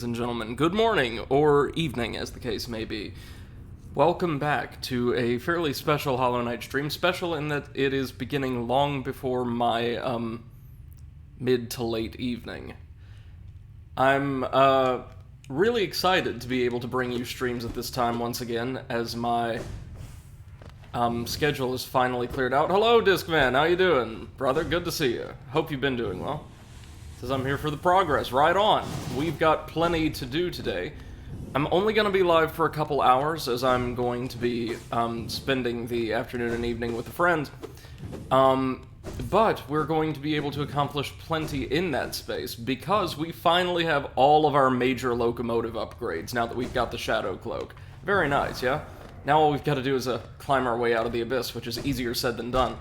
And gentlemen, good morning, or evening, as the case may be. Welcome back to a fairly special Hollow Knight stream, special in that it is beginning long before my, mid to late evening. I'm, really excited to be able to bring you streams at this time once again, as my, schedule is finally cleared out. Hello, Discman, how you doing? Brother, good to see you. Hope you've been doing well. Says I'm here for the progress. Right on. We've got plenty to do today. I'm only going to be live for a couple hours, as I'm going to be spending the afternoon and evening with a friend. But we're going to be able to accomplish plenty in that space, because we finally have all of our major locomotive upgrades, now that we've got the Shadow Cloak. Very nice, yeah? Now all we've got to do is climb our way out of the Abyss, which is easier said than done.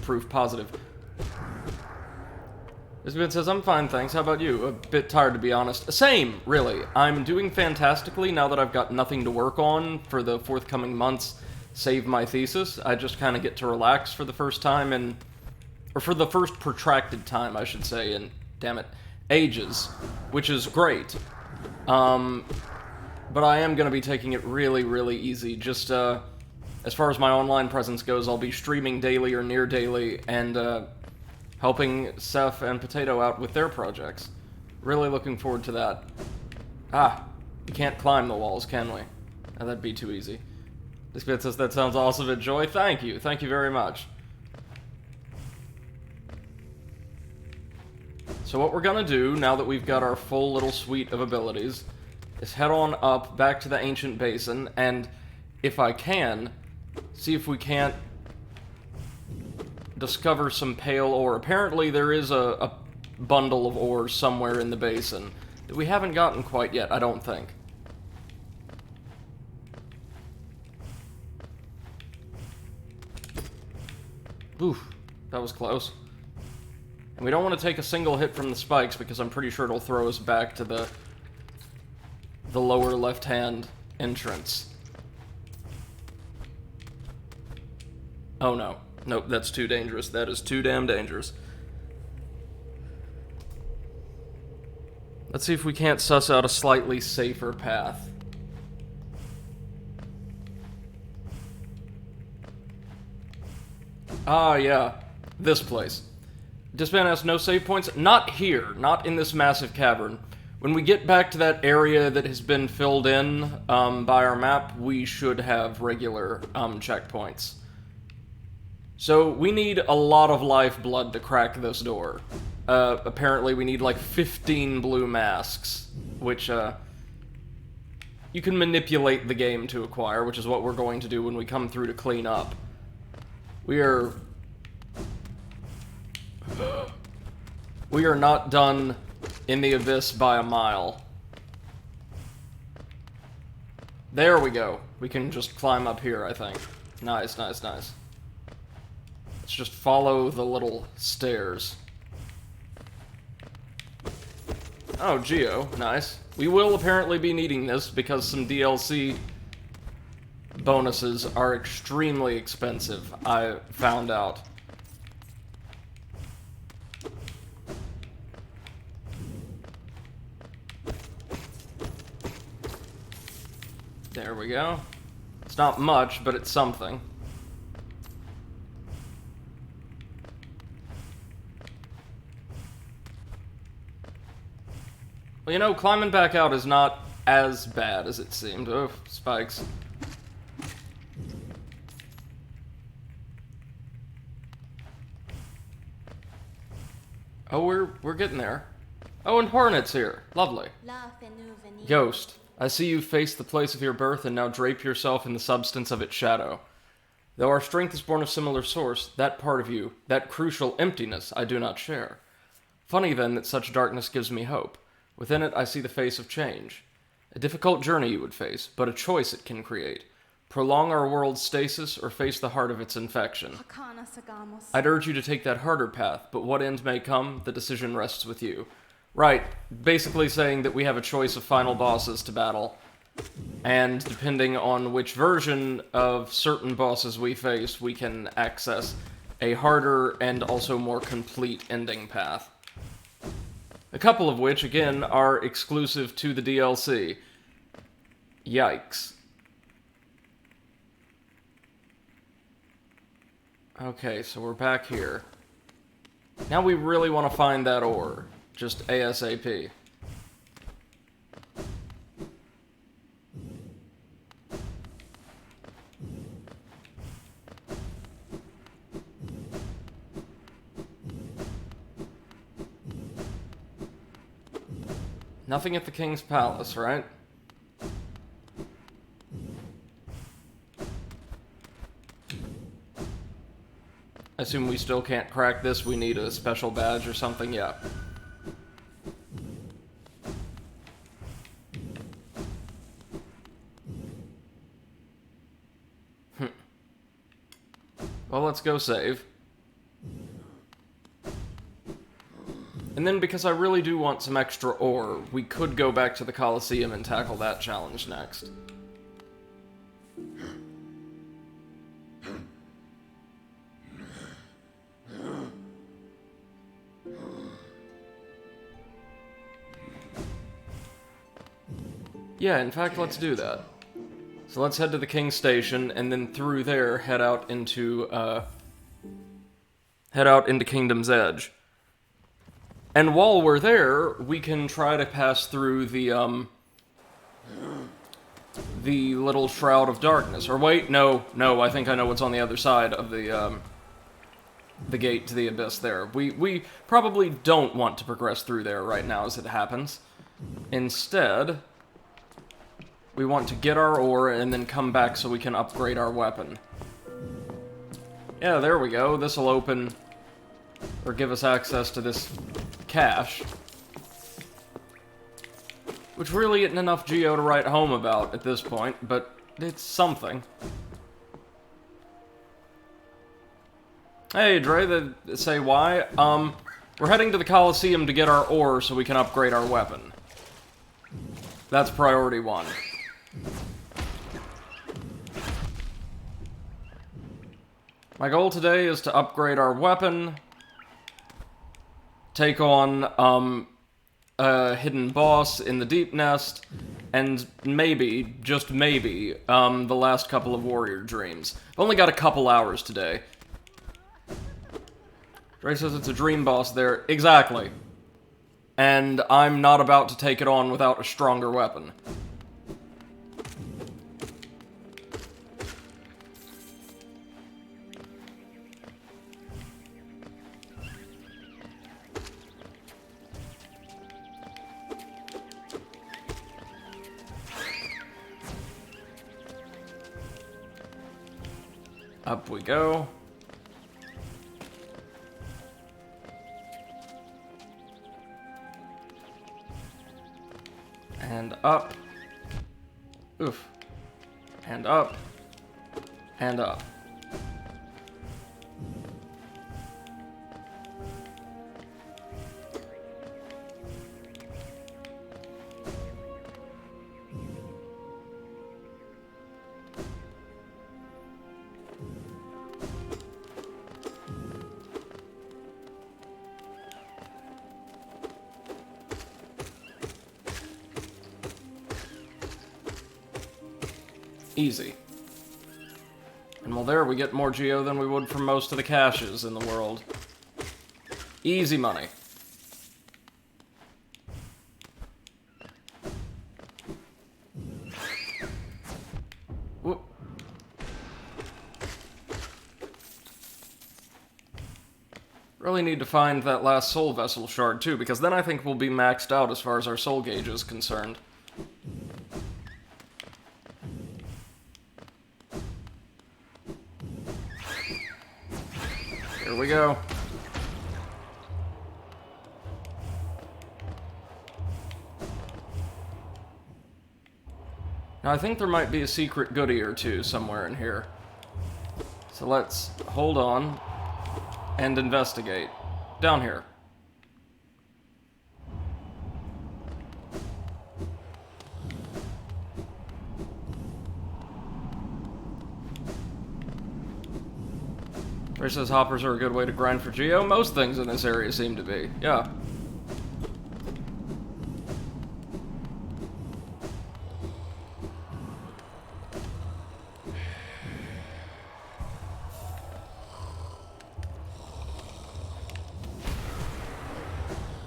Proof positive. This man says, I'm fine, thanks. How about you? A bit tired, to be honest. Same, really. I'm doing fantastically now that I've got nothing to work on for the forthcoming months, save my thesis. I just kind of get to relax for the first time or for the first protracted time, I should say, in, damn it, ages, which is great. But I am going to be taking it really, really easy. Just, as far as my online presence goes, I'll be streaming daily or near daily, and, helping Seth and Potato out with their projects. Really looking forward to that. We can't climb the walls, can we? That'd be too easy. This bit says, that sounds awesome at Joy. Thank you very much. So what we're gonna do, now that we've got our full little suite of abilities, is head on up back to the Ancient Basin, and if I can, see if we can't discover some pale ore. Apparently there is a bundle of ores somewhere in the basin that we haven't gotten quite yet, I don't think. Oof, that was close. And we don't want to take a single hit from the spikes, because I'm pretty sure it'll throw us back to the lower left-hand entrance. Oh no. Nope, that's too dangerous. That is too damn dangerous. Let's see if we can't suss out a slightly safer path. Ah, yeah. This place. Disband has no save points. Not here. Not in this massive cavern. When we get back to that area that has been filled in by our map, we should have regular checkpoints. So, we need a lot of lifeblood to crack this door. Apparently we need like 15 blue masks, which, you can manipulate the game to acquire, which is what we're going to do when we come through to clean up. We are not done in the Abyss by a mile. There we go. We can just climb up here, I think. Nice, nice, nice. Let's just follow the little stairs. Oh, Geo. Nice. We will apparently be needing this, because some DLC bonuses are extremely expensive, I found out. There we go. It's not much, but it's something. Well, you know, climbing back out is not as bad as it seemed. Oh, spikes. Oh, we're getting there. Oh, and Hornet's here. Lovely. Ghost, I see you face the place of your birth and now drape yourself in the substance of its shadow. Though our strength is born of similar source, that part of you, that crucial emptiness, I do not share. Funny then that such darkness gives me hope. Within it I see the face of change. A difficult journey you would face, but a choice it can create. Prolong our world's stasis or face the heart of its infection. I'd urge you to take that harder path, but what end may come, the decision rests with you. Right, basically saying that we have a choice of final bosses to battle, and depending on which version of certain bosses we face, we can access a harder and also more complete ending path. A couple of which, again, are exclusive to the DLC. Yikes. Okay, so we're back here. Now we really want to find that ore. Just ASAP. Nothing at the King's Palace, right? I assume we still can't crack this, we need a special badge or something, yeah. Well, let's go save. And then, because I really do want some extra ore, we could go back to the Colosseum and tackle that challenge next. Yeah, in fact, let's do that. So let's head to the King's Station, and then through there, head out into Kingdom's Edge. And while we're there, we can try to pass through the little Shroud of Darkness. Or wait, no, I think I know what's on the other side of the gate to the Abyss there. We probably don't want to progress through there right now as it happens. Instead, we want to get our ore and then come back so we can upgrade our weapon. Yeah, there we go. This'll open, or give us access to this cache. Which really isn't enough geo to write home about at this point, but it's something. Hey, Dre, say why? We're heading to the Colosseum to get our ore so we can upgrade our weapon. That's priority one. My goal today is to upgrade our weapon, take on, a hidden boss in the Deep Nest, and maybe, just maybe, the last couple of Warrior Dreams. I've only got a couple hours today. Dre says it's a dream boss there. Exactly. And I'm not about to take it on without a stronger weapon. Up we go. And up. Oof. And up. And up. Easy. And well, there we get more geo than we would from most of the caches in the world. Easy money. Whoop. Really need to find that last soul vessel shard too, because then I think we'll be maxed out as far as our soul gauge is concerned. Here we go. Now I think there might be a secret goodie or two somewhere in here. So let's hold on and investigate. Down here. Ray says hoppers are a good way to grind for geo. Most things in this area seem to be, yeah.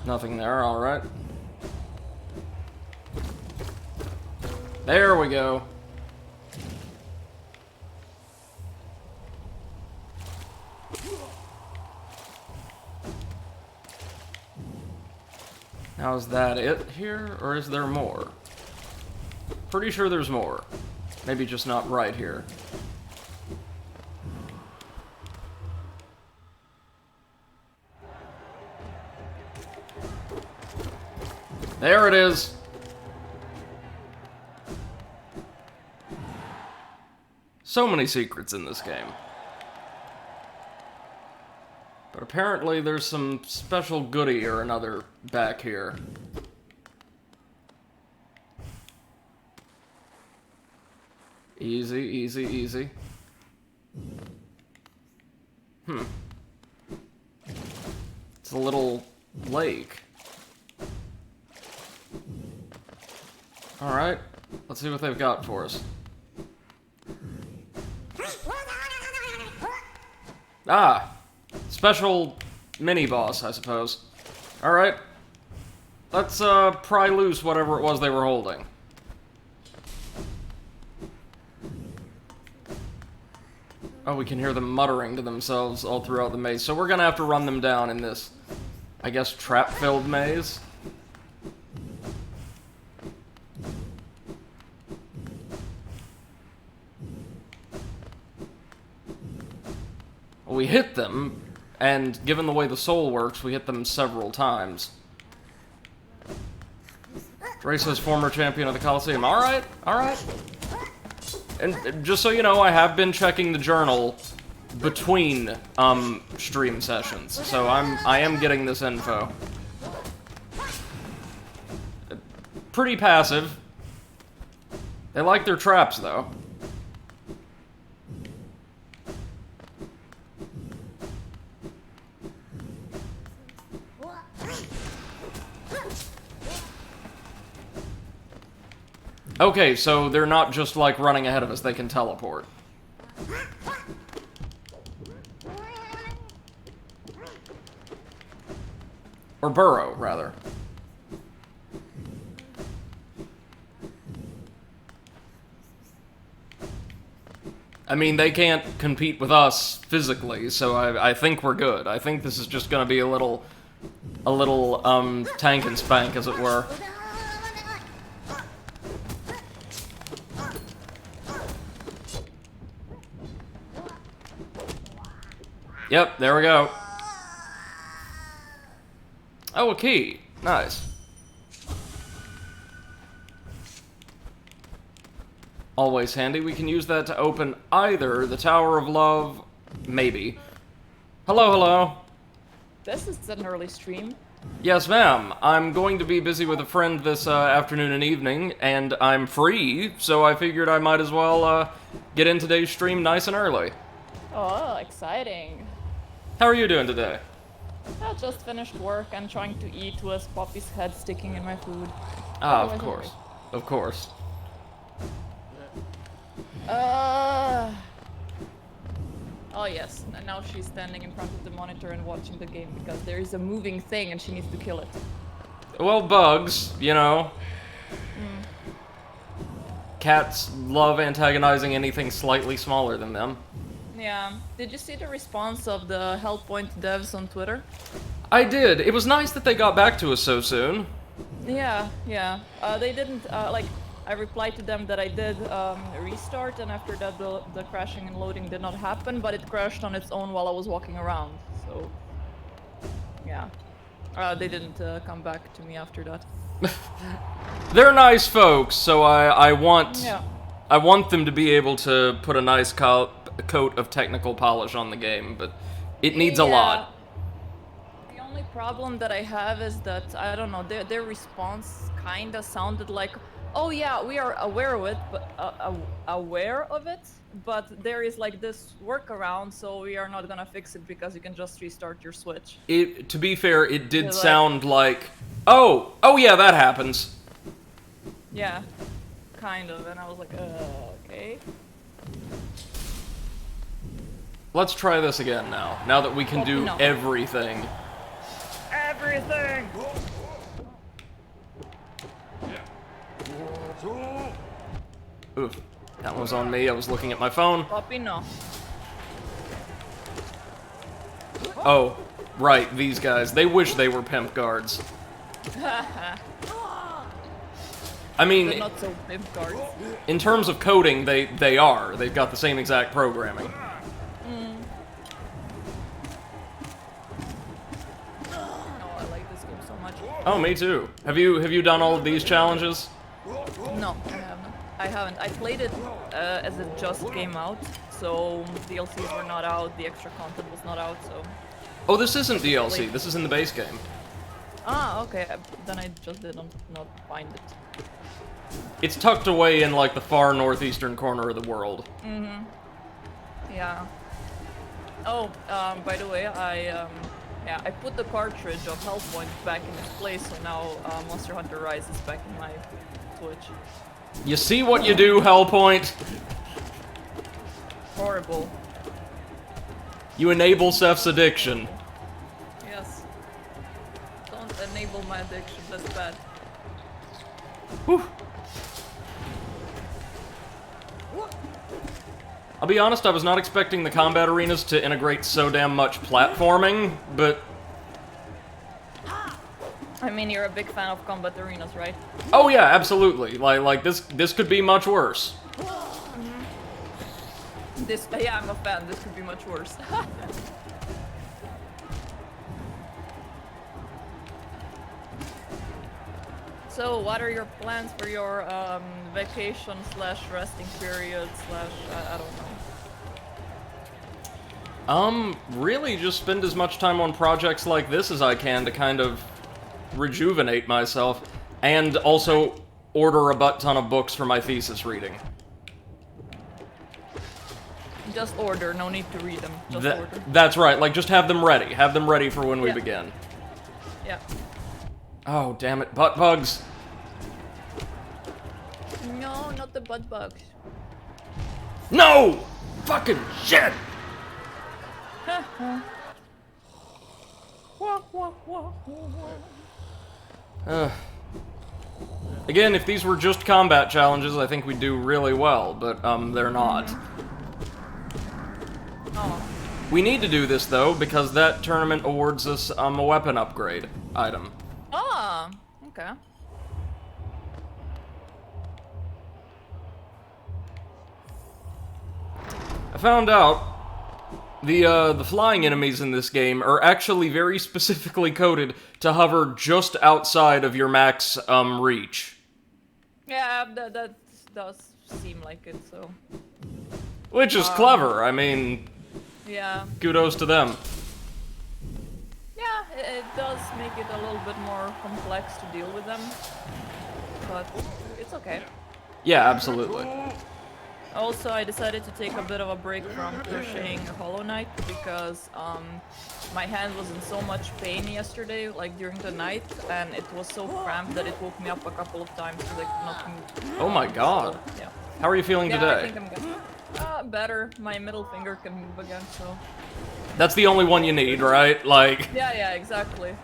Nothing there, alright. There we go. Now, is that it here, or is there more? Pretty sure there's more. Maybe just not right here. There it is! So many secrets in this game. But apparently there's some special goodie or another back here. Easy, easy, easy. It's a little lake. Alright, let's see what they've got for us. Ah! Special mini-boss, I suppose. Alright. Let's, pry loose whatever it was they were holding. Oh, we can hear them muttering to themselves all throughout the maze. So we're gonna have to run them down in this, I guess, trap-filled maze. We hit them, and given the way the soul works, we hit them several times. Draco's former champion of the Coliseum. Alright, alright. And just so you know, I have been checking the journal between, stream sessions. So I am getting this info. Pretty passive. They like their traps, though. Okay, so they're not just, like, running ahead of us, they can teleport. Or burrow, rather. I mean, they can't compete with us physically, so I think we're good. I think this is just gonna be a little, tank and spank, as it were. Yep, there we go. Oh, a key. Nice. Always handy. We can use that to open either the Tower of Love, maybe. Hello, hello. This is an early stream. Yes, ma'am. I'm going to be busy with a friend this afternoon and evening, and I'm free, so I figured I might as well get in today's stream nice and early. Oh, exciting. How are you doing today? I just finished work and trying to eat with Poppy's head sticking in my food. Ah, of course. Of course. Oh yes, and now she's standing in front of the monitor and watching the game because there is a moving thing and she needs to kill it. Well, bugs, you know. Cats love antagonizing anything slightly smaller than them. Yeah. Did you see the response of the Hellpoint devs on Twitter? I did. It was nice that they got back to us so soon. Yeah, yeah. They didn't, like, I replied to them that I did restart, and after that the crashing and loading did not happen, but it crashed on its own while I was walking around, so... yeah. They didn't come back to me after that. They're nice folks, so I want... Yeah. I want them to be able to put a nice coat of technical polish on the game, but it needs a lot. The only problem that I have is that, I don't know, their response kinda sounded like, oh yeah, we are aware of it, but there is like this workaround, so we are not gonna fix it because you can just restart your Switch. To be fair, it did sound like, oh yeah, that happens. Yeah, kind of, and I was like, okay. Let's try this again now that we can do everything. everything! Oof. That was on me. I was looking at my phone. Copy, no. Oh, right, these guys. They wish they were pimp guards. I mean, They're not so pimp guards. in terms of coding, they are. They've got the same exact programming. Oh, I like this game so much. Oh, me too. Have you done all of these challenges? No, I haven't. I played it as it just came out, so DLCs were not out, the extra content was not out, so... Oh, this isn't DLC. This is in the base game. Ah, okay. Then I just did not find it. It's tucked away in, like, the far northeastern corner of the world. Mm-hmm. Yeah. Oh, by the way, I put the cartridge of Hellpoint back in its place, so now Monster Hunter Rise is back in my Switch. You see what you do, Hellpoint? Horrible. You enable Seth's addiction. Yes. Don't enable my addiction, that's bad. Whew. I'll be honest, I was not expecting the combat arenas to integrate so damn much platforming, but... I mean, you're a big fan of combat arenas, right? Oh yeah, absolutely. Like this could be much worse. Yeah, I'm a fan. This could be much worse. So, what are your plans for your vacation slash resting period slash I don't know. Really just spend as much time on projects like this as I can to kind of rejuvenate myself, and also order a butt ton of books for my thesis reading. Just order, no need to read them. Just order. That's right, like just have them ready. Have them ready for when we begin. Yeah. Oh, damn it, butt bugs. No, not the butt bugs. No! Fucking shit! Again, if these were just combat challenges, I think we'd do really well, but, they're not. Oh. We need to do this, though, because that tournament awards us, a weapon upgrade item. Ah, okay. I found out the flying enemies in this game are actually very specifically coded to hover just outside of your max, reach. Yeah, that does seem like it, so... Which is clever, I mean... Yeah. Kudos to them. Yeah, it does make it a little bit more complex to deal with them, but it's okay. Yeah, absolutely. Also, I decided to take a bit of a break from crocheting Hollow Knight because my hand was in so much pain yesterday, like during the night, and it was so cramped that it woke me up a couple of times because I could not move. Oh my god. So, yeah. How are you feeling Yeah, today? I think I'm good. Better. My middle finger can move again, so... That's the only one you need, right? Like... Yeah, exactly.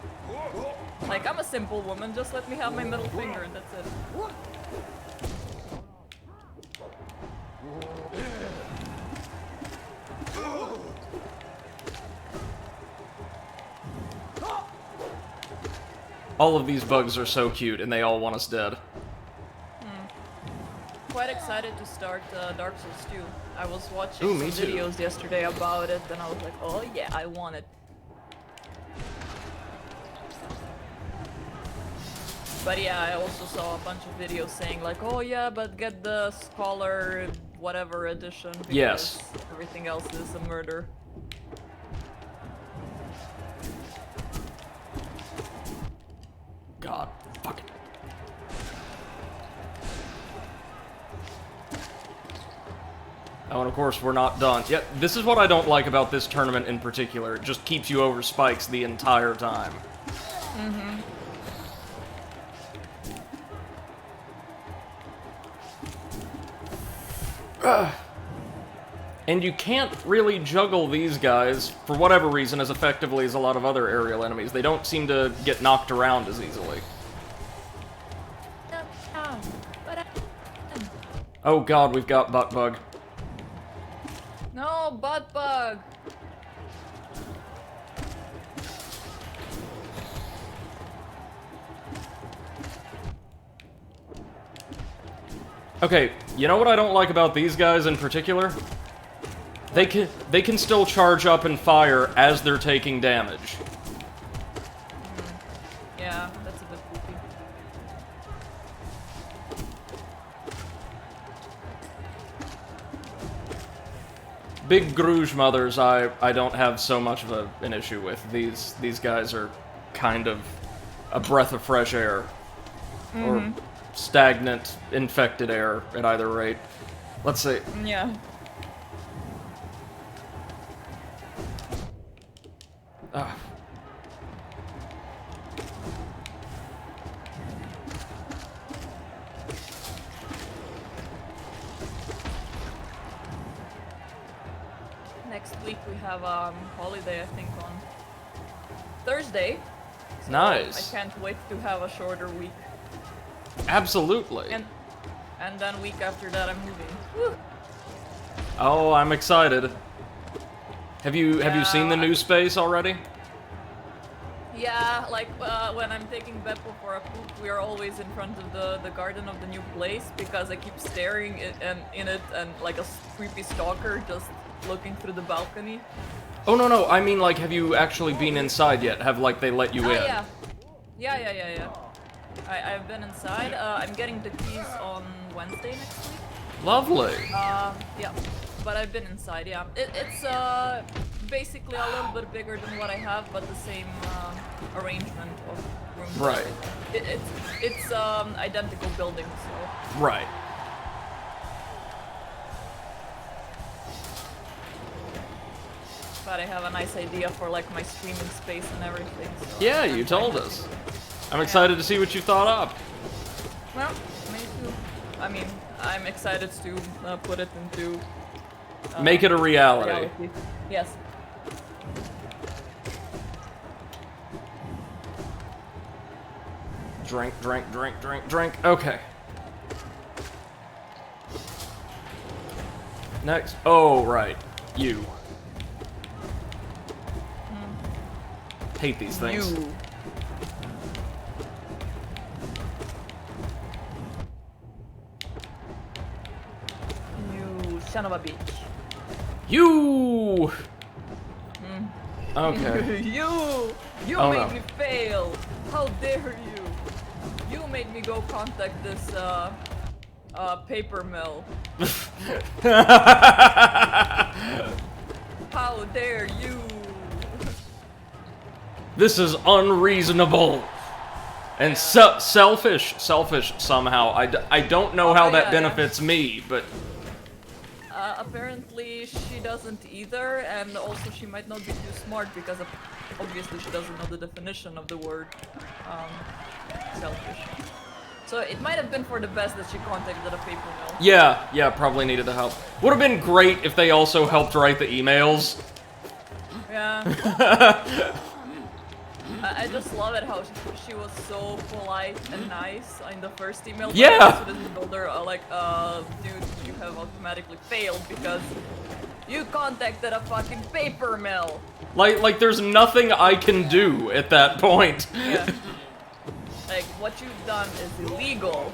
Like, I'm a simple woman, just let me have my middle finger and that's it. All of these bugs are so cute, and they all want us dead. Quite excited to start Dark Souls 2. I was watching Ooh, some me too. videos yesterday about it, and I was like, oh yeah, I want it. But yeah, I also saw a bunch of videos saying like, oh yeah, but get the Scholar whatever edition because Yes. everything else is a murder. God. Fuck it. Oh, and of course, we're not done. Yeah, this is what I don't like about this tournament in particular. It just keeps you over spikes the entire time. Mm-hmm. And you can't really juggle these guys, for whatever reason, as effectively as a lot of other aerial enemies. They don't seem to get knocked around as easily. Oh god, we've got butt bug. No, butt bug! Okay, you know what I don't like about these guys in particular? They can still charge up and fire as they're taking damage. Yeah, that's a bit goofy. Big Gruge mothers, I don't have so much of an issue with. These guys are kind of a breath of fresh air. Or stagnant, infected air, at either rate. Let's see. Yeah. Ah. Next week we have holiday, I think, on Thursday. So Nice. I can't wait to have a shorter week. Absolutely. And then week after that I'm moving. Woo. Oh, I'm excited. Have you seen the Yeah, new space already? Yeah, like when I'm taking Beppo for a poop, we are always in front of the garden of the new place because I keep staring in it and like a creepy stalker just looking through the balcony. Oh no, I mean like have you actually been inside yet? Have like they let you in? Yeah. I've been inside. I'm getting the keys on Wednesday next week. Lovely. Yeah, but I've been inside. Yeah, it's basically a little bit bigger than what I have, but the same arrangement of rooms. Right. It's identical building, so. Right. But I have a nice idea for like my streaming space and everything. So Yeah, I'm you quite told happy. us. I'm excited to see what you thought up. Well, me too. I mean, I'm excited to put it into. Make it a reality. Reality. Yes. Drink. Okay. Next. Oh, right. You. Hate these things. You. You son of a bitch. You! Okay. You Oh, made no. me fail. How dare you? You made me go contact this paper mill. How dare you? This is unreasonable. And selfish somehow. I don't know how that yeah. benefits me, but Apparently she doesn't either, and also she might not be too smart because obviously she doesn't know the definition of the word selfish. So it might have been for the best that she contacted a paper mill. yeah, probably needed the help. Would have been great if they also helped write the emails. Yeah. I just love it how she was so polite and nice in the first email. but Yeah. As soon as you told her, dude, you have automatically failed because you contacted a fucking paper mill. Like there's nothing I can do at that point. Yeah. Like, what you've done is illegal.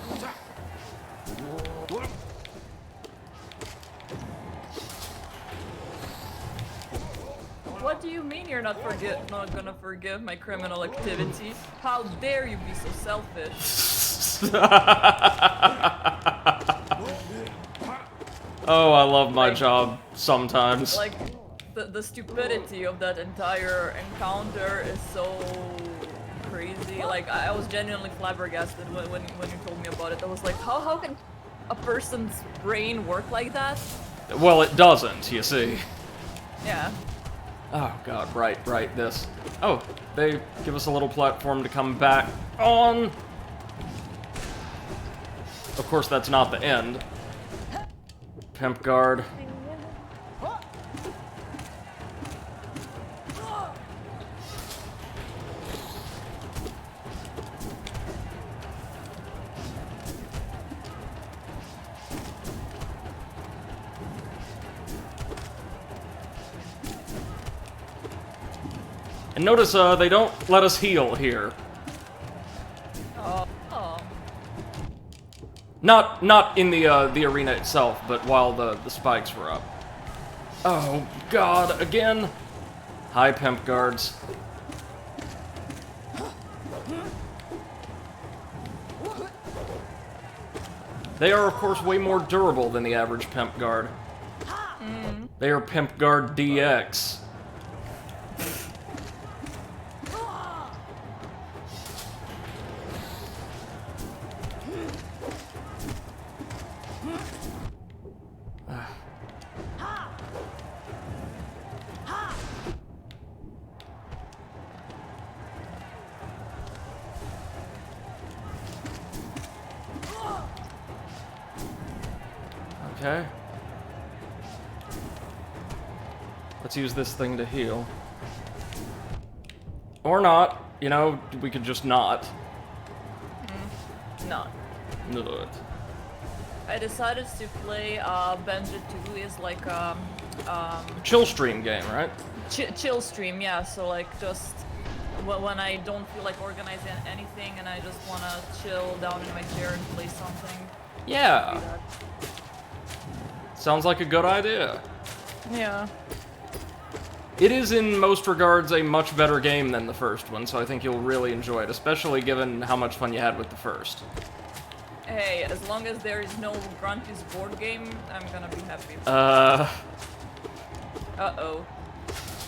What do you mean you're not gonna forgive my criminal activity? How dare you be so selfish? Oh, I love my Like- job sometimes. Like, the stupidity of that entire encounter is so crazy. Like, I was genuinely flabbergasted when you told me about it. I was like, how can a person's brain work like that? Well, it doesn't, you see. Yeah. Oh god, right, this. Oh, they give us a little platform to come back on. Of course, that's not the end. Pimp guard. And notice, they don't let us heal here. Oh. Not in the arena itself, but while the spikes were up. Oh, God, again? Hi, Pimp Guards. They are, of course, way more durable than the average Pimp Guard. They are Pimp Guard DX. Okay. Let's use this thing to heal. Or not. You know, we could just not. No. Do it. I decided to play Benja 2 is like Chill stream game, right? chill stream, yeah. So like just when I don't feel like organizing anything and I just wanna chill down in my chair and play something. Yeah. Do that. Sounds like a good idea. Yeah. It is in most regards a much better game than the first one, so I think you'll really enjoy it, especially given how much fun you had with the first. Hey, as long as there is no Grunty's board game, I'm gonna be happy. Uh-oh.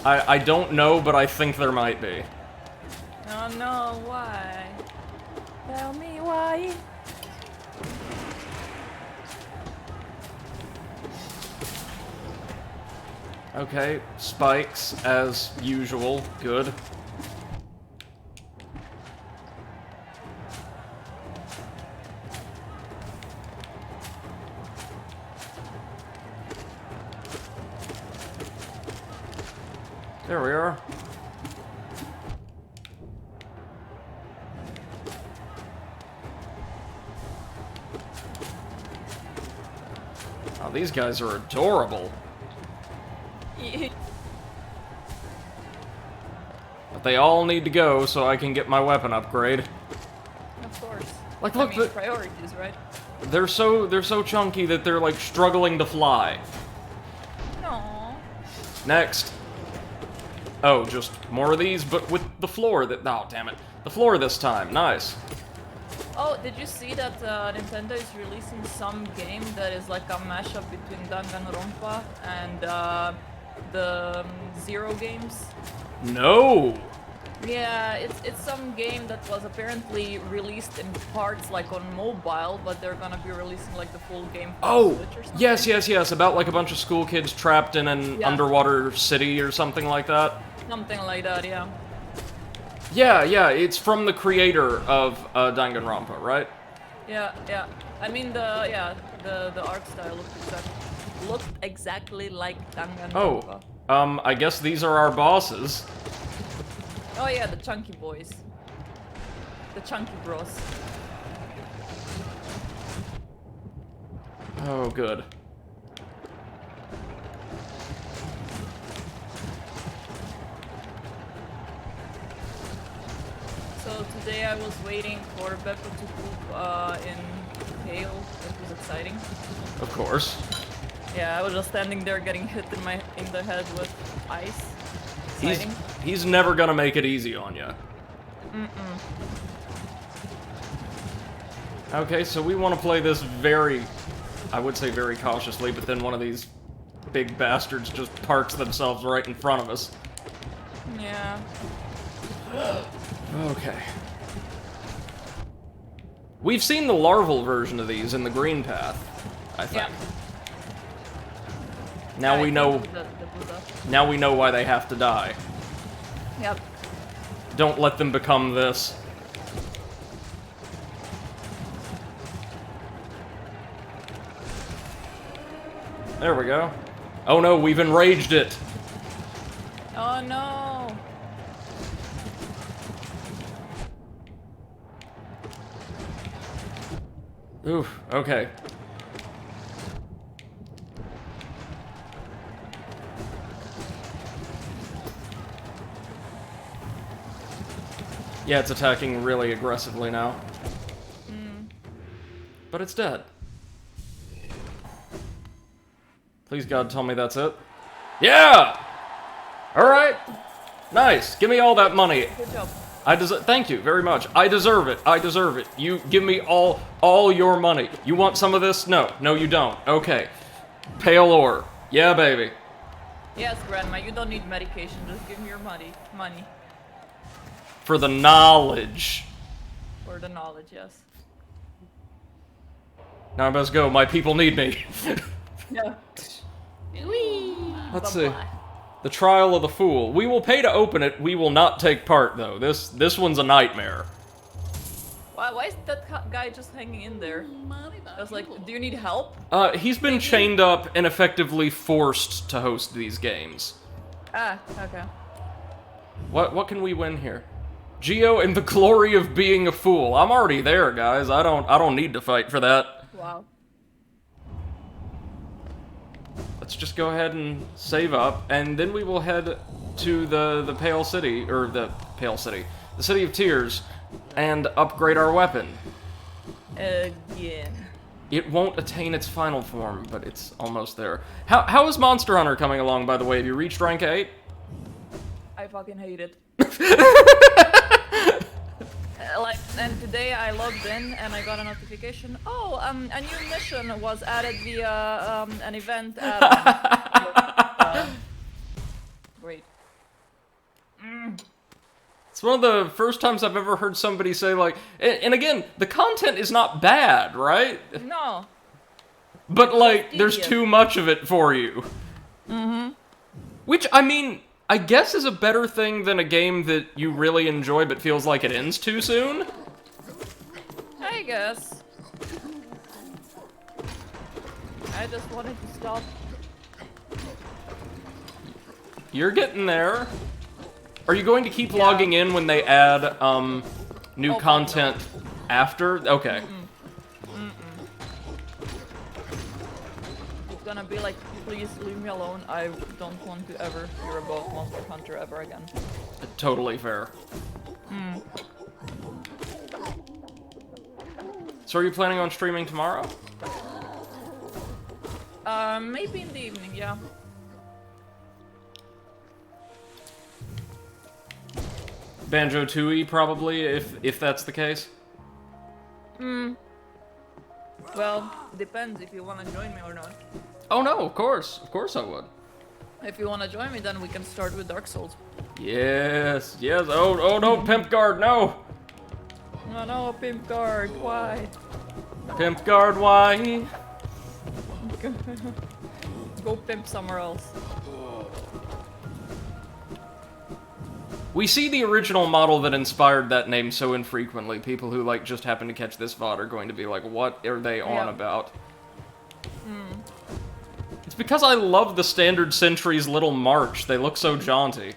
I don't know, but I think there might be. Oh no, why? Tell me why. Okay, spikes, as usual. Good. There we are. Oh, these guys are adorable. But they all need to go so I can get my weapon upgrade. Of course. Like, look, I mean, priorities, right? they're so chunky that they're like struggling to fly. No. Next. Oh, just more of these, but with the floor that. Oh, damn it. The floor this time. Nice. Oh, did you see that Nintendo is releasing some game that is like a mashup between Danganronpa and the Zero games? No! Yeah, it's some game that was apparently released in parts like on mobile, but they're gonna be releasing like the full game for Oh! Switch or something. Yes, about like a bunch of school kids trapped in an underwater city or something like that. Something like that, yeah. Yeah, it's from the creator of Danganronpa, right? Yeah. I mean the art style looked exactly like Danganronpa. Oh, I guess these are our bosses. Oh yeah, the chunky boys. The chunky bros. Oh, good. So today I was waiting for Beppo to poop in hail. It was exciting. Of course. Yeah, I was just standing there getting hit in the head with ice. Exciting. He's never gonna make it easy on you. Okay, so we want to play this I would say very cautiously, but then one of these big bastards just parks themselves right in front of us. Yeah. Okay. We've seen the larval version of these in the green path, I think. Yeah. Now Yeah, we I know. think the Buddha. Now we know why they have to die. Yep. Don't let them become this. There we go. Oh no, we've enraged it. Oh no. Oof, okay. Yeah, it's attacking really aggressively now. But it's dead. Please, God, tell me that's it. Yeah! Alright. Nice. Give me all that money. Good job. Thank you very much. I deserve it. I deserve it. You give me all your money. You want some of this? No. No, you don't. Okay. Pale ore. Yeah, baby. Yes, Grandma, you don't need medication. Just give me your money. Money. For the knowledge. For the knowledge, yes. Now I must go. My people need me. Yeah. Let's see. The Trial of the Fool. We will pay to open it. We will not take part, though. This one's a nightmare. Why is that guy just hanging in there? I was like, do you need help? He's been chained up and effectively forced to host these games. Ah, okay. What can we win here? Geo and the glory of being a fool. I'm already there, guys. I don't need to fight for that. Wow. Let's just go ahead and save up, and then we will head to the Pale City, or the City of Tears, and upgrade our weapon. Again. It won't attain its final form, but it's almost there. How is Monster Hunter coming along, by the way? Have you reached rank 8? I fucking hate it. And today I logged in and I got a notification. Oh, a new mission was added via an event. Wait. It's one of the first times I've ever heard somebody say, like, and again, the content is not bad, right? No. But, like, there's too much of it for you. Mm-hmm. Which, I mean, I guess is a better thing than a game that you really enjoy but feels like it ends too soon. I guess. I just wanted to stop. You're getting there. Are you going to keep logging in when they add, new content after? Okay. It's gonna be like, please leave me alone. I don't want to ever hear about Monster Hunter ever again. Totally fair. So are you planning on streaming tomorrow? Maybe in the evening, yeah. Banjo-Tooie, probably, if that's the case? Well, depends if you want to join me or not. Oh no, of course I would. If you want to join me, then we can start with Dark Souls. Yes, yes, oh no, Pimp Guard, no! No, no, Pimp Guard, why? Pimp Guard, why? Go pimp somewhere else. We see the original model that inspired that name so infrequently. People who, like, just happen to catch this VOD are going to be like, what are they on about? It's because I love the Standard Sentry's little march. They look so jaunty.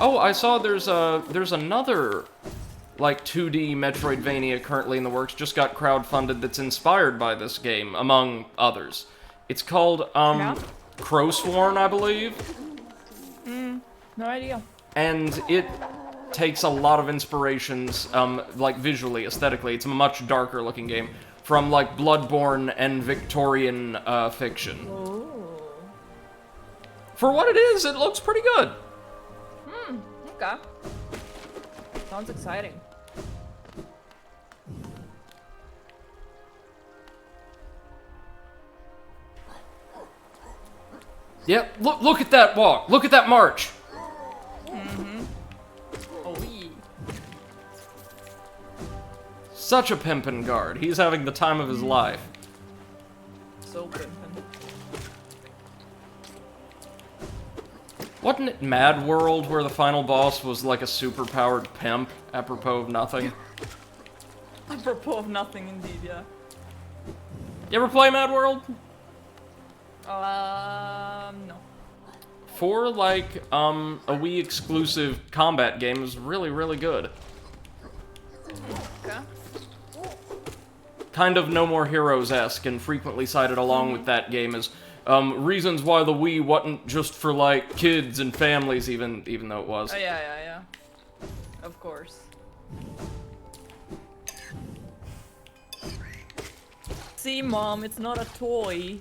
Oh, I saw there's another, like, 2D Metroidvania currently in the works, just got crowdfunded that's inspired by this game, among others. It's called, Crowsworn, I believe. No idea. And it takes a lot of inspirations, like, visually, aesthetically. It's a much darker looking game, from, like, Bloodborne and Victorian, fiction. Oh. For what it is, it looks pretty good. Okay. Sounds exciting. Yep, look at that walk. Look at that march. Oh, yeah. Such a pimpin' guard. He's having the time of his life. So pimpin'. Wasn't it Mad World where the final boss was like a super-powered pimp, apropos of nothing? Apropos of nothing, indeed, yeah. You ever play Mad World? No. For, like, a Wii exclusive combat game, it was really, really good. Okay. Kind of No More Heroes-esque, and frequently cited along with that game as reasons why the Wii wasn't just for, like, kids and families, even though it was. Oh, yeah. Of course. See, Mom, it's not a toy.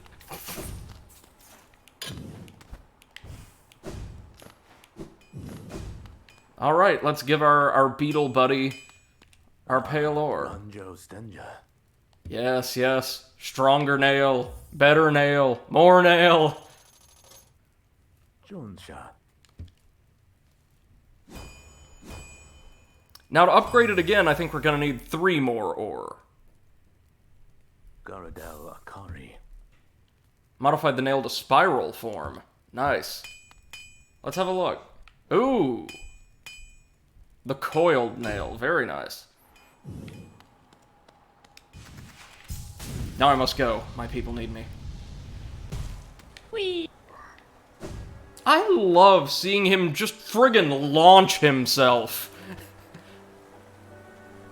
Alright, let's give our beetle buddy our pale ore. Yes. Stronger nail, better nail, more nail. Now to upgrade it again, I think we're gonna need 3 more ore. Modified the nail to spiral form. Nice. Let's have a look. Ooh! The coiled nail. Very nice. Now I must go. My people need me. Whee! I love seeing him just friggin' launch himself.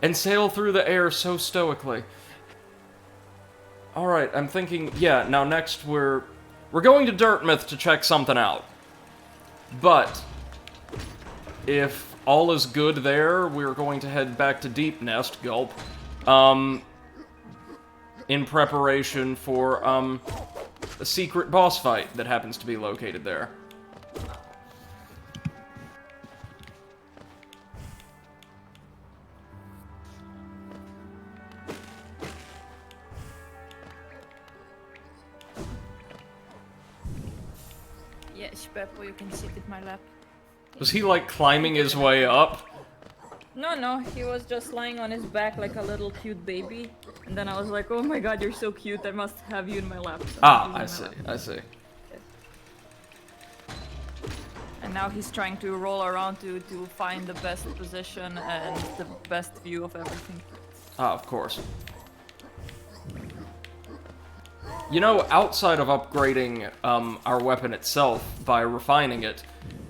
And sail through the air so stoically. Alright, I'm thinking, yeah, now next we're going to Dirtmouth to check something out. But if all is good there, we're going to head back to Deep Nest, gulp, in preparation for, a secret boss fight that happens to be located there. Yes, Beppo, you can sit in my lap. Was he, like, climbing his way up? No, he was just lying on his back like a little cute baby. And then I was like, oh my god, you're so cute, I must have you in my lap. So I see. And now he's trying to roll around to find the best position and the best view of everything. Of course. You know, outside of upgrading our weapon itself by refining it,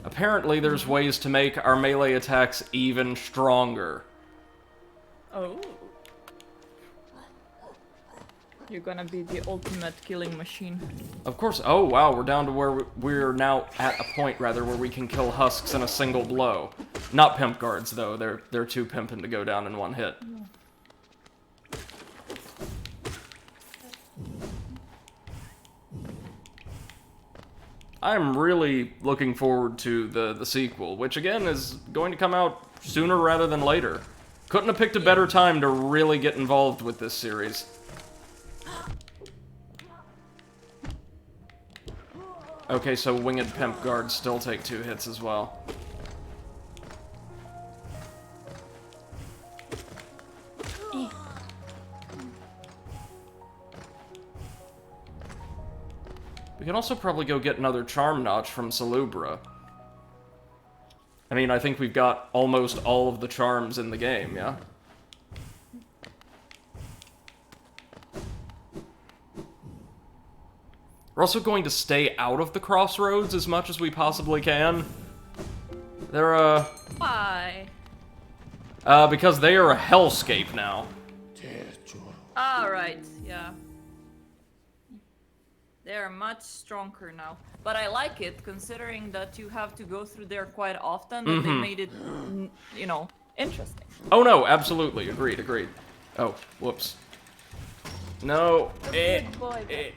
apparently there's ways to make our melee attacks even stronger. Oh. You're gonna be the ultimate killing machine. Of course. Oh, wow, we're down to where we're now at a point, rather, where we can kill husks in a single blow. Not pimp guards, though. They're too pimpin' to go down in one hit. I'm really looking forward to the sequel, which again is going to come out sooner rather than later. Couldn't have picked a better time to really get involved with this series. Okay, so winged pimp guards still take 2 hits as well. We can also probably go get another charm notch from Salubra. I mean, I think we've got almost all of the charms in the game, yeah? We're also going to stay out of the crossroads as much as we possibly can. They're, Why? because they are a hellscape now. Alright, yeah. They're much stronger now. But I like it, considering that you have to go through there quite often, that they made it, you know, interesting. Oh no, absolutely. Agreed. Oh, whoops. No. Good boy,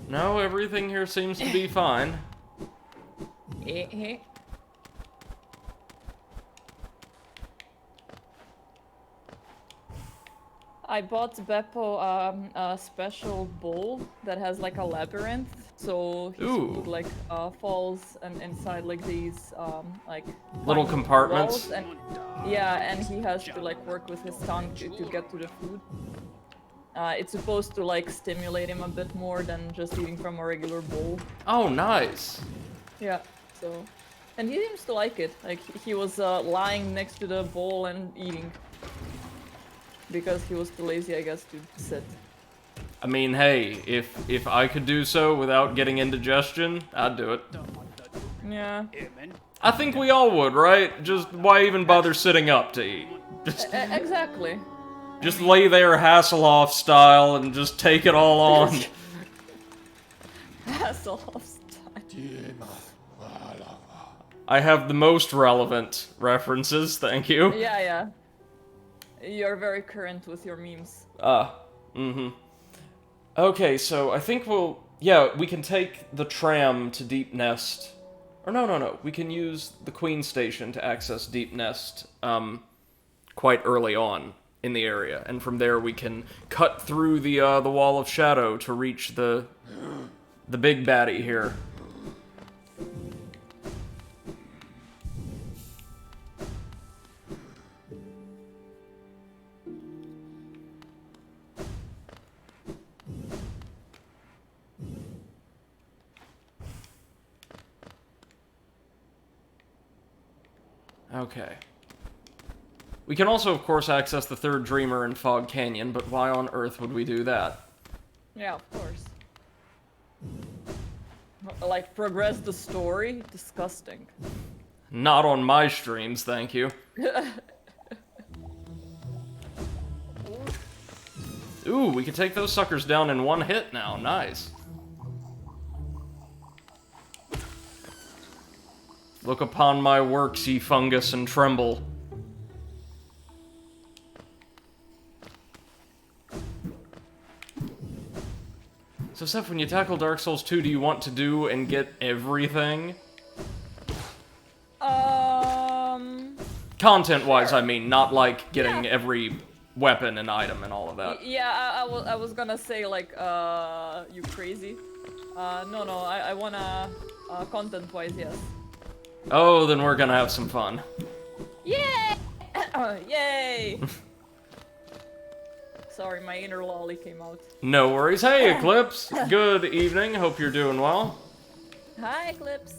No, everything here seems to be fine. I bought Beppo a special bowl that has like a labyrinth, so his food like falls and inside like these like little compartments. Walls, and yeah, and he has to like work with his tongue to get to the food. It's supposed to like stimulate him a bit more than just eating from a regular bowl. Oh, nice. Yeah, so, and he seems to like it. Like he was lying next to the bowl and eating. Because he was too lazy, I guess, to sit. I mean, hey, if I could do so without getting indigestion, I'd do it. Yeah. I think we all would, right? Just why even bother sitting up to eat? Exactly. Just lay there Hasselhoff style and just take it all on. Hasselhoff style. I have the most relevant references, thank you. Yeah. You're very current with your memes. Okay, so I think we can take the tram to Deep Nest. Or no, we can use the Queen Station to access Deep Nest, quite early on in the area. And from there we can cut through the Wall of Shadow to reach the big baddie here. Okay. We can also, of course, access the Third Dreamer in Fog Canyon, but why on earth would we do that? Yeah, of course. Like, progress the story? Disgusting. Not on my streams, thank you. Ooh, we can take those suckers down in one hit now. Nice. Look upon my works, ye fungus, and tremble. So, Seth, when you tackle Dark Souls 2, do you want to do and get everything? Content-wise, sure. I mean, not like getting every weapon and item and all of that. Yeah, I was gonna say, like, you crazy. No, I wanna, content-wise, yes. Oh, then we're gonna have some fun. Yay! Yay! Sorry, my inner lolly came out. No worries. Hey, Eclipse! Good evening, hope you're doing well. Hi, Eclipse.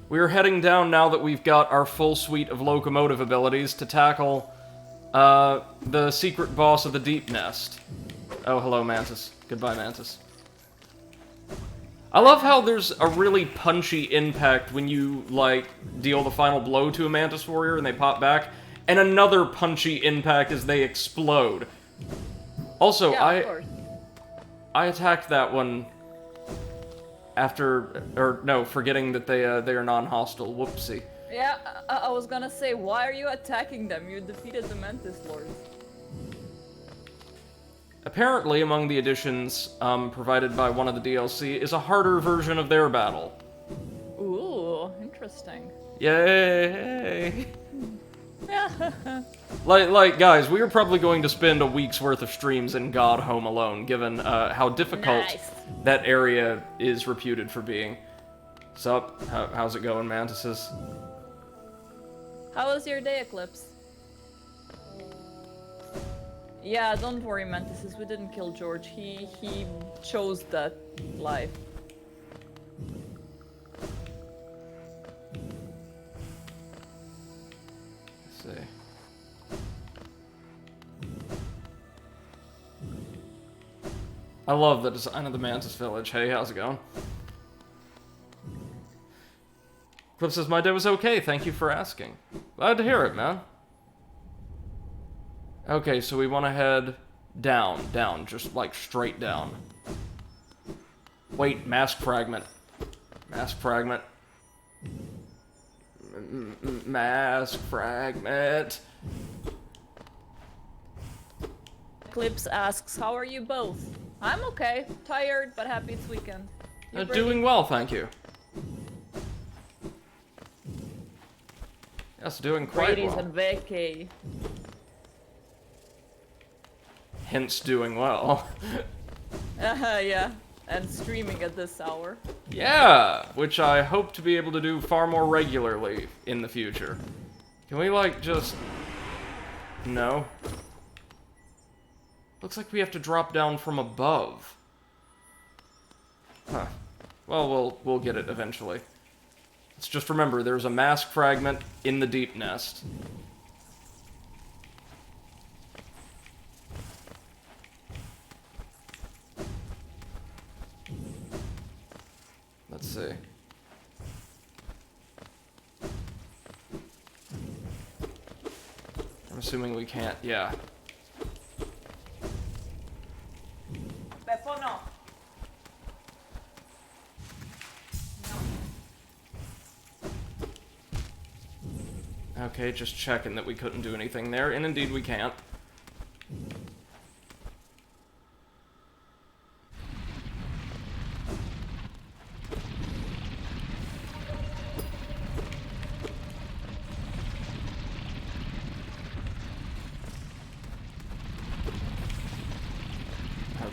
We're heading down now that we've got our full suite of locomotive abilities to tackle, the secret boss of the Deep Nest. Oh, hello, Mantis. Goodbye, Mantis. I love how there's a really punchy impact when you, like, deal the final blow to a Mantis Warrior and they pop back, and another punchy impact as they explode. Also, Yeah, I attacked that one after, forgetting that they are non-hostile. Whoopsie. Yeah, I was gonna say, why are you attacking them? You defeated the Mantis Lords. Apparently, among the additions provided by one of the DLC is a harder version of their battle. Ooh, interesting. Yay! like, guys, we are probably going to spend a week's worth of streams in God Home Alone, given how difficult that area is reputed for being. Sup? How's it going, Mantises? How was your day, Eclipse? Yeah, don't worry, Mantises. We didn't kill George. He chose that life. Let's see. I love the design of the Mantis Village. Hey, how's it going? Clip says, my day was okay, thank you for asking. Glad to hear it, man. Okay, so we want to head down, just like straight down. Wait, mask fragment. Mask fragment. Mask fragment. Eclipse asks, how are you both? I'm okay. Tired, but happy it's weekend. Doing well, thank you. Yes, doing quite Brady's well. on vacay. Hence doing well. Yeah. And streaming at this hour. Yeah, which I hope to be able to do far more regularly in the future. Can we, like, just... No. Looks like we have to drop down from above. Huh. Well, we'll get it eventually. Let's just remember, there's a mask fragment in the Deep Nest. see. I'm assuming we can't, yeah. Beppo, no. Okay, just checking that we couldn't do anything there, and indeed we can't.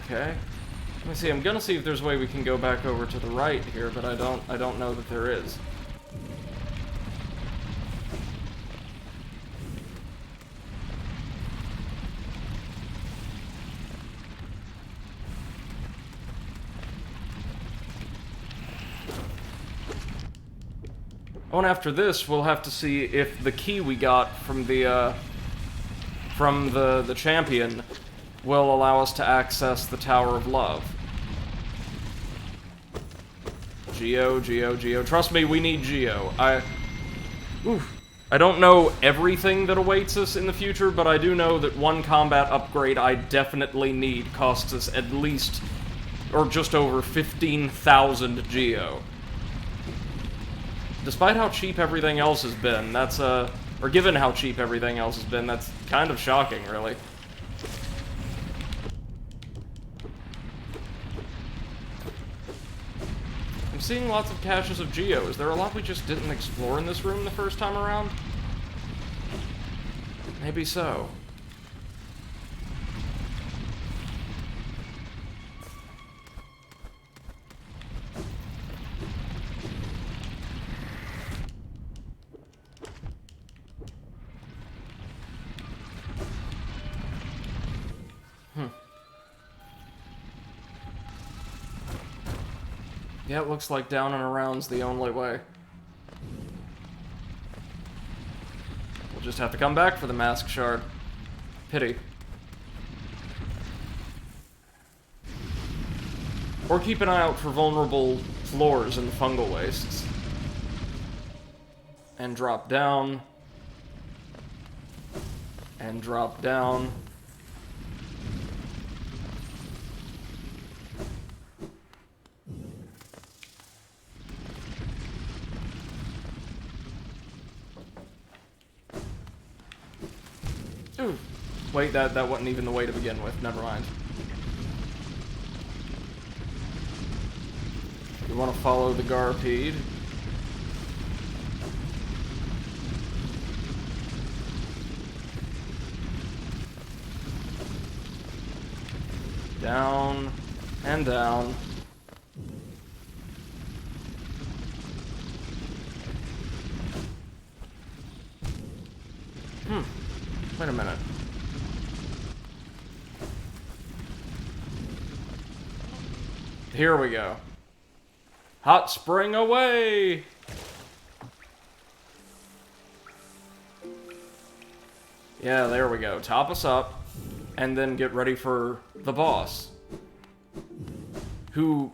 Okay. Let me see, I'm gonna see if there's a way we can go back over to the right here, but I don't know that there is. Oh, and after this, we'll have to see if the key we got from the champion will allow us to access the Tower of Love. Geo. Trust me, we need Geo. I don't know everything that awaits us in the future, but I do know that one combat upgrade I definitely need costs us at least, or just over 15,000 Geo. Despite how cheap everything else has been, that's, or given how cheap everything else has been, that's kind of shocking, really. I'm seeing lots of caches of Geo. Is there a lot we just didn't explore in this room the first time around? Maybe so. Yeah, it looks like down and around's the only way. We'll just have to come back for the Mask Shard. Pity. Or keep an eye out for vulnerable floors and fungal wastes. And drop down. And drop down. Ooh. Wait, that wasn't even the way to begin with. Never mind. You want to follow the Garpede. Down and down. Wait a minute. Here we go. Hot spring away! Yeah, there we go. Top us up, and then get ready for the boss. Who,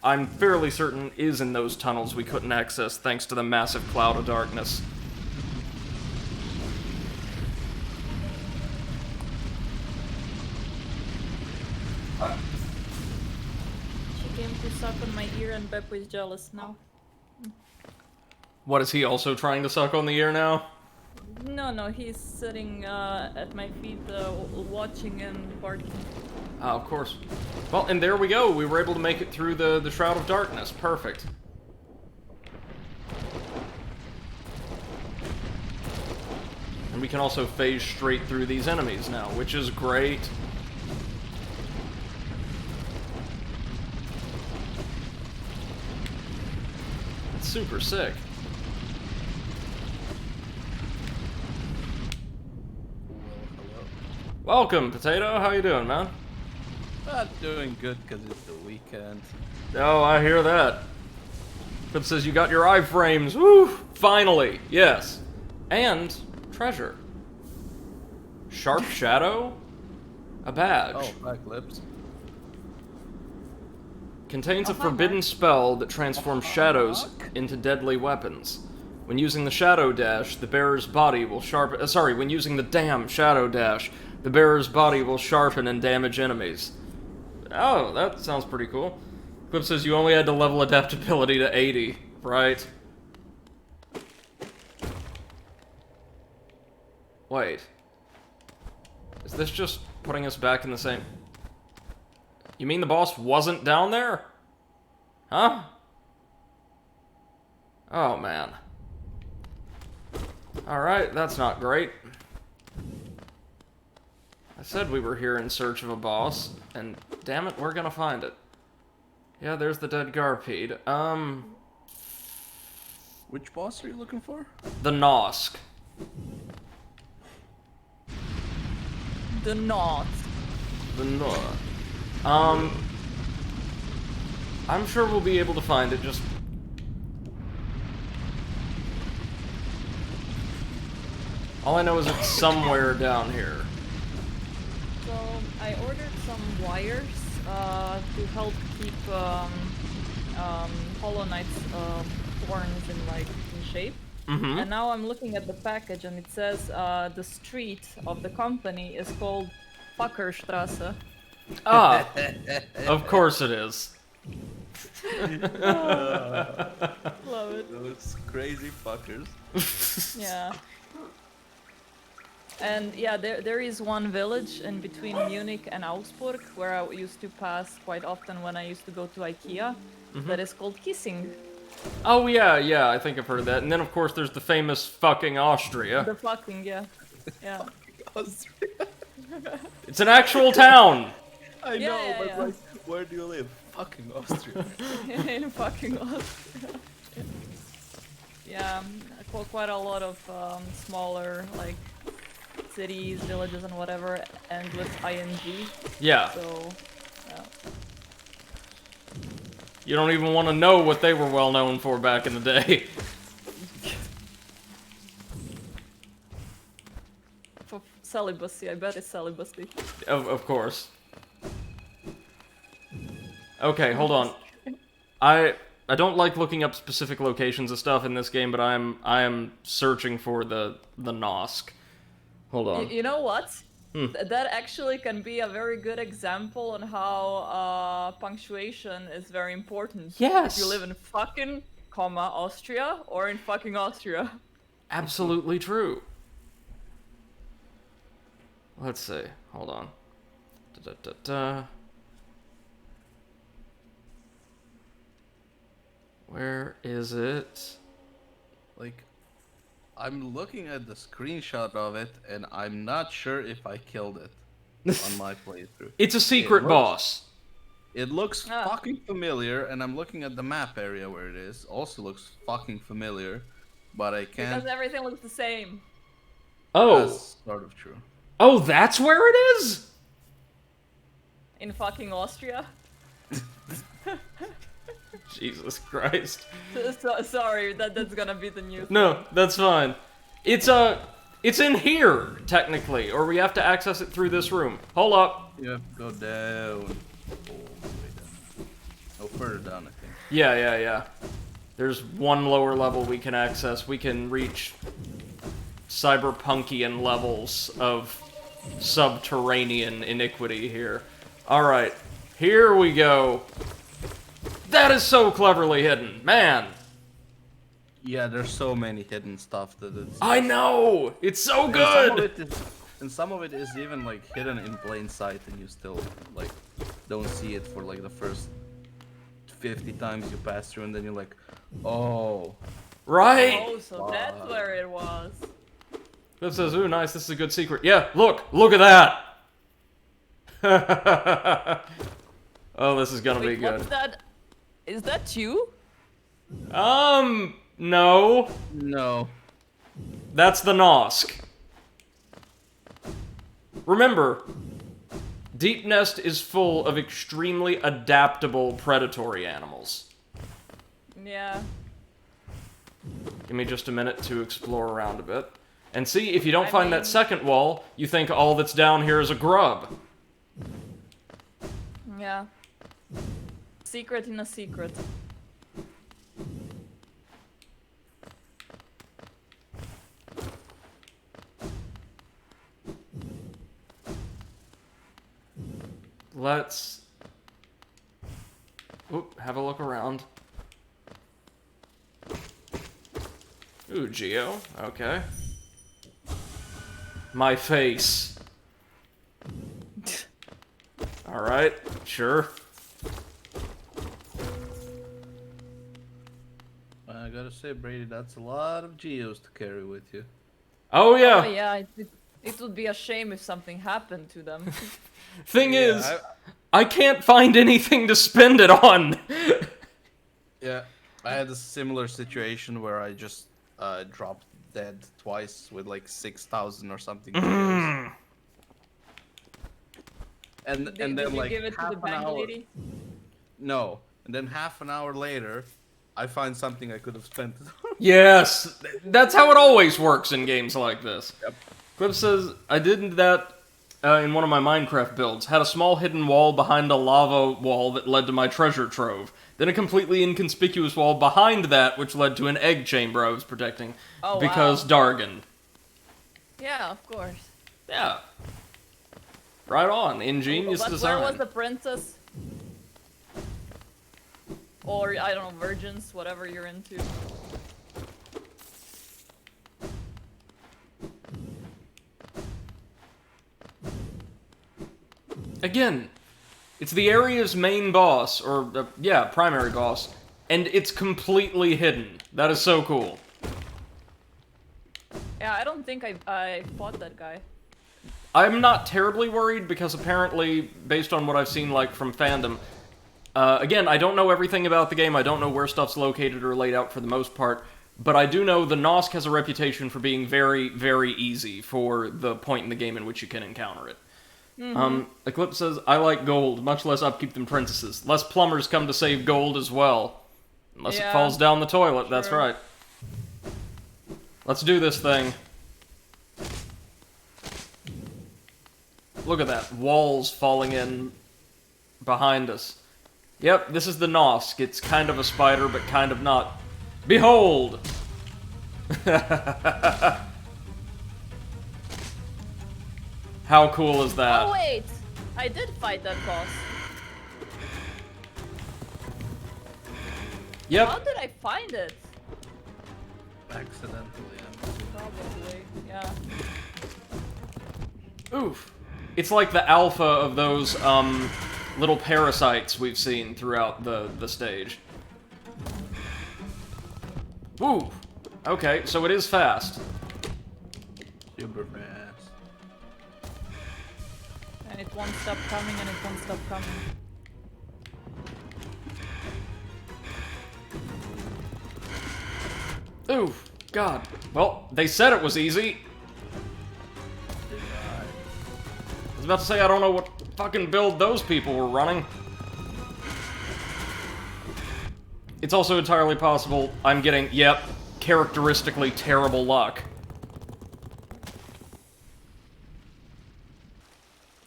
I'm fairly certain, is in those tunnels we couldn't access thanks to the massive cloud of darkness. She came to suck on my ear and Beppo is jealous now. What, is he also trying to suck on the ear now? No, he's sitting at my feet watching and barking. Ah, of course. Well, and there we go. We were able to make it through the Shroud of Darkness. Perfect. And we can also phase straight through these enemies now, which is great. It's super sick. Welcome, Potato. How you doing, man? Doing good because it's the weekend. Oh, I hear that. Flip says you got your iframes. Woo! Finally, yes. And treasure. Sharp Shadow? A badge. Oh, Black Lips. Contains a hi, forbidden Mark. spell that transforms shadows into deadly weapons. When using the Shadow Dash, the bearer's body will sharpen... when using the damn Shadow Dash, the bearer's body will sharpen and damage enemies. Oh, that sounds pretty cool. Clip says you only had to level adaptability to 80, right? Wait. Is this just putting us back in the same... You mean the boss wasn't down there? Huh? Oh, man. Alright, that's not great. I said we were here in search of a boss, and damn it, we're gonna find it. Yeah, there's the dead Garpede. Which boss are you looking for? The Nosk. The North. The Nosk. I'm sure we'll be able to find it, just... All I know is it's somewhere down here. So I ordered some wires to help keep Hollow Knight's horns in shape. Mm-hmm. And now I'm looking at the package and it says the street of the company is called Fuckerstrasse. Ah, of course it is. Love it. Those crazy fuckers. Yeah. And yeah, there is one village in between Munich and Augsburg where I used to pass quite often when I used to go to IKEA. That is called Kissing. Oh, yeah, I think I've heard of that. And then, of course, there's the famous fucking Austria. The fucking, yeah. Yeah. It's an actual town! I Yeah, know, yeah, but yeah. like, where do you live? Fucking Austria. In fucking Austria. Yeah, quite a lot of smaller, like, cities, villages, and whatever, end with ing. Yeah. So, yeah. You don't even want to know what they were well known for back in the day. For celibacy, I bet it's celibacy. Of course. Okay, hold on. I don't like looking up specific locations of stuff in this game, but I am searching for the Nosk. Hold on. You know what? That actually can be a very good example on how punctuation is very important. Yes. If you live in fucking, Austria, or in fucking Austria. Absolutely true. Let's see. Hold on. Where is it? Like, I'm looking at the screenshot of it, and I'm not sure if I killed it on my playthrough. It's a secret looks- boss. It looks Ah. fucking familiar, and I'm looking at the map area where it is. Also looks fucking familiar, but I can't. Because everything looks the same. Oh. That's sort of true. Oh, that's where it is? In fucking Austria. Jesus Christ. Sorry, that's gonna be the new No, that's fine. It's in here, technically, or we have to access it through this room. Hold up. You have to go down. Oh, way down. Oh, further down, I think. Yeah. There's one lower level we can access. We can reach cyberpunkian levels of subterranean iniquity here. Alright, here we go. That is so cleverly hidden, man. Yeah, there's so many hidden stuff that it's. I know! It's so And some of good! it is, and some of it is even like hidden in plain sight, and you still like don't see it for like the first 50 times you pass through, and then you're like, oh. Right? Oh, so that's where it was. Cliff says, ooh, nice, this is a good secret. Yeah, look at that! Oh, this is gonna be Wait, good. what's that? Is that you? No. No. That's the Nosk. Remember, Deep Nest is full of extremely adaptable predatory animals. Yeah. Give me just a minute to explore around a bit. And see, if you don't I find mean- that second wall, you think all that's down here is a grub. Yeah. Secret in a secret. Let's have a look around. Ooh, Geo. Okay. My face. Alright, sure. I gotta say, Brady, that's a lot of geos to carry with you. Oh, yeah. Oh yeah, it would be a shame if something happened to them. Thing is, I can't find anything to spend it on. Yeah, I had a similar situation where I just dropped dead twice with like 6,000 or something. Geos. And Did then you like give it to half the an bank hour. lady? No, and then half an hour later, I find something I could have spent it on. Yes, that's how it always works in games like this. Yep. Clip says, I did that in one of my Minecraft builds. Had a small hidden wall behind a lava wall that led to my treasure trove. Then a completely inconspicuous wall behind that, which led to an egg chamber I was protecting. Oh, because wow. Dargan. Yeah, of course. Yeah. Right on. Ingenious But design. where was the princess? Or, I don't know, virgins, whatever you're into. Again, it's the area's main boss, or, yeah, primary boss, and it's completely hidden. That is so cool. Yeah, I don't think I fought that guy. I'm not terribly worried, because apparently, based on what I've seen, like, from fandom, again, I don't know everything about the game, I don't know where stuff's located or laid out for the most part, but I do know the Nosk has a reputation for being very, very easy for the point in the game in which you can encounter it. Eclipse says, I like gold, much less upkeep than princesses. Less plumbers come to save gold as well. Unless it falls down the toilet, that's right. Let's do this thing. Look at that, walls falling in behind us. Yep, this is the Nosk. It's kind of a spider, but kind of not. Behold! How cool is that? Oh wait! I did fight that boss. Yep. How did I find it? Accidentally, Probably, yeah. Oof. It's like the alpha of those, little parasites we've seen throughout the stage. Woo! Okay, so it is fast. Super fast. And it won't stop coming and it won't stop coming. Oof. God. Well, they said it was easy. I was about to say I don't know what fucking build those people were running. It's also entirely possible I'm getting, yep, characteristically terrible luck.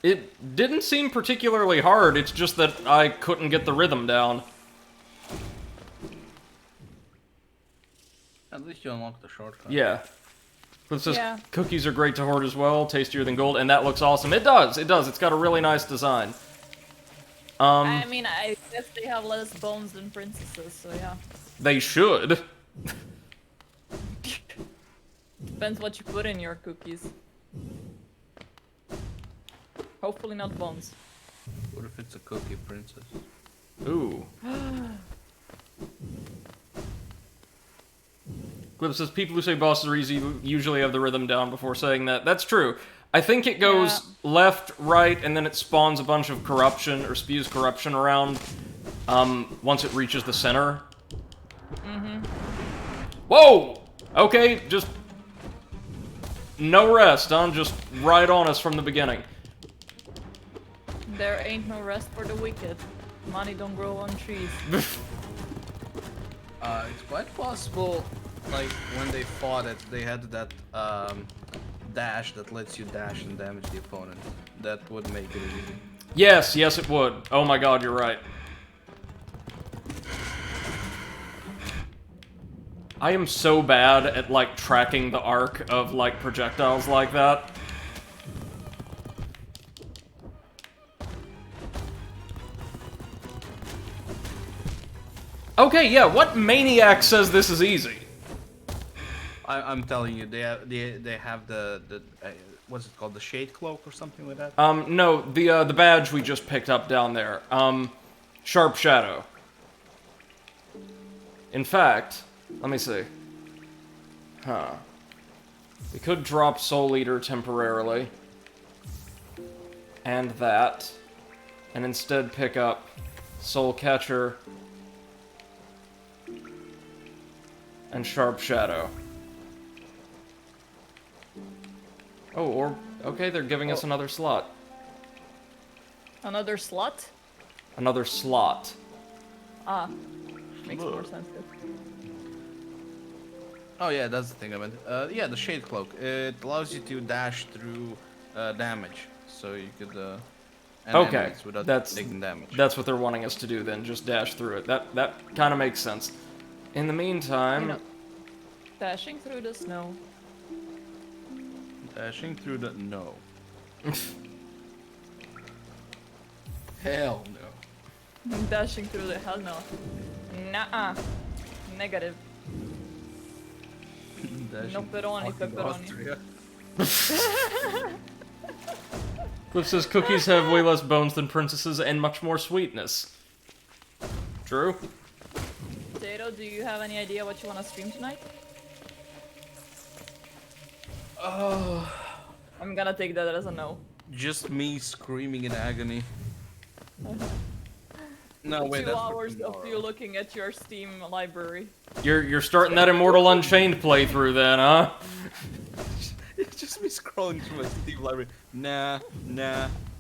It didn't seem particularly hard, it's just that I couldn't get the rhythm down. At least you unlocked the shortcut. Yeah. It says Yeah. cookies are great to hoard as well, tastier than gold, and that looks awesome. It does, it does. It's got a really nice design. I mean, I guess they have less bones than princesses, so yeah. They should. Depends what you put in your cookies. Hopefully not bones. What if it's a cookie princess? Ooh. Clip says people who say bosses are easy usually have the rhythm down before saying that. That's true. I think it goes left, right, and then it spawns a bunch of corruption, or spews corruption around, once it reaches the center. Whoa! Okay, just... no rest, huh? Just right on us from the beginning. There ain't no rest for the wicked. Money don't grow on trees. It's quite possible, like, when they fought it, they had that, dash that lets you dash and damage the opponent. That would make it easy. Yes, yes it would. Oh my god, you're right. I am so bad at, like, tracking the arc of, like, projectiles like that. Okay, yeah, what maniac says this is easy? I'm telling you, they have the what's it called, the shade cloak or something like that. No, the badge we just picked up down there. Sharp Shadow. In fact, let me see. Huh. We could drop Soul Eater temporarily. And that. And instead pick up Soul Catcher and Sharp Shadow. Oh, or... okay, they're giving us another slot. Another slot? Another slot. Ah. Makes more sense. Oh yeah, that's the thing I meant. Yeah, the shade cloak. It allows you to dash through damage, so you could end Okay, enemies without taking damage. that's what they're wanting us to do then, just dash through it. That kind of makes sense. In the meantime... You know, dashing through the snow. Dashing through the no. Hell no. Dashing through the hell no. Nuh-uh. Negative. No pepperoni, pepperoni. Cliff says cookies have way less bones than princesses and much more sweetness. True? Potato, do you have any idea what you want to stream tonight? Oh, I'm gonna take that as a no. just me screaming in agony. No, wait, 2 that's for hours of tomorrow. you looking at your Steam library. You're starting that Immortal Unchained playthrough then, huh? It's just me scrolling through my Steam library. Nah,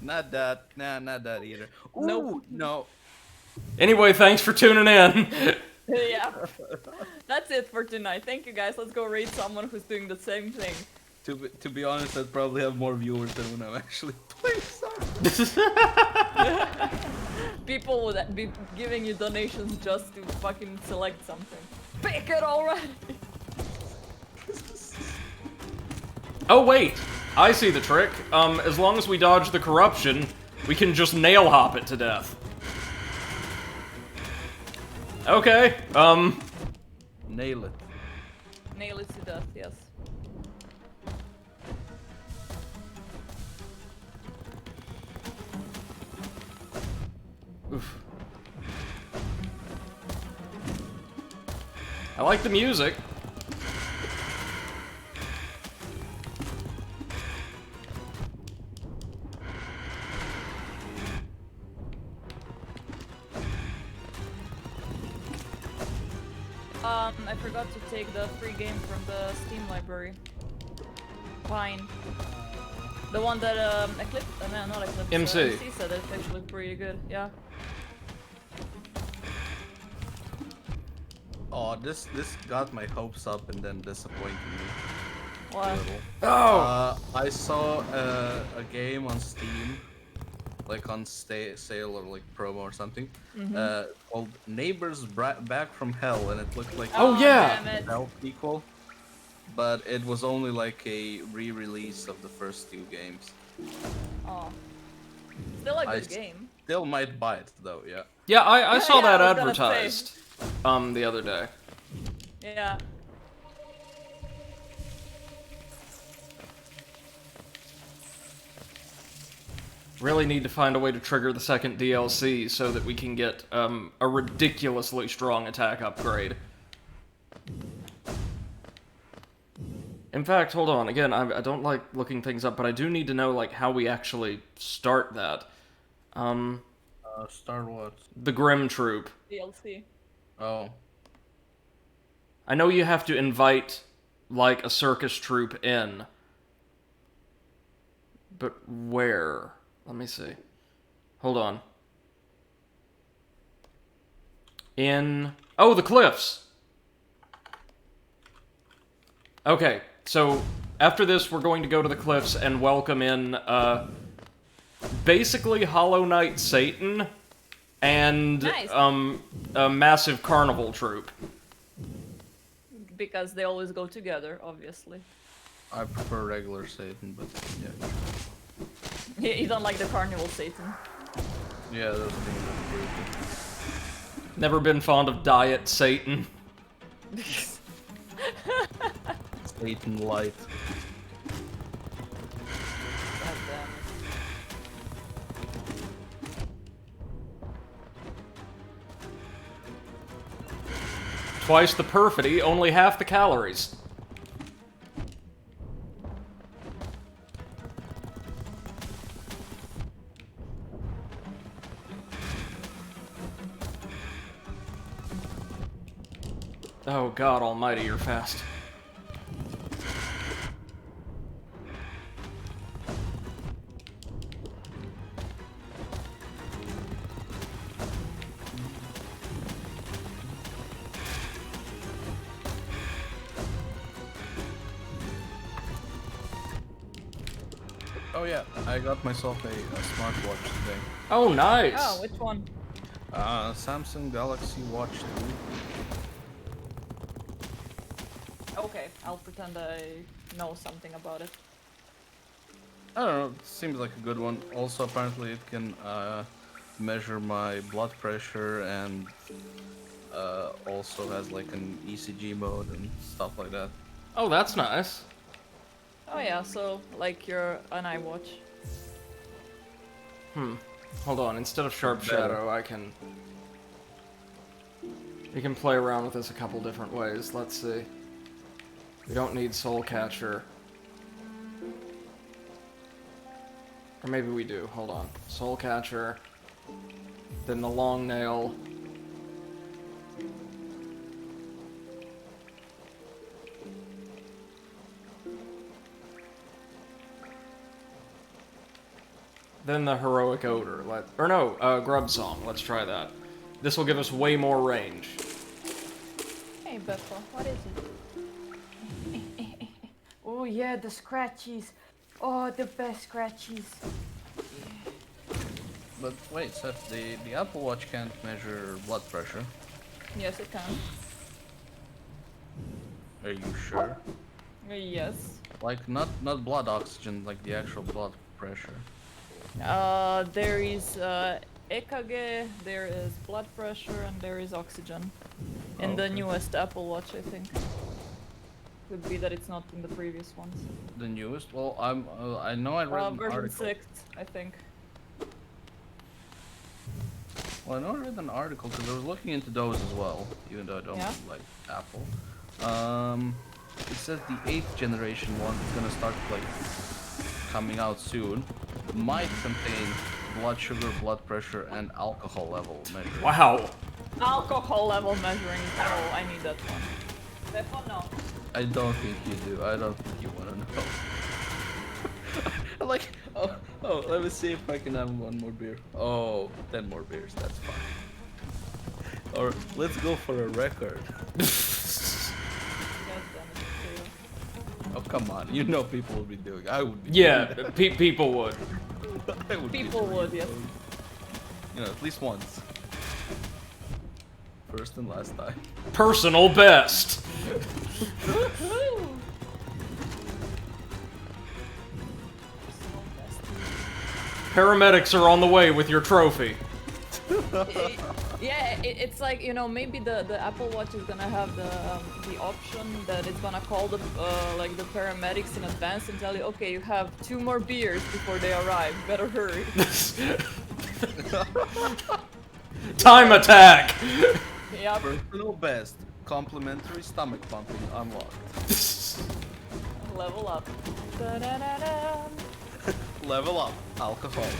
not that. Nah, not that either. Ooh, Nope. no. Anyway, thanks for tuning in. Yeah. That's it for tonight. Thank you guys. Let's go raid someone who's doing the same thing. To be honest, I'd probably have more viewers than when I'm actually playing something. People would be giving you donations just to fucking select something. Pick it already! Oh wait, I see the trick. As long as we dodge the corruption, we can just nail hop it to death. Okay, Nail it. Nail it to death, yes. oof. I like the music. I forgot to take the free game from the Steam library. Fine. The one that Eclipse, no, not Eclipse. MC. MC said it's actually pretty good. Yeah. Oh, this got my hopes up and then disappointed me. a What? little. Oh! I saw a game on Steam, like on sale or like promo or something, called Neighbors Back from Hell, and it looked like Oh, yeah! Damn it. Hell sequel, but it was only like a re-release of the first 2 games. Oh. Still a I good game. Still might buy it though, yeah. Yeah, I saw Yeah, that I was gonna say. advertised, the other day. Yeah. Really need to find a way to trigger the second DLC so that we can get, a ridiculously strong attack upgrade. In fact, hold on, again, I don't like looking things up, but I do need to know, like, how we actually start that. Star Wars. The Grim Troop. DLC. Oh. I know you have to invite, like, a circus troupe in. But where? Let me see. Hold on. Oh, the cliffs! Okay, so after this, we're going to go to the cliffs and welcome in, basically Hollow Knight Satan and, Nice. a massive carnival troupe. because they always go together, obviously. I prefer regular Satan, but yeah. You don't like the carnival Satan. Yeah, those things are brutal. Never been fond of Diet Satan. Satan light. God damn it. Twice the perfidy, only half the calories. Oh God almighty, you're fast. Oh yeah, I got myself a smartwatch today. Oh, nice. Oh, which one? Samsung Galaxy Watch 2. Okay, I'll pretend I know something about it. I don't know, it seems like a good one. Also, apparently it can measure my blood pressure and also has like an ECG mode and stuff like that. Oh, that's nice. Oh yeah, so like an iWatch. Hold on, instead of Sharp Better. Shadow, I can... We can play around with this a couple different ways. Let's see. We don't need Soul Catcher. Or maybe we do. Hold on. Soul Catcher. Then the Long Nail. Then the Heroic Odor. Grub Song. Let's try that. This will give us way more range. Hey Bethel, what is it? Oh yeah, the scratchies. Oh, the best scratchies. But wait, Seth, the Apple Watch can't measure blood pressure. Yes, it can. Are you sure? Yes. Like not blood oxygen, like the actual blood pressure. There is EKG, there is blood pressure, and there is oxygen. In the Okay. newest Apple Watch, I think. Could be that it's not in the previous ones. The newest? Well, I know I read an Version article. 6, I think. Well, I know I read an article because I was looking into those as well, even though I don't Yeah? like Apple. It says the 8th generation one is gonna start like coming out soon. Might contain blood sugar, blood pressure, and alcohol level measuring. Wow. Alcohol level measuring. Oh, I need that one. That one, no. I don't think you do. I don't think you want to know. Like, oh, let me see if I can have one more beer. Oh, 10 more beers. That's fine. Or let's go for a record. God damn it, too. Oh, come on. You know people will be doing. I would be. Yeah, doing people would. that. I would be People doing would, yes. those. You know, at least once. First and last time. Personal best. Woohoo! Paramedics are on the way with your trophy. Yeah, it's like, you know, maybe the Apple Watch is gonna have the option that it's gonna call the like the paramedics in advance and tell you, okay, you have 2 more beers before they arrive. Better hurry. Time attack. Yep. Personal best. Complimentary stomach pumping unlocked. Level up. Da-da-da-da. Level up. Alcoholic.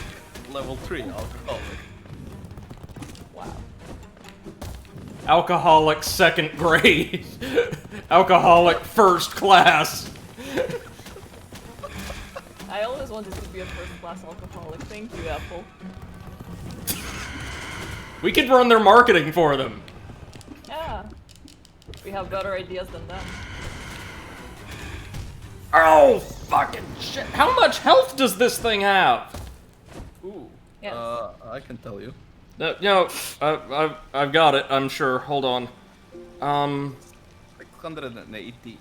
Level 3 alcoholic. Wow. Alcoholic second grade. Alcoholic first class. I always wanted to be a first-class alcoholic. Thank you, Apple. We could run their marketing for them. Yeah. We have better ideas than them. Oh, fucking shit. How much health does this thing have? Ooh. Yes. I can tell you. I've got it, I'm sure. Hold on. 680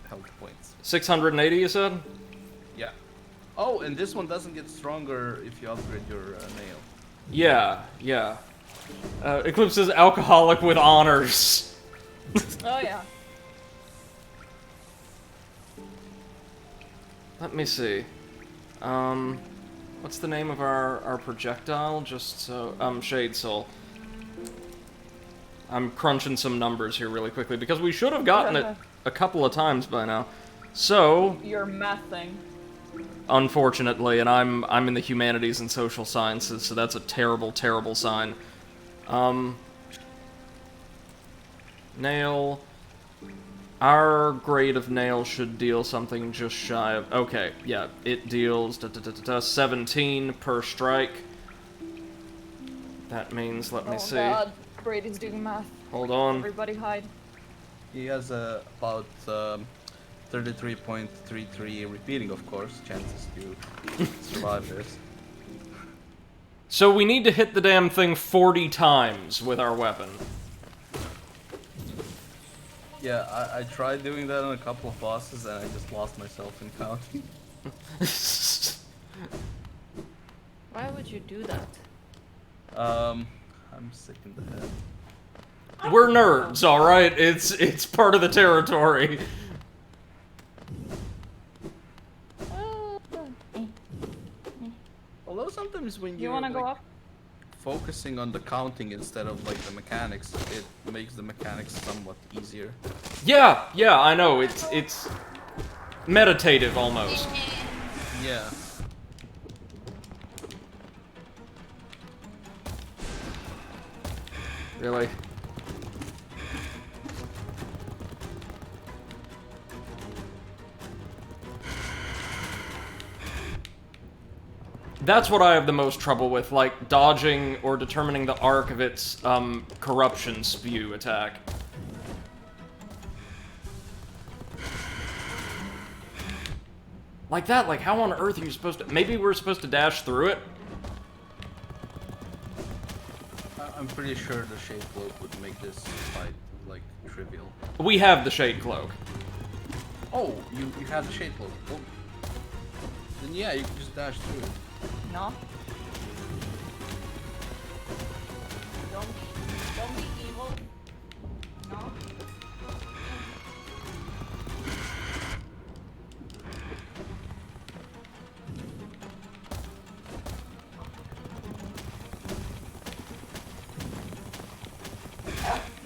health points. 680, you said? Yeah. Oh, and this one doesn't get stronger if you upgrade your nail. Yeah, yeah. Eclipse is alcoholic with honors. Oh yeah. Let me see. What's the name of our projectile? Just so, Shade Soul. I'm crunching some numbers here really quickly because we should have gotten it a couple of times by now. So, Your math thing. unfortunately, and I'm in the humanities and social sciences, so that's a terrible, terrible sign. Nail. Our grade of nail should deal something just shy of... Okay, yeah, it deals 17 per strike. That means, let me see. Oh god, Brady's doing math. Hold on. Everybody hide. He has about 33.33 repeating, of course, chances to survive this. So we need to hit the damn thing 40 times with our weapon. Yeah, I tried doing that on a couple of bosses and I just lost myself in counting. Why would you do that? I'm sick in the head. We're nerds, alright? It's part of the territory. Although sometimes when You you're wanna go like, up? focusing on the counting instead of like the mechanics, it makes the mechanics somewhat easier. Yeah, yeah, I know. It's meditative almost. Yeah. Really? That's what I have the most trouble with, like dodging or determining the arc of its corruption spew attack. Like that, like how on earth are you supposed to... Maybe we're supposed to dash through it? I'm pretty sure the Shade Cloak would make this fight, like, trivial. We have the Shade Cloak. Oh, you have the Shade Cloak. Well, then yeah, you can just dash through it. No. Don't be evil. No.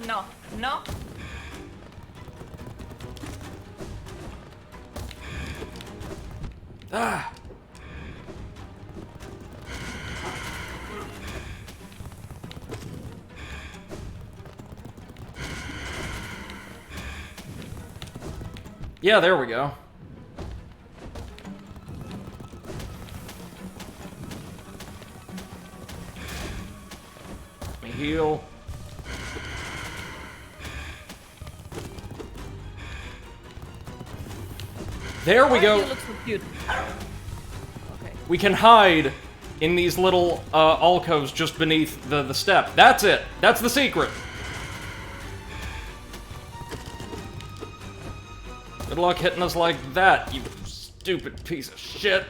No. No. Ah! Yeah, there we go. Let me heal. There we go. You look so cute. Okay. We can hide in these little alcoves just beneath the step. That's it. That's the secret. Good luck hitting us like that, you stupid piece of shit.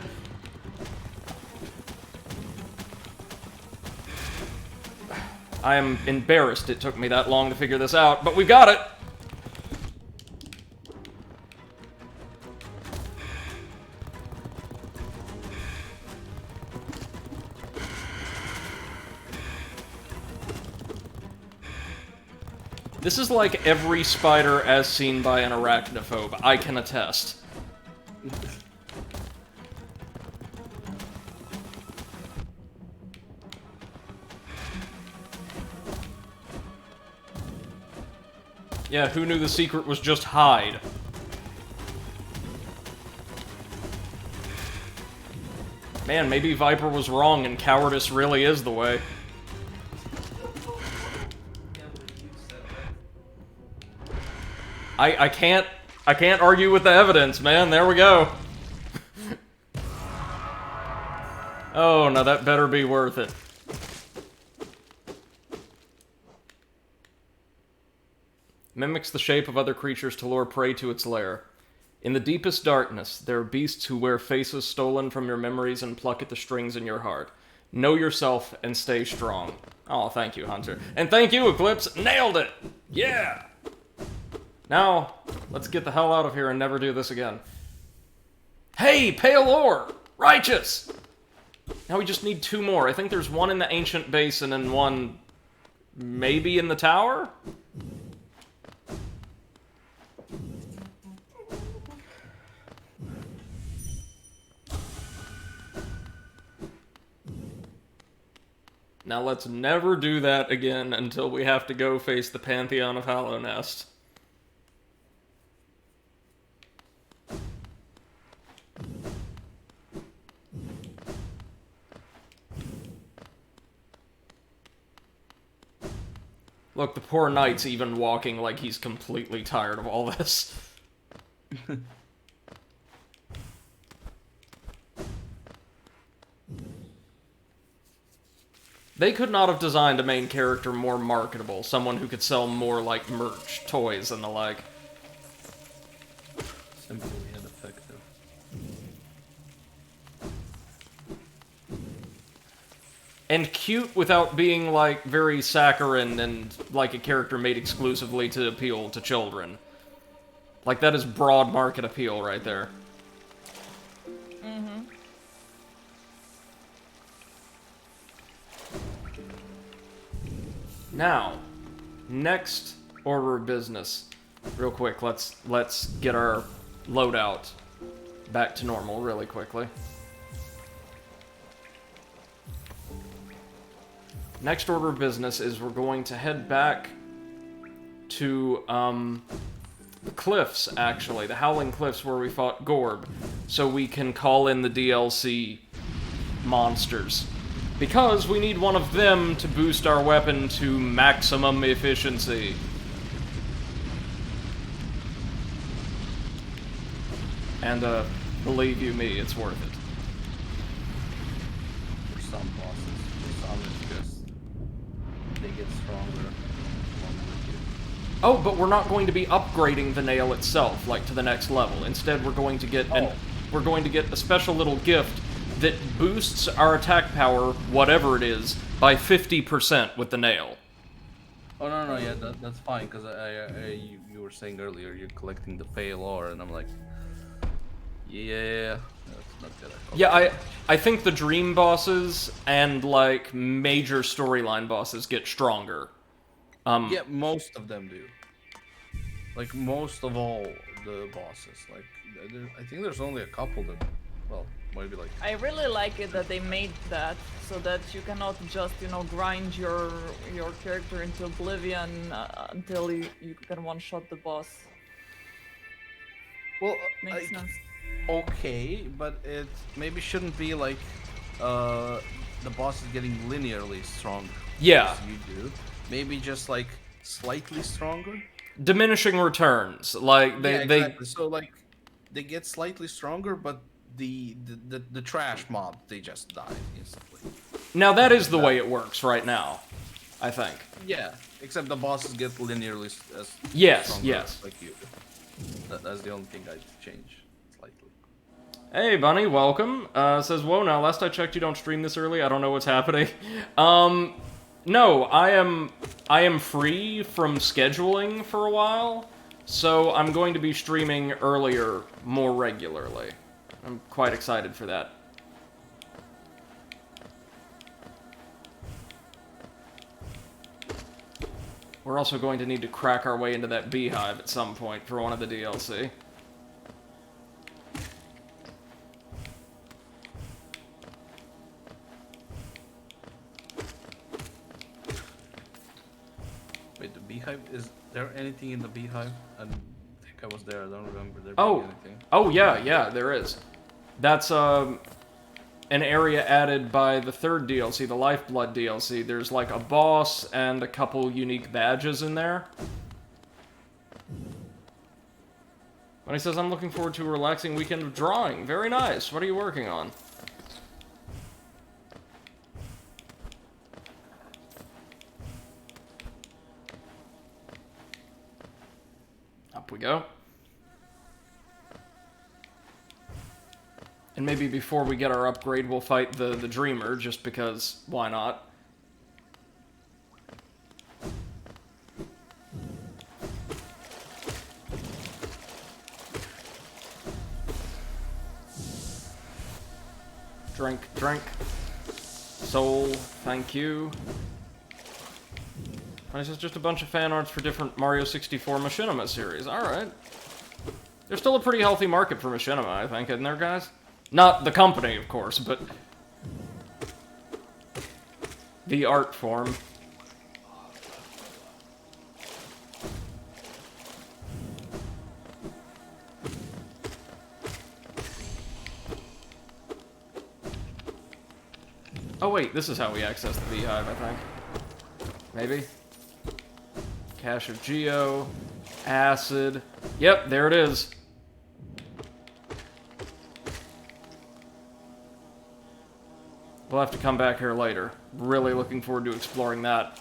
I am embarrassed it took me that long to figure this out, but we got it! This is like every spider as seen by an arachnophobe, I can attest. Yeah, who knew the secret was just hide? Man, maybe Viper was wrong and cowardice really is the way. I can't argue with the evidence, man. There we go. Oh, now that better be worth it. mimics the shape of other creatures to lure prey to its lair. In the deepest darkness, there are beasts who wear faces stolen from your memories and pluck at the strings in your heart. Know yourself and stay strong. Oh, thank you, Hunter. And thank you, Eclipse! Nailed it! Yeah! Now, let's get the hell out of here and never do this again. Hey, Pale Ore! Righteous! Now we just need 2 more. I think there's one in the Ancient Basin and one maybe in the tower? Now let's never do that again until we have to go face the Pantheon of Hallownest. Look, the poor knight's even walking like he's completely tired of all this. They could not have designed a main character more marketable, someone who could sell more, like, merch, toys, and the like. Simply ineffective. And cute without being, like, very saccharine and, like, a character made exclusively to appeal to children. Like, that is broad market appeal right there. Mm-hmm. Now, next order of business. Real quick, let's get our loadout back to normal really quickly. Next order of business is we're going to head back to the cliffs, actually, the Howling Cliffs where we fought Gorb, so we can call in the DLC monsters. Because we need one of them to boost our weapon to maximum efficiency. And, believe you me, it's worth it. For some bosses, for some it's just they get stronger along with you. Oh, but we're not going to be upgrading the nail itself, like, to the next level. Instead, we're going to get we're going to get a special little gift that boosts our attack power, whatever it is, by 50% with the nail. Oh no, yeah, that's fine. Because you were saying earlier you're collecting the Pale Ore, and I'm like, yeah, that's not good. Yeah, I think the dream bosses and, like, major storyline bosses get stronger. Yeah, most of them do. Like, most of all the bosses. Like, I think there's only a couple that, well, maybe like... I really like it that they made that so that you cannot just, you know, grind your character into oblivion until you can one-shot the boss. Well, Makes sense. Okay, but it maybe shouldn't be like the boss is getting linearly stronger. Yeah. As you do. Maybe just like slightly stronger. Diminishing returns, like Exactly. So like they get slightly stronger, but the trash mob, they just die instantly. Now that is the way it works right now, I think. Yeah, except the bosses get linearly as Yes, stronger, yes. like you. That's the only thing I'd change slightly. Hey, Bunny, welcome. Says, whoa, now, last I checked, you don't stream this early. I don't know what's happening. No, I am free from scheduling for a while, so I'm going to be streaming earlier more regularly. I'm quite excited for that. We're also going to need to crack our way into that beehive at some point for one of the DLC. Wait, the beehive? Is there anything in the beehive? I think I was there. I don't remember there Oh, being anything. oh yeah, there is. That's an area added by the third DLC, the Lifeblood DLC. There's like a boss and a couple unique badges in there. When he says, I'm looking forward to a relaxing weekend of drawing. Very nice. What are you working on? Up we go. And maybe before we get our upgrade, we'll fight the Dreamer, just because, why not? Drink, drink. Soul, thank you. And this is just a bunch of fan arts for different Mario 64 Machinima series. Alright. There's still a pretty healthy market for Machinima, I think, isn't there, guys? Not the company, of course, but the art form. Oh wait, this is how we access the Beehive, I think. Maybe? Cache of Geo, Acid. Yep, there it is. We'll have to come back here later. Really looking forward to exploring that.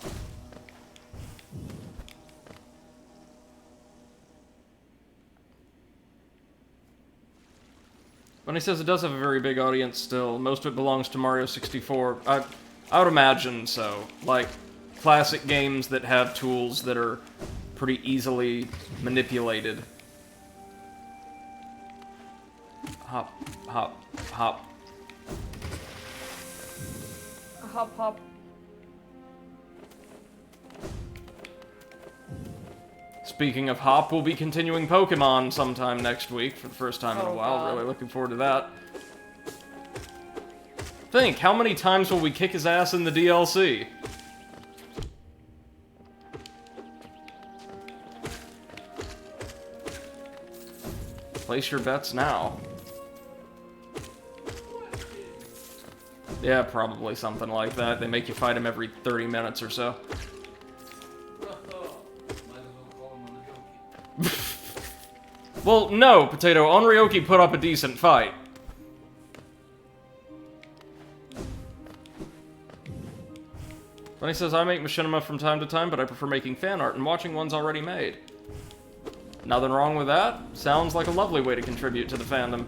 When he says it does have a very big audience still, most of it belongs to Mario 64. I would imagine so. Like, classic games that have tools that are pretty easily manipulated. Hop, hop, hop. Hop, hop. Speaking of hop, we'll be continuing Pokemon sometime next week for the first time in a while. God. Really looking forward to that. Think, how many times will we kick his ass in the DLC? Place your bets now. Yeah, probably something like that. They make you fight him every 30 minutes or so. Well, no, Potato. Onryoki put up a decent fight. Bunny says, I make machinima from time to time, but I prefer making fan art and watching ones already made. Nothing wrong with that. Sounds like a lovely way to contribute to the fandom.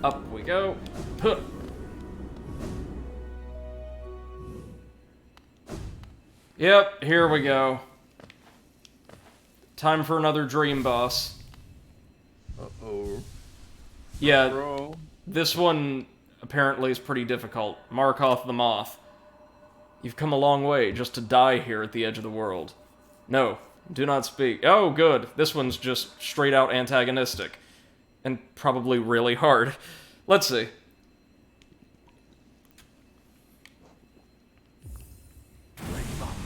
Up we go. Huh. Yep, here we go. Time for another dream boss. Uh-oh. Yeah, Bro. this one apparently is pretty difficult. Markoth the Moth. You've come a long way just to die here at the edge of the world. No, do not speak. Oh, good. This one's just straight out antagonistic. And probably really hard. Let's see.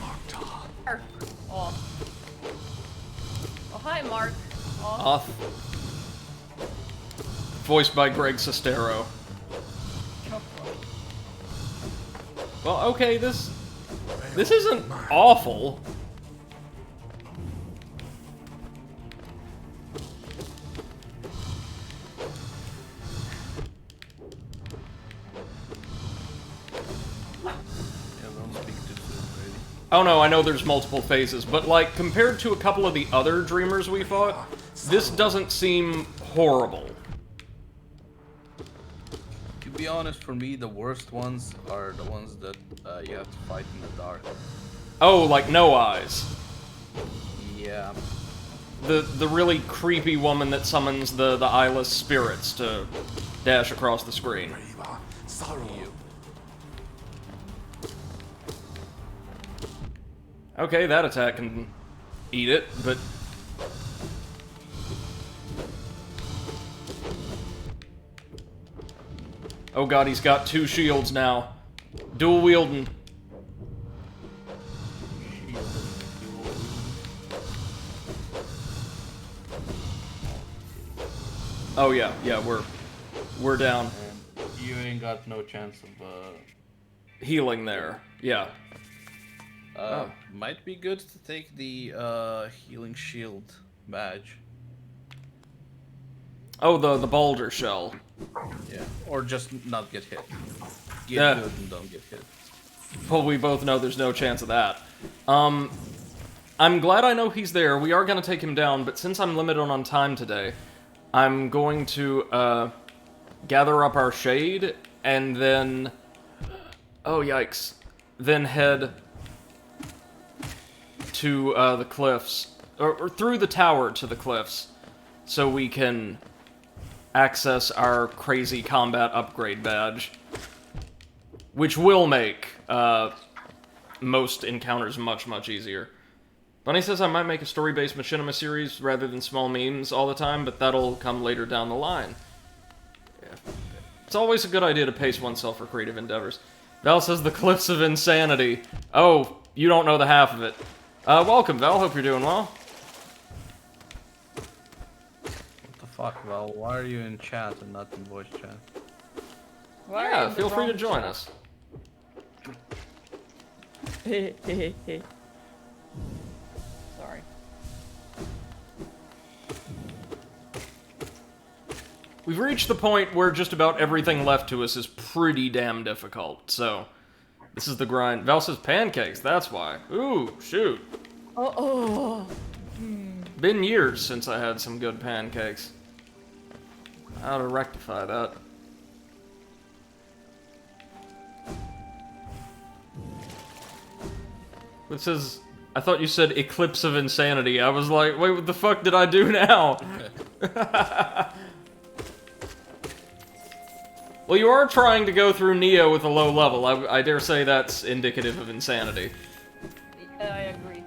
Mark. Oh. Oh, hi, Mark. Oh. Off. Voiced by Greg Sestero. Well, okay, this isn't awful. Oh no, I know there's multiple phases, but like, compared to a couple of the other Dreamers we fought, this doesn't seem horrible. To be honest, for me, the worst ones are the ones that you have to fight in the dark. Oh, like No Eyes. Yeah. The really creepy woman that summons the eyeless spirits to dash across the screen. Okay, that attack can eat it, but... Oh god, he's got two shields now. Dual wielding. Oh yeah, we're down. And you ain't got no chance of Healing there, yeah. Might be good to take the healing shield badge. Oh, the boulder shell. Yeah. Or just not get hit. Get Yeah. good and don't get hit. Well, we both know there's no chance of that. I'm glad I know he's there. We are gonna take him down, but since I'm limited on time today, I'm going to, gather up our shade, and then... Oh, yikes. Then head to, the cliffs. Or through the tower to the cliffs, so we can access our crazy combat upgrade badge. Which will make, most encounters much, much easier. Bunny says I might make a story-based machinima series rather than small memes all the time, but that'll come later down the line. Yeah. It's always a good idea to pace oneself for creative endeavors. Val says the Cliffs of Insanity. Oh, you don't know the half of it. Welcome, Val. Hope you're doing well. What the fuck, Val? Why are you in chat and not in voice chat? Why are you Yeah, in the feel free to wrong join chat? us. Sorry. We've reached the point where just about everything left to us is pretty damn difficult, so... This is the grind. Val says pancakes, that's why. Ooh, shoot. Oh. Been years since I had some good pancakes. How to rectify that? It says, I thought you said Eclipse of Insanity. I was like, wait, what the fuck did I do now? Well, you are trying to go through Neo with a low level. I dare say that's indicative of insanity. I agree.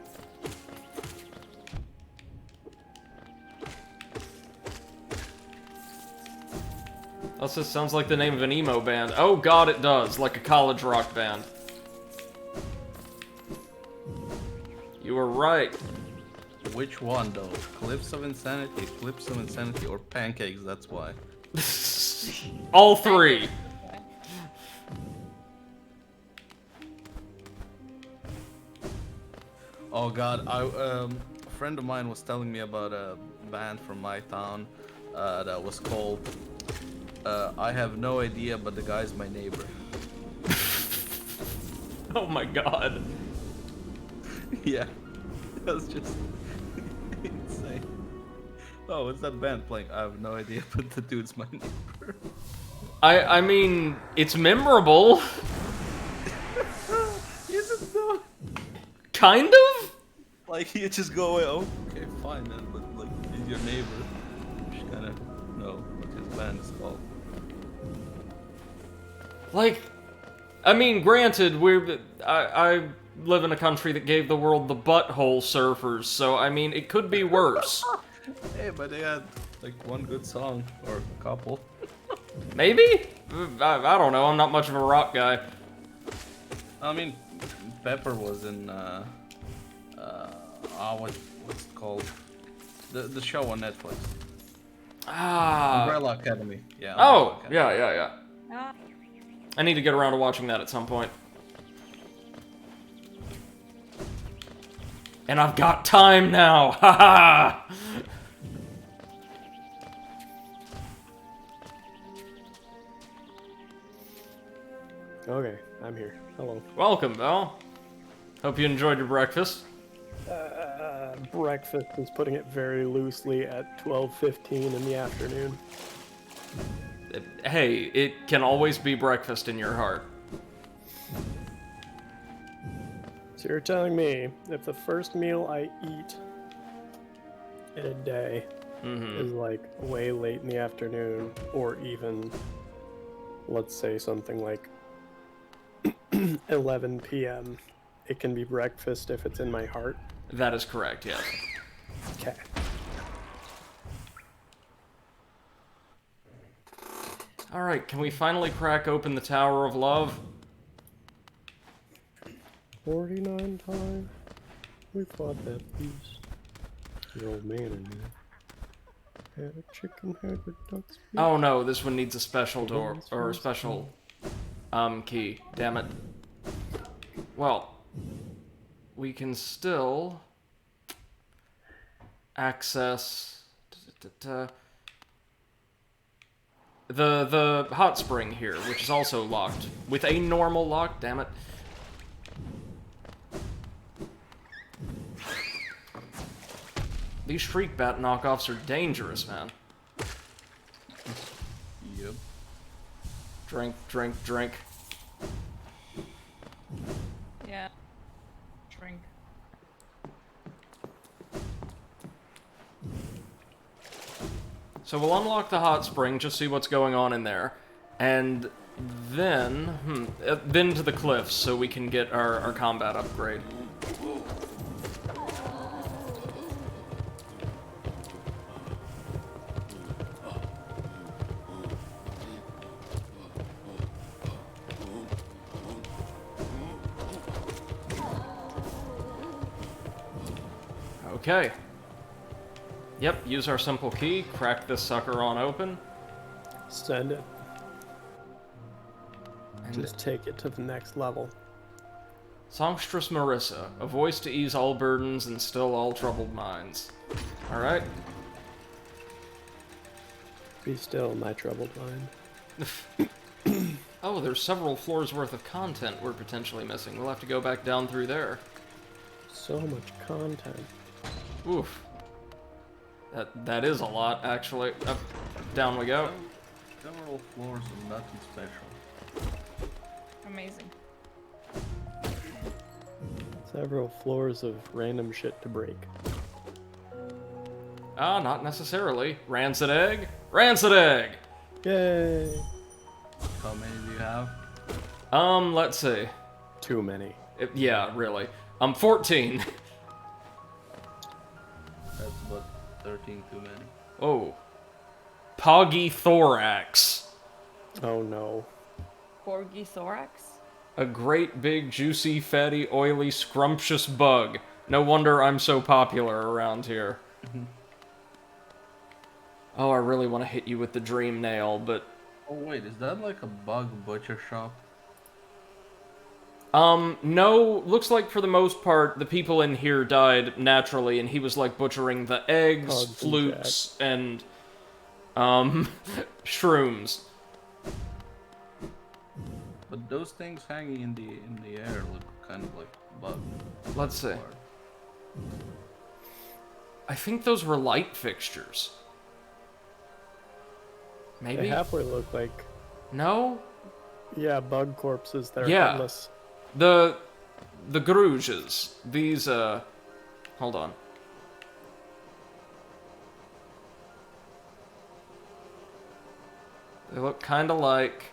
Also, sounds like the name of an emo band. Oh god, it does. Like a college rock band. You were right. Which one, though? Cliffs of Insanity, Eclipse of Insanity, or Pancakes, that's why. All three. Oh god, a friend of mine was telling me about a band from my town that was called I have no idea, but the guy's my neighbor. Oh my god. Yeah, that was just insane. Oh, what's that band playing? I have no idea, but the dude's my neighbor. I mean, it's memorable. Is it though? Kind of? Like, you just go away, oh, okay, fine then, but like, he's your neighbor. You should kinda know what his band is called. Like, I mean, granted, I live in a country that gave the world the Butthole Surfers, so I mean, it could be worse. Hey, but they had like one good song, or a couple. Maybe? I don't know, I'm not much of a rock guy. I mean, Pepper was in, what's it called? The show on Netflix. Ah. Umbrella Academy. Yeah. Oh, Umbrella Academy. yeah. Ah. I need to get around to watching that at some point. And I've got time now! Haha! Okay, I'm here. Hello. Welcome, Val. Hope you enjoyed your breakfast. Breakfast is putting it very loosely at 12:15 in the afternoon. Hey, it can always be breakfast in your heart. So you're telling me if the first meal I eat in a day is like way late in the afternoon, or even, let's say something like 11 p.m., it can be breakfast if it's in my heart? That is correct, yes. Okay. Alright, can we finally crack open the Tower of Love? 49 times we fought that beast. The old man in there had a chicken head with duck's feet. Oh no, this one needs a special door, or a special, key. Damn it. Well, we can still access the hot spring here, which is also locked with a normal lock. Damn it. These Shriek Bat knockoffs are dangerous, man. Yep. Drink, drink, drink. Yeah. Drink. So we'll unlock the hot spring, just see what's going on in there. And then, then to the cliffs so we can get our combat upgrade. Okay. Yep, use our simple key, crack this sucker on open. Send it. And Just take it to the next level. Songstress Marissa, a voice to ease all burdens and still all troubled minds. Alright. Be still, my troubled mind. Oh, there's several floors worth of content we're potentially missing. We'll have to go back down through there. So much content. Oof. That is a lot, actually. Up, down we go. Several floors of nothing special. Amazing. Several floors of random shit to break. Ah, not necessarily. Rancid egg? Rancid egg! Yay! How many do you have? Let's see. Too many. Yeah, really. 14. That's about 13 too many. Oh. Poggy Thorax. Oh no. Corgi thorax? A great big juicy fatty oily scrumptious bug. No wonder I'm so popular around here. Oh, I really want to hit you with the dream nail, but... Oh wait, is that like a bug butcher shop? No, looks like for the most part, the people in here died naturally, and he was like butchering the eggs, Pugs and flutes, and, shrooms. But those things hanging in the air look kind of like bugs. Let's see. I think those were light fixtures. Maybe? They halfway look like, No? yeah, bug corpses that are Yeah. headless. The Gruges. These, hold on. They look kinda like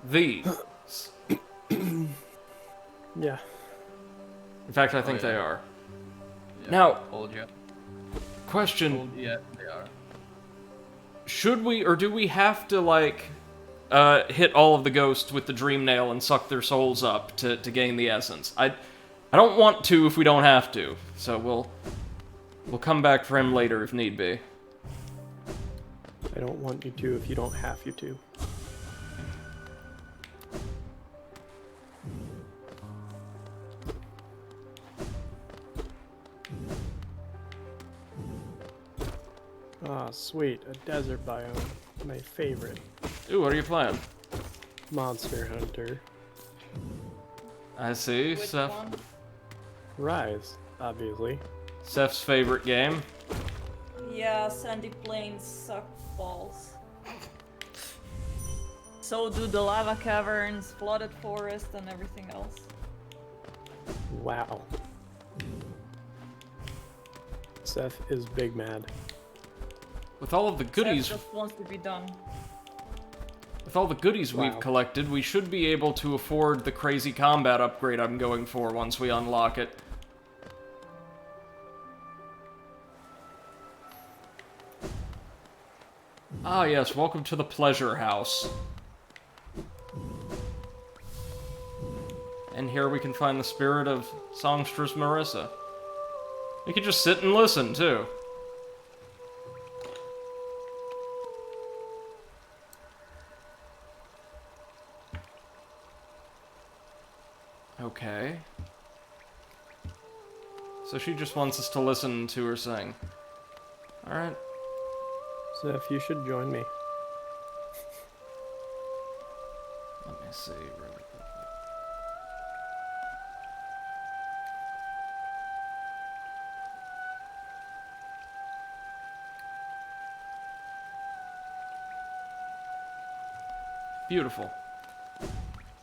these. Yeah. In fact, I think yeah. they are. Yeah, Now- told you. Question, Yeah, they are. should we, or do we have to, like, hit all of the ghosts with the dream nail and suck their souls up to gain the essence? I don't want to if we don't have to, so we'll come back for him later if need be. I don't want you to if you don't have you to. Ah, sweet. A desert biome. My favorite. Ooh, what are you playing? Monster Hunter. I see, Which Seth. one? Rise, obviously. Seth's favorite game. Yeah, sandy plains suck balls. So do the lava caverns, flooded forest, and everything else. Wow. Seth is big mad. With all of the goodies, Seth just wants to be done. with all the goodies we've Wow. collected, we should be able to afford the crazy combat upgrade I'm going for once we unlock it. Ah yes, welcome to the Pleasure House. And here we can find the spirit of Songstress Marissa. We could just sit and listen, too. Okay. So she just wants us to listen to her sing. Alright. Seth, you should join me. Let me see really quickly. Beautiful.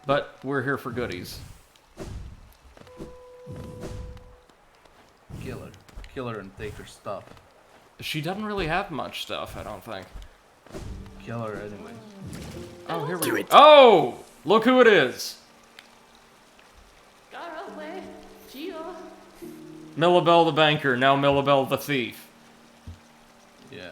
But we're here for goodies. Kill her and take her stuff. She doesn't really have much stuff, I don't think. Kill her anyway. Oh, here we go. Oh! Look who it is! Millabelle the banker, now Millabelle the thief. Yeah.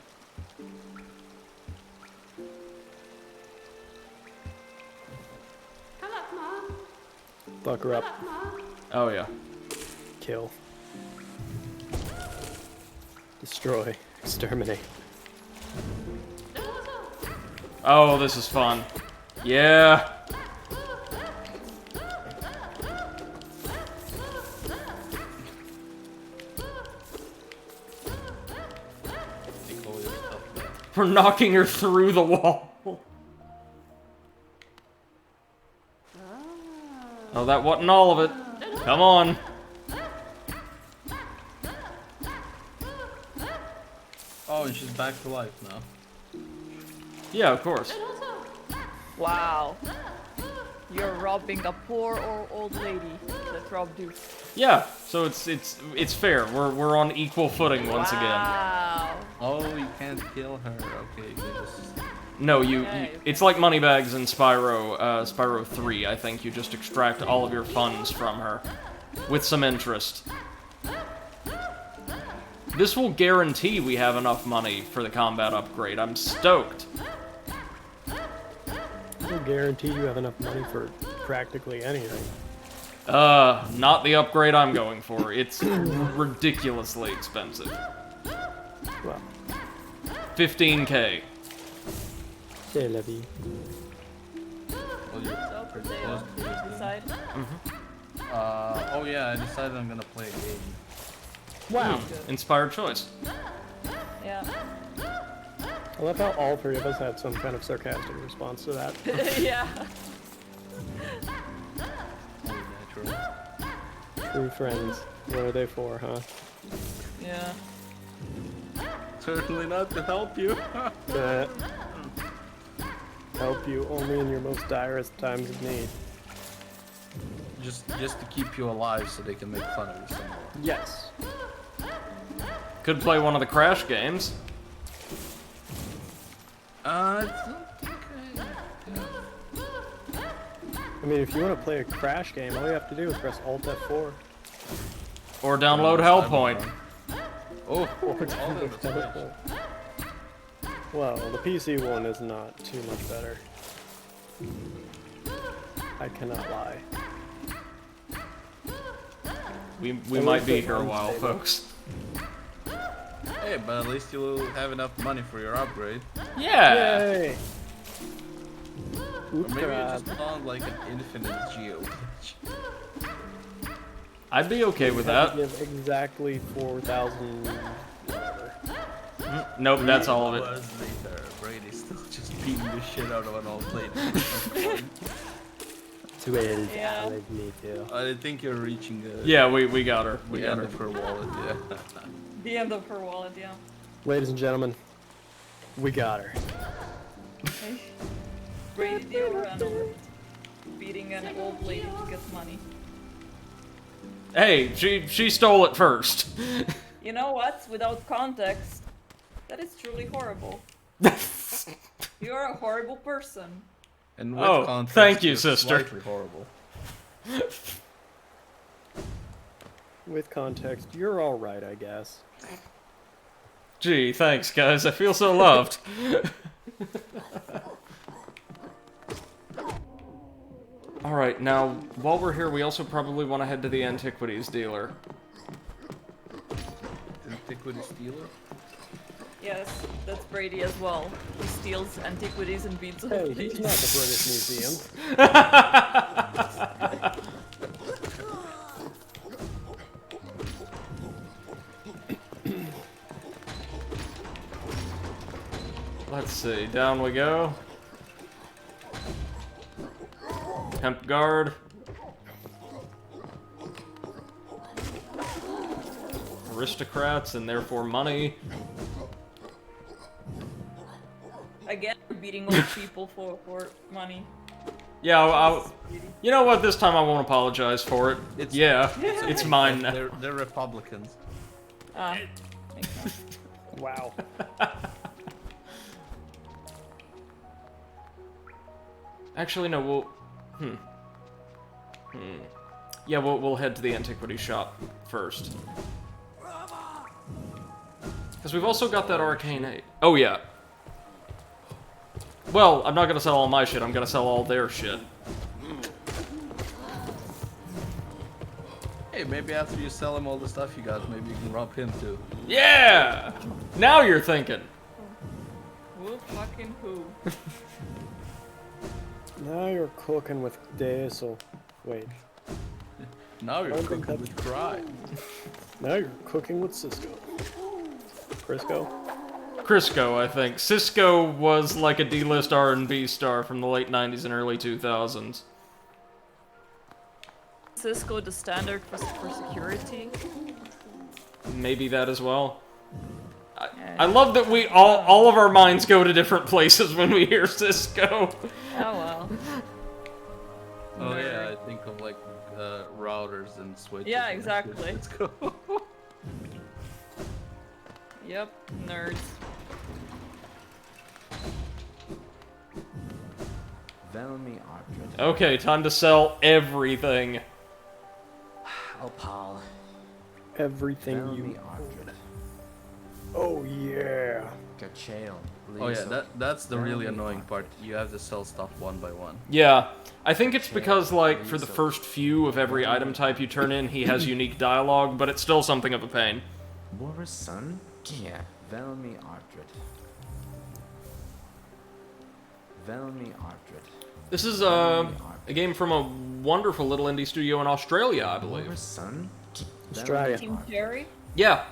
Fuck her up. Oh, yeah. Kill. Destroy. Exterminate. Oh, this is fun. Yeah! Take all your stuff back. We're knocking her through the wall. Oh, that wasn't all of it. Come on. Oh, and she's back to life now. Yeah, of course. Wow. You're robbing a poor or old lady that robbed you. Yeah, so it's fair. We're on equal footing once again. Wow. Oh, you can't kill her. Okay, you just... No, Okay. it's like Moneybags in Spyro 3, I think. You just extract all of your funds from her. With some interest. This will guarantee we have enough money for the combat upgrade. I'm stoked. It'll guarantee you have enough money for practically anything. Not the upgrade I'm going for. It's ridiculously expensive. Well, 15K. c'est la vie. Well, you're So, pretty Potato, close to did it. you decide? Oh yeah, I decided I'm gonna play a game. Wow. Inspired choice. Yeah. I love how all three of us had some kind of sarcastic response to that. Yeah. Only natural. True friends. What are they for, huh? Yeah. Certainly not to help you. That help you only in your most direst times of need. just to keep you alive so they can make fun of you some more. Yes. Could play one of the Crash games. I don't think I mean, if you want to play a Crash game, all you have to do is press Alt F4. Or download Hellpoint. Oh, Or all of download it's Switch. Hellpoint. Well, the PC one is not too much better. I cannot lie. We At might least be it's here a while, unstable. folks. Hey, but at least you'll have enough money for your upgrade. Yeah! Yay! Or Oops, maybe you crap. just found like an infinite geo. I'd be okay with Have to that. give exactly 4,000 whatever. Nope, that's all of it. Hours later, Brady's still just beating the shit out of an old lady. 12 Yeah. hours later. I think you're reaching the, Yeah, we got her. We the got end her. of her wallet, yeah. The end of her wallet, yeah. Ladies and gentlemen, we got her. Brady the Overrunner. Beating an old lady to get money. Hey, she stole it first. You know what? Without context, that is truly horrible. You're a horrible person. And with Oh, context, thank you, you're sister. Slightly horrible. With context, you're alright, I guess. Gee, thanks, guys. I feel so loved. Alright, now, while we're here, we also probably want to head to the antiquities dealer. Antiquity stealer? Yes, that's Brady as well. He steals antiquities and beats old Hey, ladies. he's not the British Museum. Let's see, down we go. Hemp guard. Aristocrats and therefore money. Again, we're beating old people for money. Yeah, you know what? This time I won't apologize for it. It's It's mine now. They're Republicans. Makes sense. Wow. Actually, no. We'll. Yeah, we'll head to the antiquity shop first. Because we've also got that Arcane 8. Oh, yeah. Well, I'm not gonna sell all my shit, I'm gonna sell all their shit. Hey, maybe after you sell him all the stuff you got, maybe you can rob him too. Yeah! Now you're thinking. Who fucking who? Now you're cooking with diesel. Wait. Now you're I don't think cooking with crime. Now you're cooking with Cisco. Crisco? Crisco, I think. Cisco was like a D-list R&B star from the late 90s and early 2000s. Cisco the standard for security. Maybe that as well. I love that we all of our minds go to different places when we hear Cisco. Oh well. Oh yeah, I think of like routers and switches. Yeah, and exactly. Let's go. Yep, nerds. Velmi Ardred. Okay, time to sell everything. Opal. Everything Velmi you... Ardred. Oh, yeah. Gachael. Oh yeah, that's the really annoying part. You have to sell stuff one by one. Yeah, I think it's because, like, for the first few of every item type you turn in, he has unique dialogue, but it's still something of a pain. War's son? Yeah. Velmi Ardred. Velmi Ardred. This is a game from a wonderful little indie studio in Australia, I believe. War's son? Australia. Team Jerry? Yeah.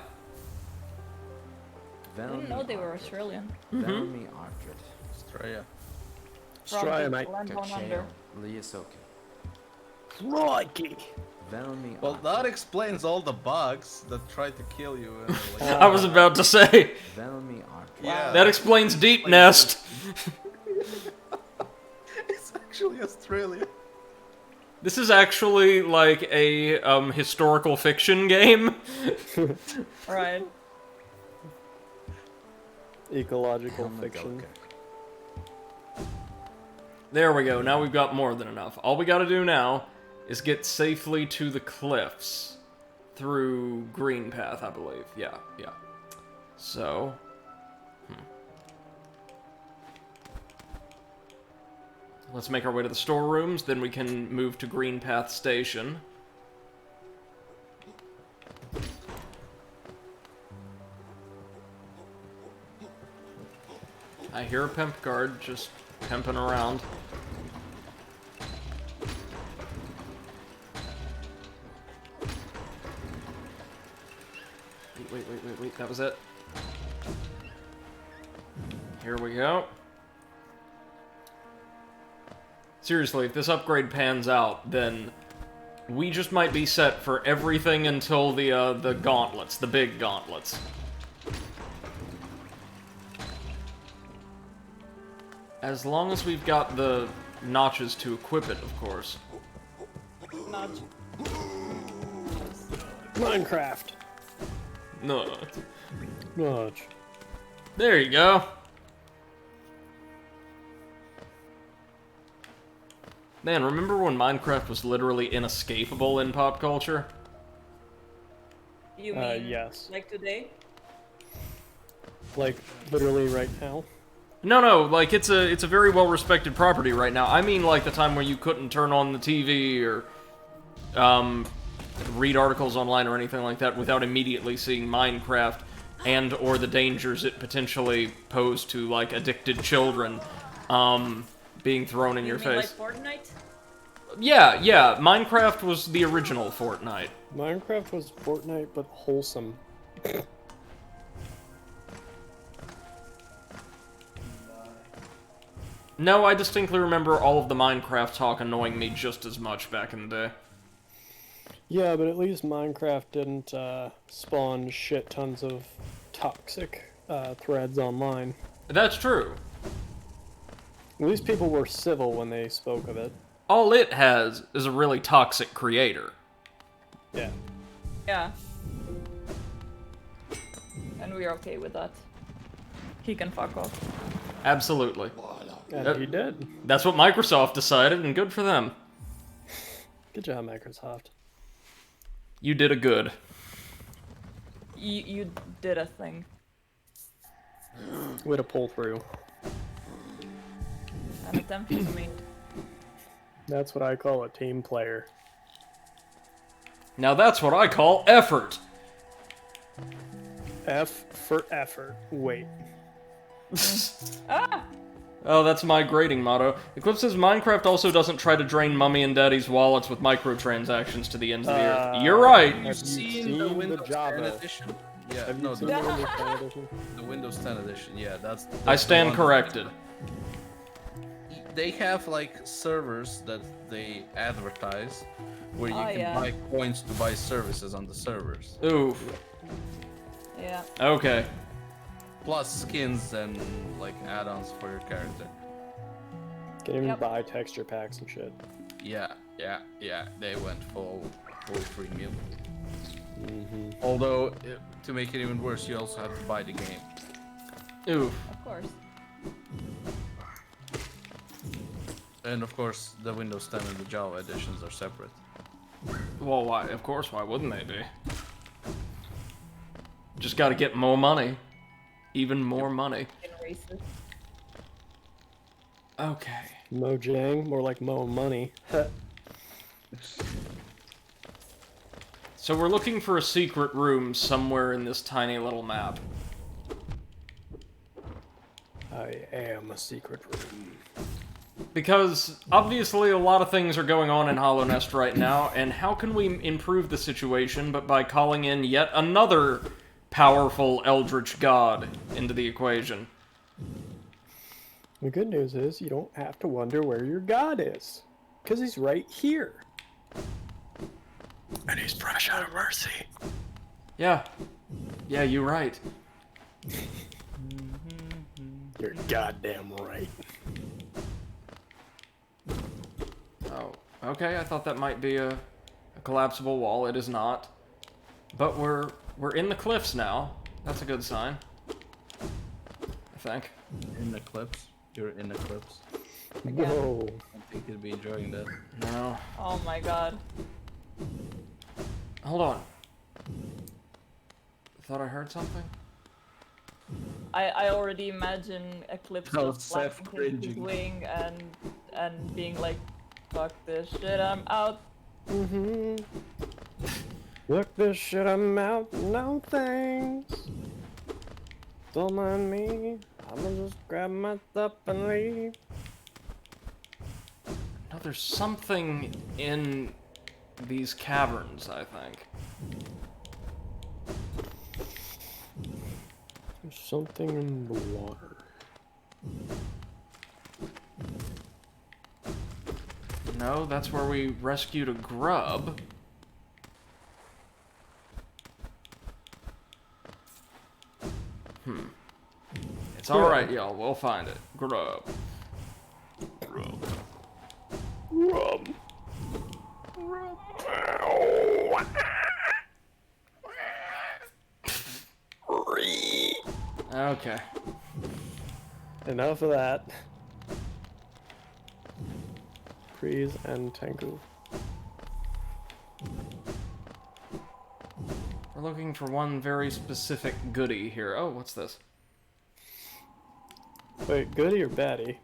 I didn't know they were Australian. Velmi Ardred. Australia. Australia, mate. Land down Gachael. under. Liasoke. Crikey. Velmi Well, Ardred. that explains all the bugs that tried to kill you. And, like, I was about to say, Velmi Ardred. yeah, that explains Deep Nest. it's actually Australia. This is actually like a historical fiction game. Right. Ecological fiction. Helmagoka. There we go, now we've got more than enough. All we gotta do now is get safely to the cliffs through Green Path, I believe. Yeah. So... Let's make our way to the storerooms, then we can move to Green Path Station. I hear a pimp guard just pimping around. Wait, that was it. Here we go. Seriously, if this upgrade pans out, then we just might be set for everything until the gauntlets, the big gauntlets. As long as we've got the notches to equip it, of course. Nudge. Minecraft. No. Nudge. There you go. Man, remember when Minecraft was literally inescapable in pop culture? You mean yes. like today? Like, literally right now. No, like it's a very well respected property right now. I mean like the time where you couldn't turn on the TV or read articles online or anything like that without immediately seeing Minecraft and or the dangers it potentially posed to like addicted children being thrown in your You mean face. like Fortnite? Yeah, Minecraft was the original Fortnite. Minecraft was Fortnite, but wholesome. No, I distinctly remember all of the Minecraft talk annoying me just as much back in the day. Yeah, but at least Minecraft didn't spawn shit tons of toxic threads online. That's true. At least people were civil when they spoke of it. All it has is a really toxic creator. Yeah. Yeah. And we're okay with that. He can fuck off. Absolutely. And he did. That's what Microsoft decided, and good for them. Good job, Microsoft. You did a good. You did a thing. Way to pull through. An attempt to me. That's what I call a team player. Now that's what I call effort. F for effort. Wait. Ah! Oh, that's my grading motto. Eclipse says Minecraft also doesn't try to drain Mummy and Daddy's wallets with microtransactions to the ends of the earth. You're right. Have you seen the Windows 10 edition? Yeah, Have you no, seen the Windows 10 edition? the Windows 10 edition. Yeah, that's I the stand one- corrected. They have like servers that they advertise where you Oh, can yeah. buy coins to buy services on the servers. Ooh. Yeah. Okay. Plus skins and like add-ons for your character. Can even Yep. buy texture packs and shit. Yeah. They went full premium. Although, to make it even worse, you also have to buy the game. Ooh. Of course. And of course, the Windows 10 and the Java editions are separate. Well, why? Of course, why wouldn't they be? Just gotta get more money. Even more money. In races. Okay. Mojang, more like Mo Money. So we're looking for a secret room somewhere in this tiny little map. I am a secret room. Because, obviously, a lot of things are going on in Hollow Nest right now, and how can we improve the situation but by calling in yet another powerful eldritch god into the equation? The good news is you don't have to wonder where your god is. Because he's right here. And he's fresh out of mercy. Yeah. Yeah, you're right. You're goddamn right. Oh, okay, I thought that might be a collapsible wall. It is not. But we're in the cliffs now. That's a good sign. I think. In Eclipse? You're in Eclipse. Whoa. I think you'd be enjoying that. No. Oh my god. Hold on. Thought I heard something? I already imagine Eclipse Oh, just Seth flapping his cringing. wing and being like, fuck this shit, I'm out. Look this shit, I'm out. No thanks. Don't mind me. I'ma just grab my stuff and leave. No, there's something in these caverns, I think. There's something in the water. No, that's where we rescued a grub. It's alright, y'all. We'll find it. Grub. Rub. Okay. Enough of that. Freeze and Tengu. We're looking for one very specific goodie here. Oh, what's this? Wait, goodie or baddie?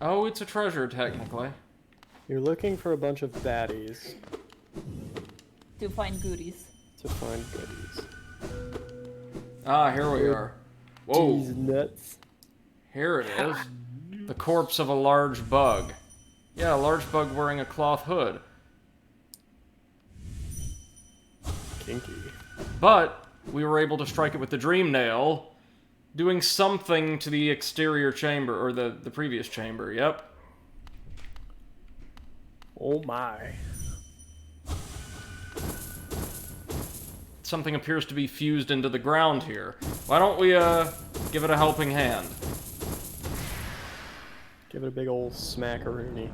Oh, it's a treasure, technically. You're looking for a bunch of baddies To find goodies. to find goodies. Ah, here we are. Whoa. These nuts. Here it is. The corpse of a large bug. Yeah, a large bug wearing a cloth hood. Kinky. But we were able to strike it with the dream nail, doing something to the exterior chamber, or the previous chamber, yep. Oh my. Something appears to be fused into the ground here. Why don't we, give it a helping hand? Give it a big old smackaroony.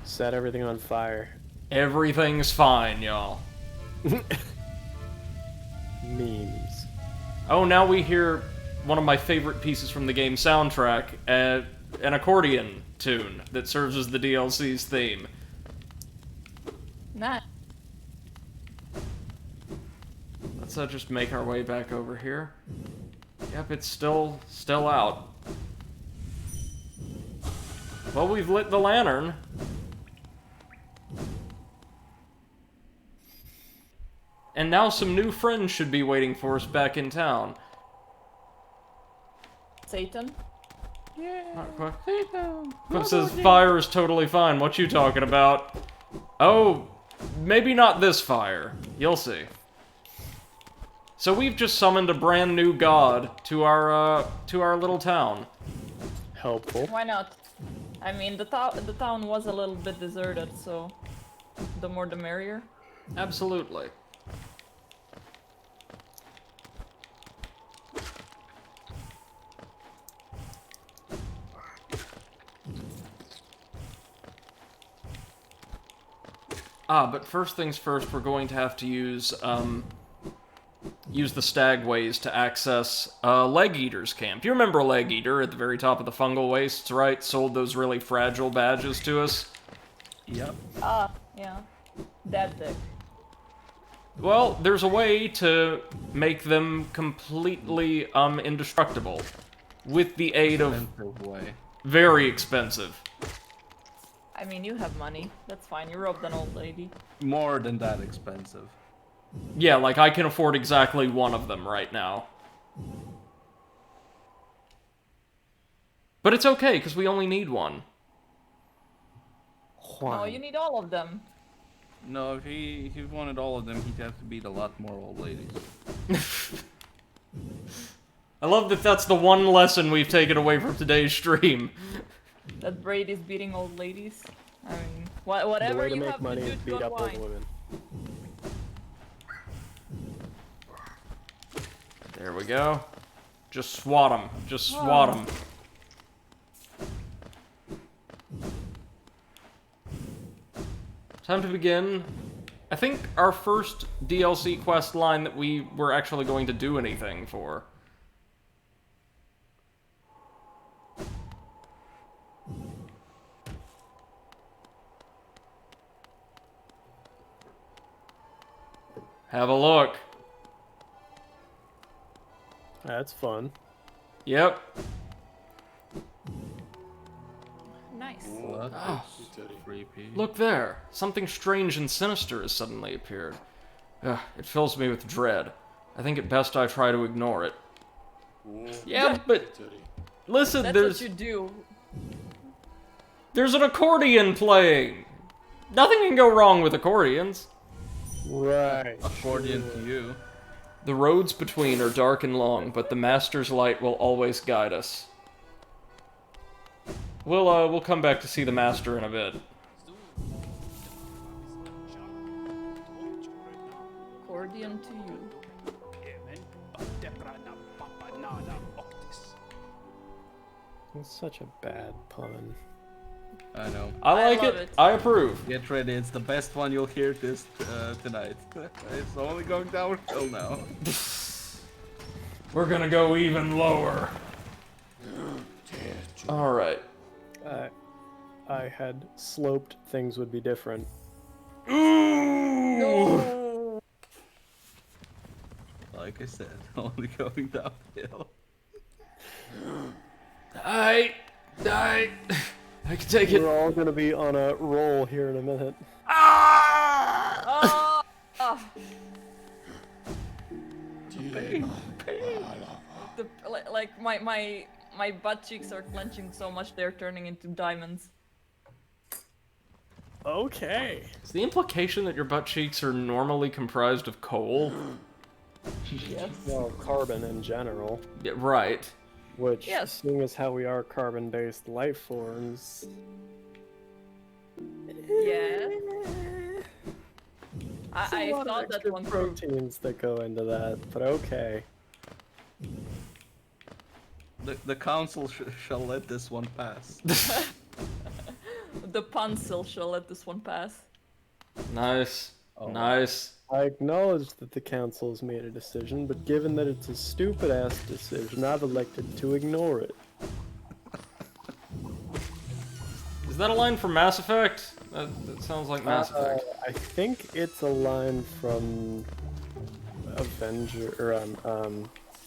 Set everything on fire. Everything's fine, y'all. Memes. Oh, now we hear one of my favorite pieces from the game soundtrack, an accordion tune that serves as the DLC's theme. Nice. Let's just make our way back over here. Yep, it's still out. Well, we've lit the lantern. And now some new friends should be waiting for us back in town. Satan? Not quite. Cliff says fire is totally fine. What you talking about? Oh, maybe not this fire. You'll see. So we've just summoned a brand new god to our little town. Helpful. Why not? I mean, the town was a little bit deserted, so the more the merrier. Absolutely. But first things first, we're going to have to use the Stagways to access Leg Eater's camp. You remember Leg Eater at the very top of the Fungal Wastes, right? Sold those really fragile badges to us. Yep. Yeah. That dick. Well, there's a way to make them completely indestructible with the aid of Expensive way. very expensive. I mean, you have money. That's fine. You robbed an old lady. More than that expensive. Yeah, like I can afford exactly one of them right now. But it's okay, because we only need one. No, you need all of them. No, if he wanted all of them, he'd have to beat a lot more old ladies. I love that that's the one lesson we've taken away from today's stream. That Brady's beating old ladies. I mean, The whatever way to you make have money to do is to beat up old unwind. women. There we go. Just swat them. Just swat them. Time to begin. I think our first DLC quest line that we were actually going to do anything for. Have a look. That's fun. Yep. Nice. What? Oh. Creepy. Look there. Something strange and sinister has suddenly appeared. Ugh, it fills me with dread. I think it best I try to ignore it. Yeah, but listen, That's there's what you do. there's an accordion playing. Nothing can go wrong with accordions. Right. Accordion to you. The roads between are dark and long, but the Master's light will always guide us. We'll come back to see the Master in a bit. Accordion to you. It's such a bad pun. I know. I like love it. it. I approve. Get ready, it's the best one you'll hear this tonight. It's only going downhill now. We're gonna go even lower. Alright. I had sloped things would be different. No. Like I said, only going downhill. I can take it. We're all gonna be on a roll here in a minute. Oh. Oh. Like my butt cheeks are clenching so much they're turning into diamonds. Okay. Is the implication that your butt cheeks are normally comprised of coal? Yes. Well, carbon in general, Yeah, right. which, Yes. seeing as how we are carbon-based life forms, Yeah. there's a I lot of thought that extra one through. proteins that go into that, but okay. The council shall let this one pass. The Punsil shall let this one pass. Nice. Oh. Nice. I acknowledge that the council has made a decision, but given that it's a stupid-ass decision, I've elected to ignore it. Is that a line from Mass Effect? That sounds like Mass Effect. I think it's a line from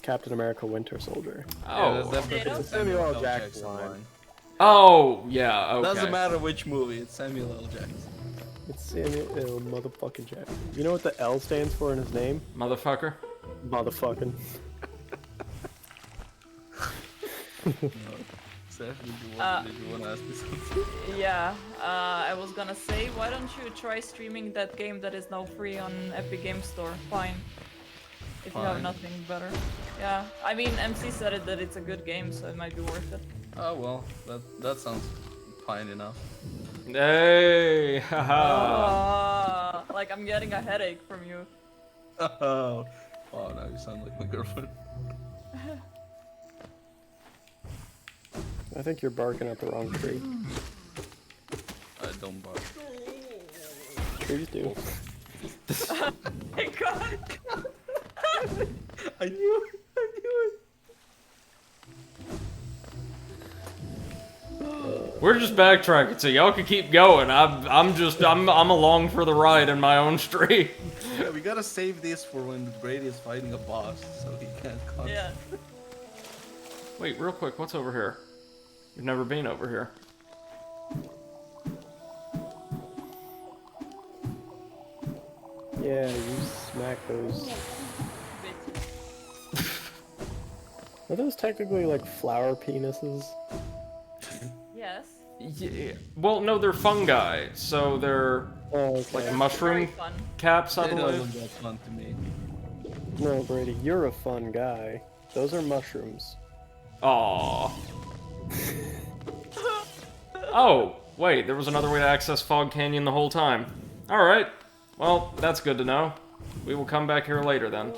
Captain America Winter Soldier. Oh. that's definitely Potato? a Samuel L. Jackson Jackson line. line. Oh, yeah, okay. Doesn't matter which movie, it's Samuel L. Jackson. It's Samuel L. motherfucking Jackson. You know what the L stands for in his name? Motherfucker. Motherfucking. Seth, did you want to ask me something? Yeah, I was gonna say, why don't you try streaming that game that is now free on Epic Game Store? Fine. If you have Fine. nothing better. Yeah, I mean, MC said that it's a good game, so it might be worth it. Oh well, that sounds fine enough. Hey, haha. Like, I'm getting a headache from you. Oh, wow, now you sound like my girlfriend. I think you're barking at the wrong tree. I don't bark. Trees do. My god! I knew it! I knew it! We're just backtracking, so y'all can keep going. I'm along for the ride in my own stream. Yeah, we gotta save this for when Brady is fighting a boss, so he can't concentrate. Yeah. Wait, real quick, what's over here? We've never been over here. Yeah, you smack those. Are those technically like flower penises? Yes. Yeah. Well, no, they're fungi, so they're Oh, okay. like Very mushroom fun. caps, I It believe. doesn't get fun to me. No, Brady, you're a fun guy. Those are mushrooms. Aww. Oh, wait, there was another way to access Fog Canyon the whole time. Alright, well, that's good to know. We will come back here later then.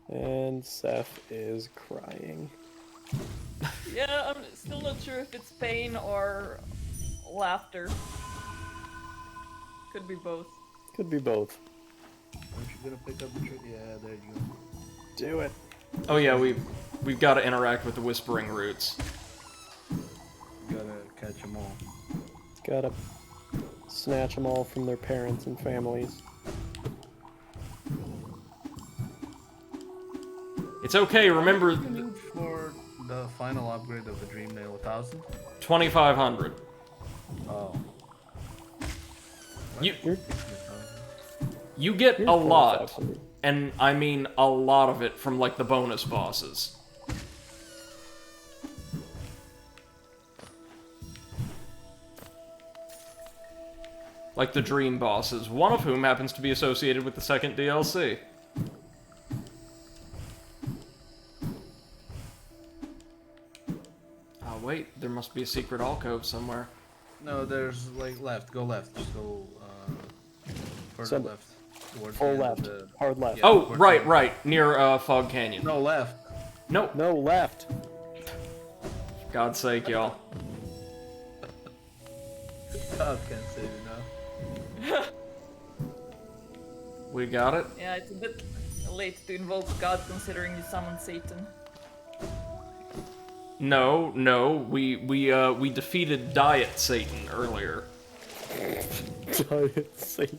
And Seth is crying. Yeah, I'm still not sure if it's pain or laughter. Could be both. Could be both. Aren't you gonna pick up the trick? Yeah, there you go. Do it. Oh yeah, we've got to interact with the Whispering Roots. Gotta catch them all. Gotta snatch them all from their parents and families. It's okay, remember... For the final upgrade of the Dream Nail 1000? 2,500. Oh. You get Here's a lot, 4,500. and I mean a lot of it from like the bonus bosses. Like the dream bosses, one of whom happens to be associated with the second DLC. Oh wait, there must be a secret alcove somewhere. No, there's like left. Go left. Just go further So- left. Towards Full the end left. of the... Hard left. Yeah. Oh, towards right, the- right, near Fog Canyon. No, left. No, No, left. God's sake, y'all. God can't save you now. We got it. Yeah, it's a bit late to invoke God considering you summoned Satan. No, we defeated Diet Satan earlier. Giant Satan.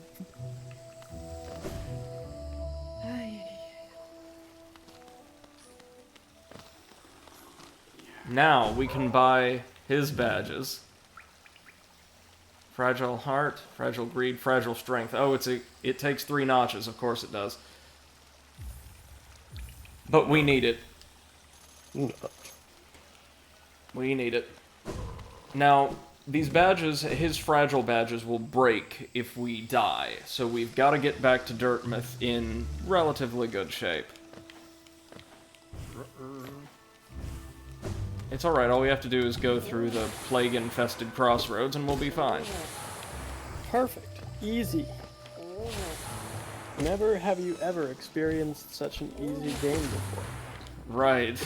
Now we can buy his badges. Fragile heart, fragile greed, fragile strength. Oh, it takes 3 notches, of course it does. But we need it. We need it. Now, these badges, his fragile badges, will break if we die, so we've got to get back to Dirtmouth in relatively good shape. It's alright, all we have to do is go through the plague-infested crossroads and we'll be fine. Perfect. Easy. Never have you ever experienced such an easy game before. Right.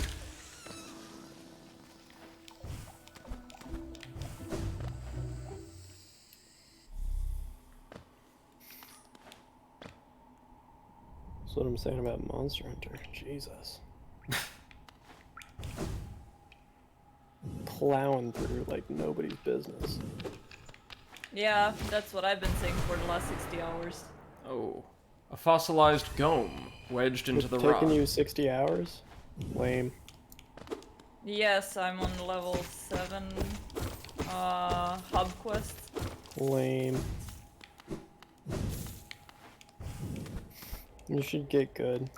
That's what I'm saying about Monster Hunter. Jesus. Plowing through like nobody's business. Yeah, that's what I've been saying for the last 60 hours. Oh. A fossilized gome wedged into the It's rock. taking you 60 hours? Lame. Yes, I'm on level 7 hub quest. Lame. You should get good.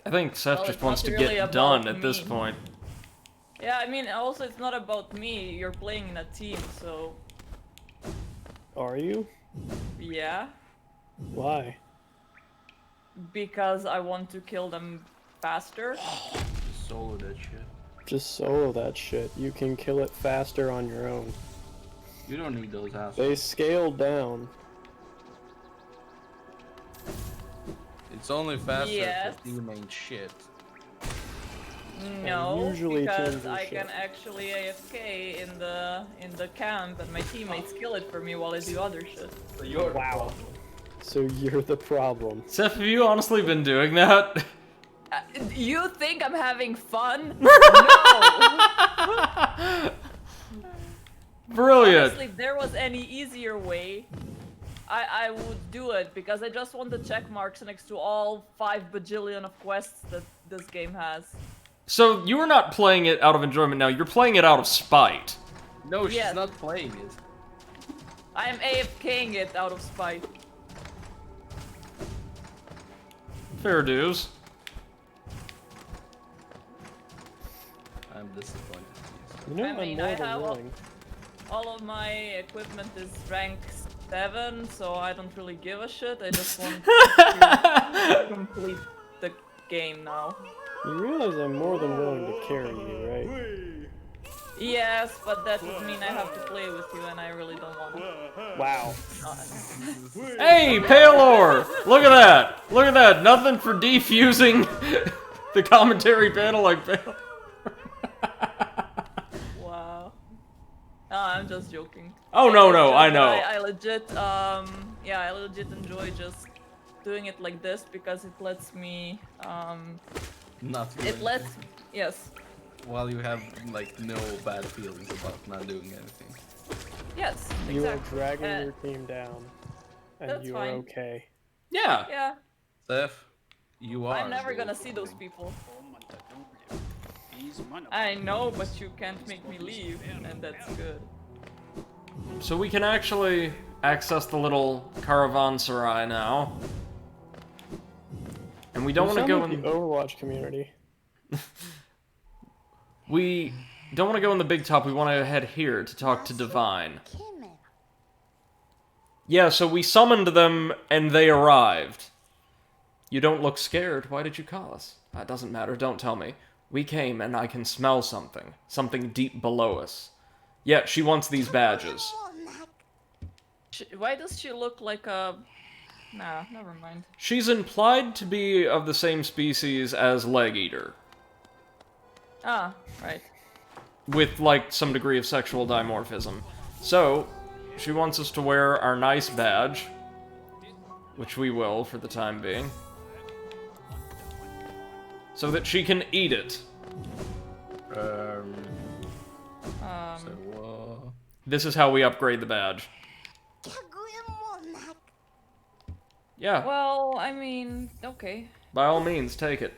I think Seth Well, just it's wants not to really get done about at this me. point. Yeah, I mean, also it's not about me, you're playing in a team, so Are you? yeah. Why? Because I want to kill them faster. Solo that shit. Just solo that shit. You can kill it faster on your own. You don't need those assholes. They scaled down. It's only faster Yes. if the team ain't shit. No, usually because teams are I shit. can actually AFK in the camp and my teammates kill it for me while I do other shit. Wow. So you're the problem. Seth, have you honestly been doing that? You think I'm having fun? No! Brilliant. Honestly, if there was any easier way, I would do it, because I just want the check marks next to all 5 bajillion of quests that this game has. So you are not playing it out of enjoyment now, you're playing it out of spite. No, she's Yes. not playing it. I am AFKing it out of spite. Fair dues. I'm disappointed. You know, I mean, I'm I more than have willing. All of my equipment is rank 7, so I don't really give a shit. I just want to complete the game now. You realize I'm more than willing to carry you, right? Yes, but that would mean I have to play with you, and I really don't want to. Wow. Hey, Palor! Look at that! Look at that! Nothing for defusing the commentary panel like Palor. Wow. No, I'm just joking. Oh, no, It's no, just I that know. I legit, yeah, I legit enjoy just doing it like this because it lets me, Not it doing lets, anything. yes, While you have like no bad feelings about not doing anything. yes, You are exactly. dragging your team down. And That's you fine. are okay. Yeah. Yeah, Steph, you are. I'm never gonna see those people. I know, but you can't make me leave, and that's good. So we can actually access the little caravanserai now. And we don't You want to sound go like in... the Overwatch community. We don't want to go in the big top, we want to head here to talk to Divine. Yeah, so we summoned them, and they arrived. You don't look scared. Why did you call us? That doesn't matter. Don't tell me. We came, and I can smell something. Something deep below us. Yeah, she wants these badges. Why does she look like a... Nah, never mind. She's implied to be of the same species as Leg Eater, Ah, right. with, like, some degree of sexual dimorphism. So, she wants us to wear our nice badge, which we will for the time being, so that she can eat it. This is how we upgrade the badge. Yeah, Well, I mean, okay. by all means, take it.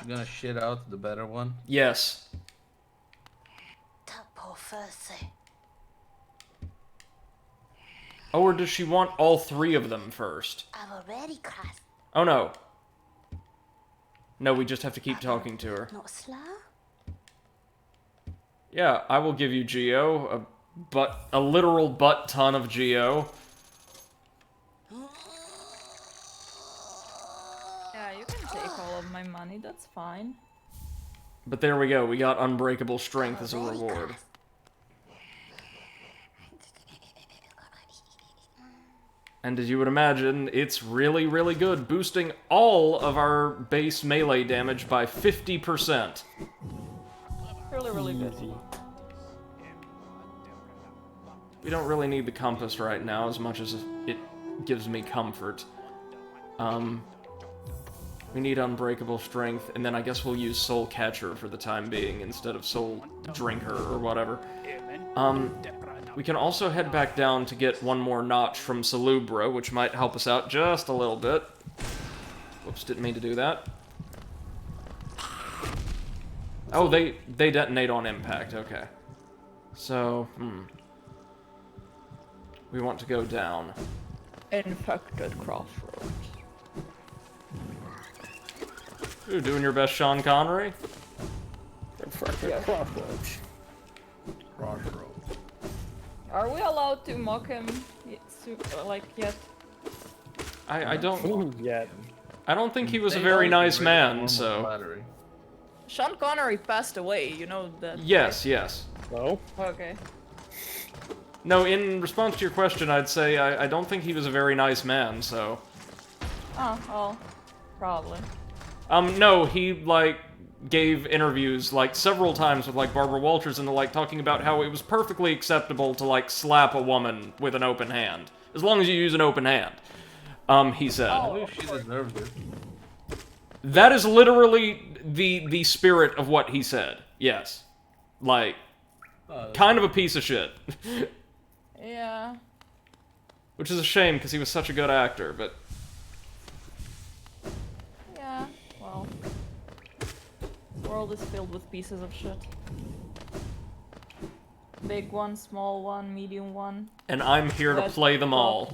You're gonna shit out the better one? Yes. Oh, or does she want all 3 of them first? Oh no. No, we just have to keep talking to her. Yeah, I will give you Geo, a literal butt ton of Geo. Yeah, you can take all of my money, that's fine. But there we go, we got Unbreakable Strength as a reward. And as you would imagine, it's really, really good, boosting all of our base melee damage by 50%. Really, really good. Easy. We don't really need the compass right now as much as it gives me comfort. We need Unbreakable Strength, and then I guess we'll use Soul Catcher for the time being instead of Soul Drinker or whatever. We can also head back down to get one more notch from Salubra, which might help us out just a little bit. Whoops, didn't mean to do that. Oh, they detonate on impact, okay. So, we want to go down. Infected Crossroads. Ooh, doing your best, Sean Connery? Yeah. Crossroads. Crossroads. Are we allowed to mock him, like, yet? I don't Yet. I don't think he was a They very are nice great man, form of so... flattery. Sean Connery passed away, you know that? Yes, yes. No? Okay. No, in response to your question, I'd say I don't think he was a very nice man, so... Oh, well, probably. No, he, like, gave interviews, like, several times with, like, Barbara Walters and the like, talking about how it was perfectly acceptable to, like, slap a woman with an open hand. As long as you use an open hand. He said. I believe she deserved it. That is literally the spirit of what he said. Yes. Like, kind of a piece of shit. Yeah. Which is a shame, because he was such a good actor, but... Yeah, well. The world is filled with pieces of shit. Big one, small one, medium one. And I'm here to That's play them all.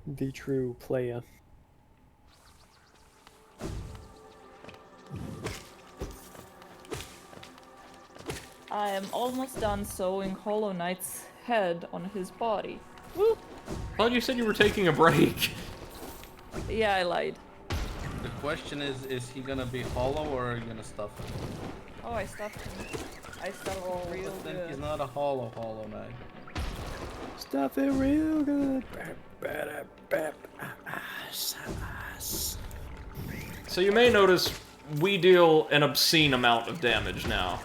The true player. I am almost done sewing Hollow Knight's head on his body. Woo! I thought you said you were taking a break. Yeah, I lied. The question is he gonna be hollow or are you gonna stuff him? Oh, I stuffed him. I stuffed him real Then he's good. not a hollow Knight. Stuff it real good. So you may notice we deal an obscene amount of damage now.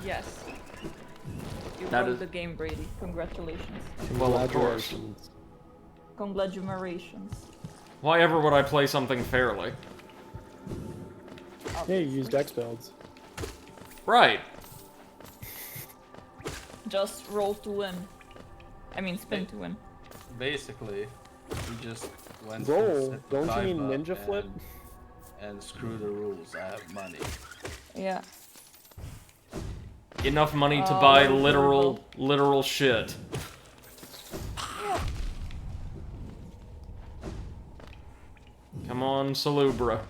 Yes. You That won is- the game, Brady. Congratulations. Well, of course. Congratulations. Congratulations. Why ever would I play something fairly? Yeah, you used X builds. Right. Just roll to win. I mean, spin to win. Basically, he just went Roll. to Don't you mean Kaiba ninja flip? and screw the rules. I have money. Yeah. Enough money to Oh, buy that was literal shit. Come on, Salubra.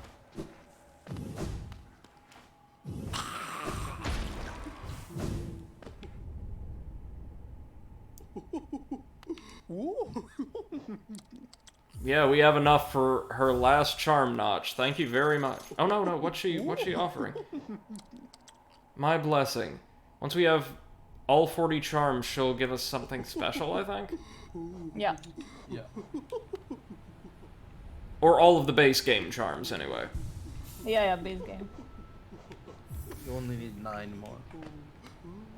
Yeah, we have enough for her last charm notch. Thank you very much. Oh no, what's she offering? My blessing. Once we have all 40 charms, she'll give us something special, I think? Yeah. Yeah. Or all of the base game charms, anyway. Yeah, base game. You only need 9 more.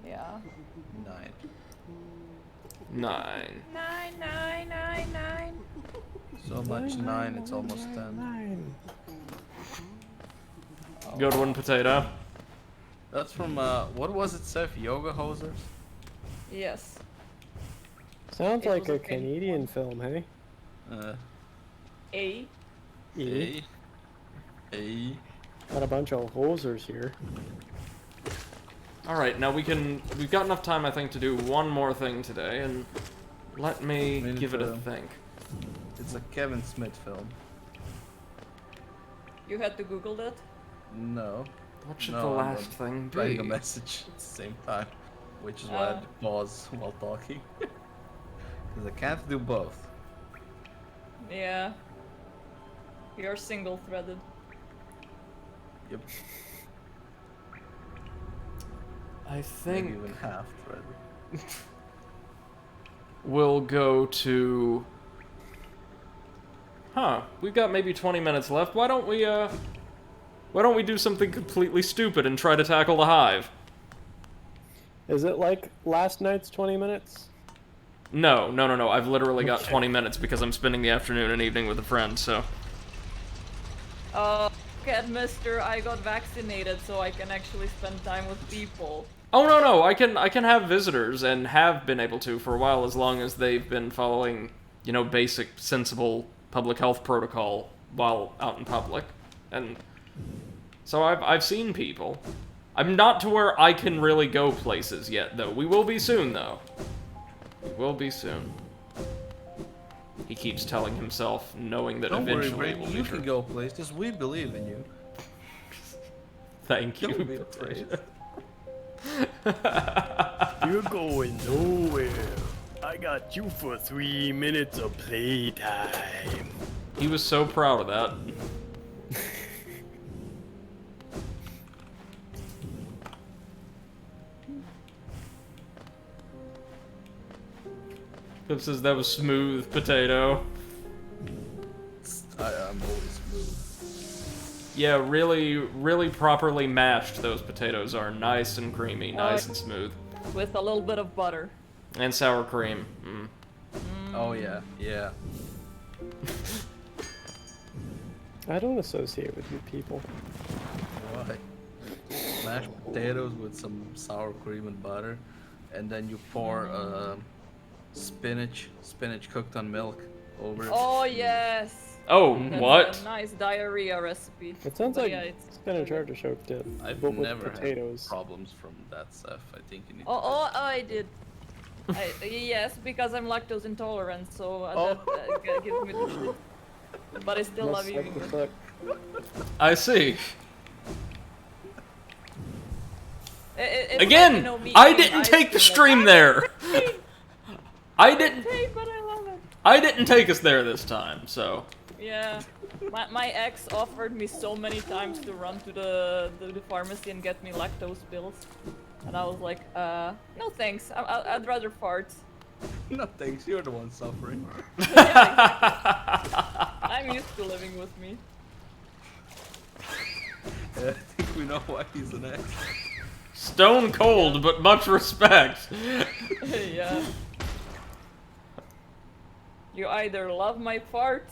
Yeah. 9. 9. 9. So much 9, it's almost 10. Good one, Potato. That's from, what was it, Seth? Yoga Hosers? Yes. Sounds It like was a a pink Canadian film, hey? A. E. A. Got a bunch of hosers here. Alright, now we've got enough time, I think, to do one more thing today, and let me Minute give it a film. think. It's a Kevin Smith film. You had to Google that? No. What should No, the I'm last thing Writing a be? message at the same time, which is why I had to pause while talking. Because I can't do both. Yeah. You're single-threaded. Yep. I Maybe think even half, right? we'll go to... Huh, we've got maybe 20 minutes left. Why don't we do something completely stupid and try to tackle the hive? Is it like last night's 20 minutes? No. I've literally got Okay. 20 minutes because I'm spending the afternoon and evening with a friend, so... Cat mister, I got vaccinated so I can actually spend time with people. Oh, no, I can have visitors, and have been able to for a while, as long as they've been following, you know, basic, sensible public health protocol while out in public. And so I've seen people. I'm not to where I can really go places yet, though. We will be soon, though. We will be soon. He keeps telling himself, knowing that Don't worry, eventually it Brady. will be You true. can go places. We believe in you. Thank you. Don't be afraid. You're going nowhere. I got you for 3 minutes of playtime. He was so proud of that. Clip says that was smooth potato. I'm always smooth. Yeah, really properly mashed those potatoes are. Nice and creamy, nice and smooth. With a little bit of butter. And sour cream. Mm. Oh yeah, yeah. I don't associate with you people. Why? Mashed potatoes with some sour cream and butter, and then you pour spinach cooked on milk over it. Oh yes. Oh, That's what? a nice diarrhea recipe. It sounds But like yeah, it's spinach artichoke dip, I've but with never potatoes. had problems from that stuff. I think you need. Oh, I did. Yes, because I'm lactose intolerant, so that gives me the shit. But I still love Must eating suck the it. suck. I see. It's Again, like, you know, me I eating didn't ice take the cream, stream like, there. I didn't. Hey, but I love it. I didn't take us there this time, so. Yeah, my ex offered me so many times to run to the pharmacy and get me lactose pills, and I was like, no thanks. I'd rather fart. No thanks. You're the one suffering. Yeah, exactly. I'm used to living with me. I think we know why he's an ex. Stone cold, but much respect. Yeah. You either love my fart,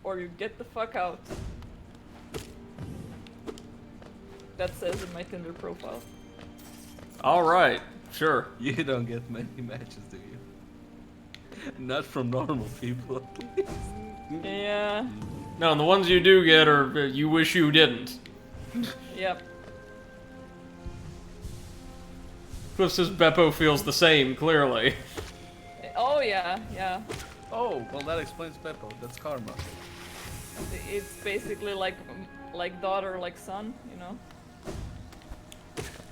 or you get the fuck out. That says in my Tinder profile. Alright, sure. You don't get many matches, do you? Not from normal people, at least. Yeah. No, and the ones you do get are you wish you didn't. Yep. Cliff says Beppo feels the same, clearly. Oh yeah, yeah. Oh, well that explains Beppo. That's karma. It's basically like daughter, like son, you know.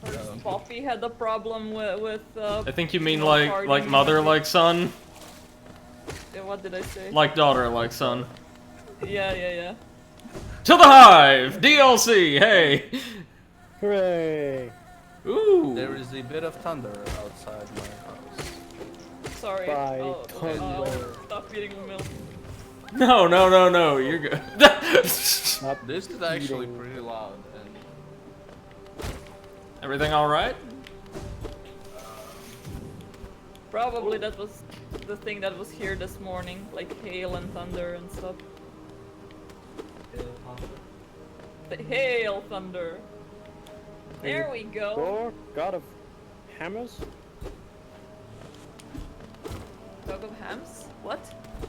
First, Poppy had a problem with. I think you mean know, like farting mother and- like son, What did I say? like daughter like son. Yeah. To the hive, DLC. Hey. Hooray! Ooh. There is a bit of thunder outside my house. Sorry. By Okay, thunder. stop eating the milk. No. You're good. Not This is actually eating. pretty loud, and Everything all right? Probably that was the thing that was here this morning, like hail and thunder and stuff. The hail thunder. There we go. Thor, god of hammers? Dog of hams? What?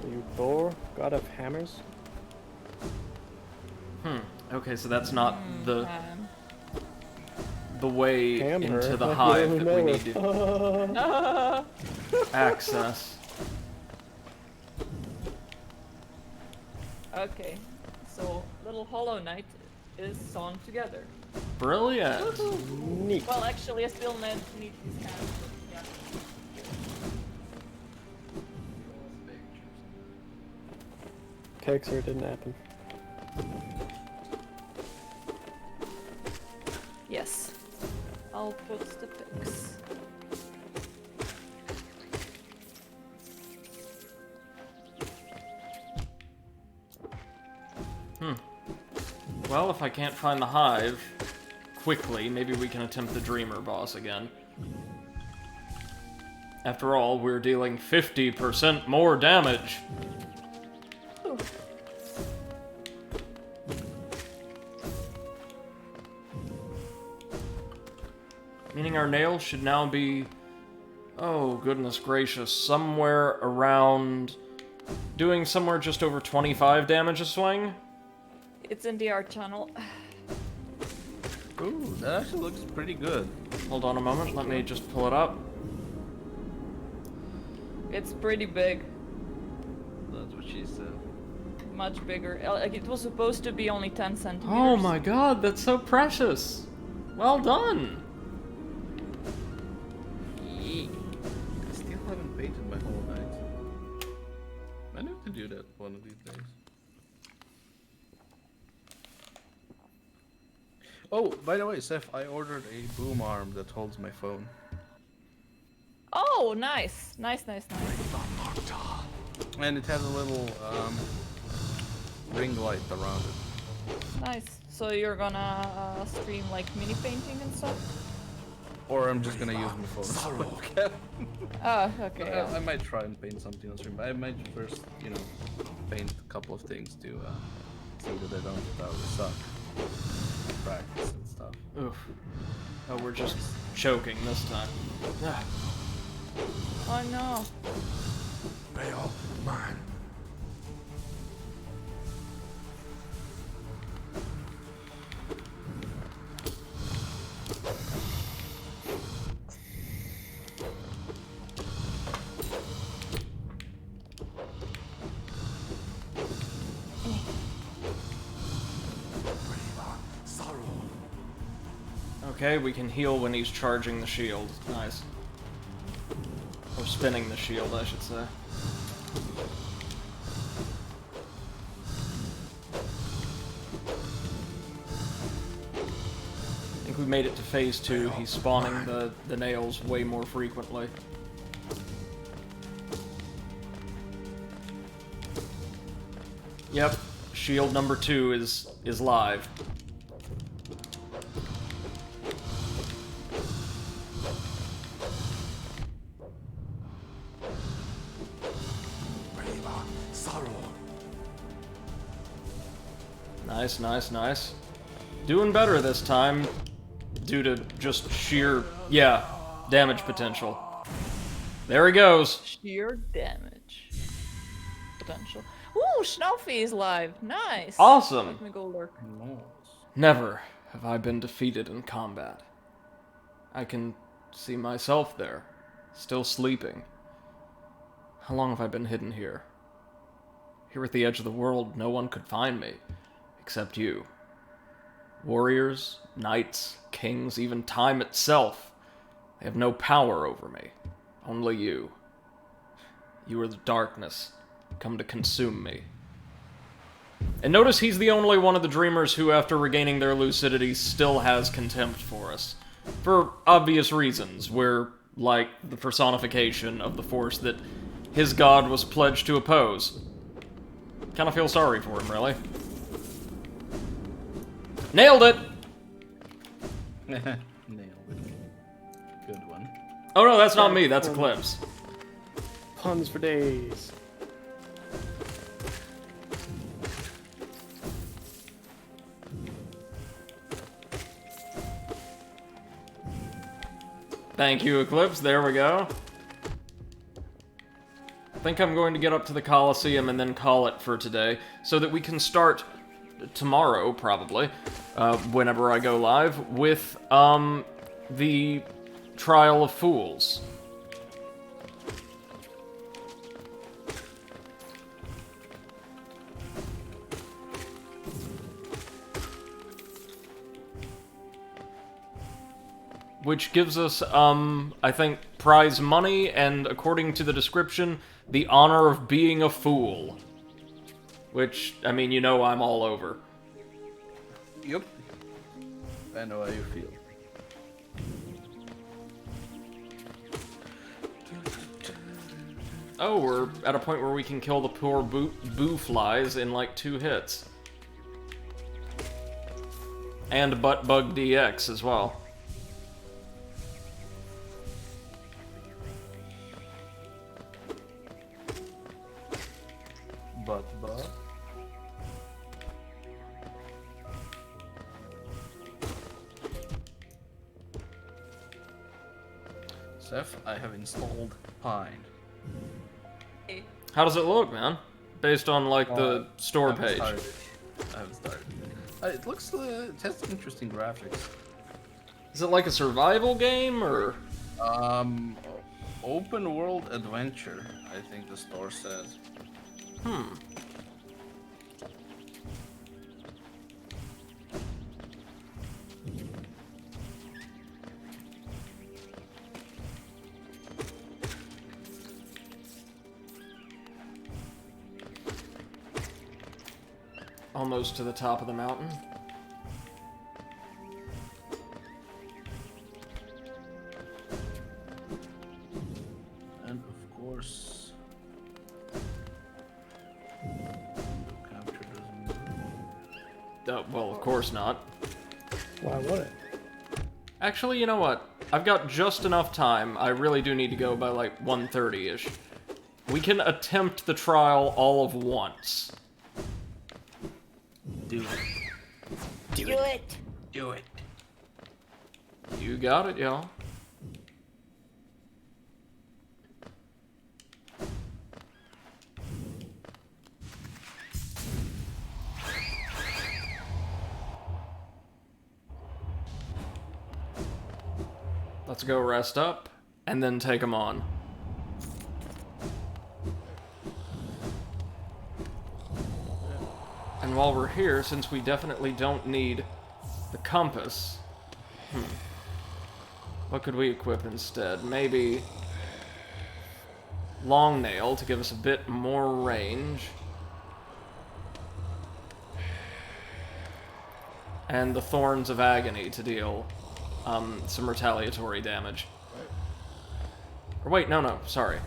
Are you Thor, god of hammers? Okay, so that's not the Ham. way Hammer? into the Like, hive you that don't we know need it. to access. Okay, so little Hollow Knight is sewn together. Brilliant. Neat. Well, actually, I still need his hands. Yeah. Text her, it didn't happen. Yes. I'll put the pics. Well, if I can't find the hive quickly, maybe we can attempt the Dreamer boss again. After all, we're dealing 50% more damage. Ooh. Meaning our nails should now be... Oh, goodness gracious. Somewhere around... Doing somewhere just over 25 damage a swing? It's in the art channel. Ooh, that actually looks pretty good. Hold on a moment, let me just pull it up. It's pretty big. That's what she said. Much bigger. Like, it was supposed to be only 10 centimeters. Oh my god, that's so precious! Well done! Yeah. I still haven't painted my whole night. I need to do that one of these days. Oh, by the way, Seth, I ordered a boom arm that holds my phone. Oh, nice. Nice, nice, nice. And it has a little ring light around it. Nice. So you're gonna stream like mini painting and stuff? Or I'm just gonna use my phone as a webcam. Oh, okay. Yeah. I might try and paint something on stream. I might first, you know, paint a couple of things to see that I don't totally suck. Practice and stuff. Oof. Oh, we're just choking this time. Ah. Oh no. They are mine. Okay, we can heal when he's charging the shield. Nice. Or spinning the shield, I should say. I think we made it to phase 2. He's spawning the nails way more frequently. Yep, shield number 2 is live. Nice, nice, nice. Doing better this time, due to just sheer, yeah, damage potential. There he goes. Sheer damage. Potential. Ooh, Schnaufy is live. Nice. Awesome. Let me go lurk. Never have I been defeated in combat. I can see myself there, still sleeping. How long have I been hidden here? Here at the edge of the world, no one could find me, except you. Warriors, knights, kings, even time itself. They have no power over me. Only you. You are the darkness, come to consume me. And notice he's the only one of the dreamers who, after regaining their lucidity, still has contempt for us. For obvious reasons. We're like the personification of the force that his god was pledged to oppose. Kinda feel sorry for him, really. Nailed it! Nailed it. Good one. Oh no, that's not me, that's Eclipse. Puns for days. Thank you, Eclipse. There we go. I think I'm going to get up to the Colosseum and then call it for today, so that we can start tomorrow, probably, whenever I go live, with, the Trial of Fools. Which gives us, I think, prize money, and according to the description, the honor of being a fool. Which, I mean, you know I'm all over. Yep. I know how you feel. Oh, we're at a point where we can kill the poor boo flies in like 2 hits. And Butt Bug DX as well. But. Seth, I have installed Pine. How does it look, man? Based on like the store page. I haven't started. It looks. It has some interesting graphics. Is it like a survival game or? Open world adventure. I think the store says. Almost to the top of the mountain. And of course, capture doesn't. Well, of course not. Why would it? Actually, you know what? I've got just enough time. I really do need to go by like 1:30-ish. We can attempt the trial all of once. Do it. Do it. Do it. You got it, y'all. Let's go rest up, and then take them on. And while we're here, since we definitely don't need the compass, what could we equip instead? Maybe Long Nail to give us a bit more range. And the Thorns of Agony to deal some retaliatory damage. Or wait, no, sorry.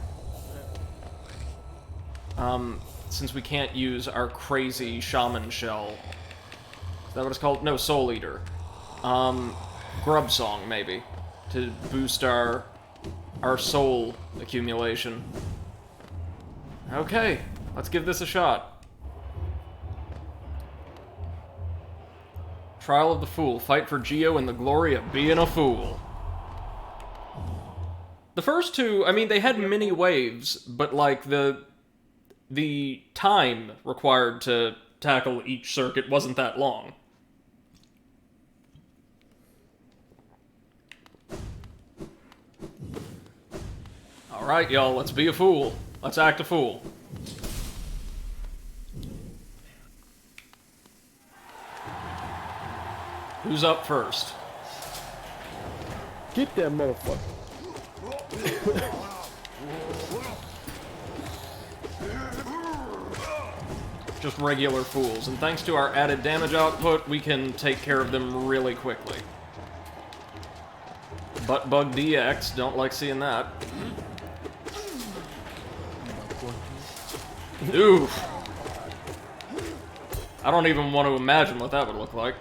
Since we can't use our crazy Shaman Shell. Is that what it's called? No, Soul Eater. Grub Song, maybe. To boost our soul accumulation. Okay, let's give this a shot. Trial of the Fool. Fight for Geo in the glory of being a fool. The first two, I mean, they had mini waves, but like the time required to tackle each circuit wasn't that long. Alright, y'all, let's be a fool. Let's act a fool. Who's up first? Get that motherfucker. Just regular fools, and thanks to our added damage output, we can take care of them really quickly. Butt Bug DX, don't like seeing that. Oof. I don't even want to imagine what that would look like.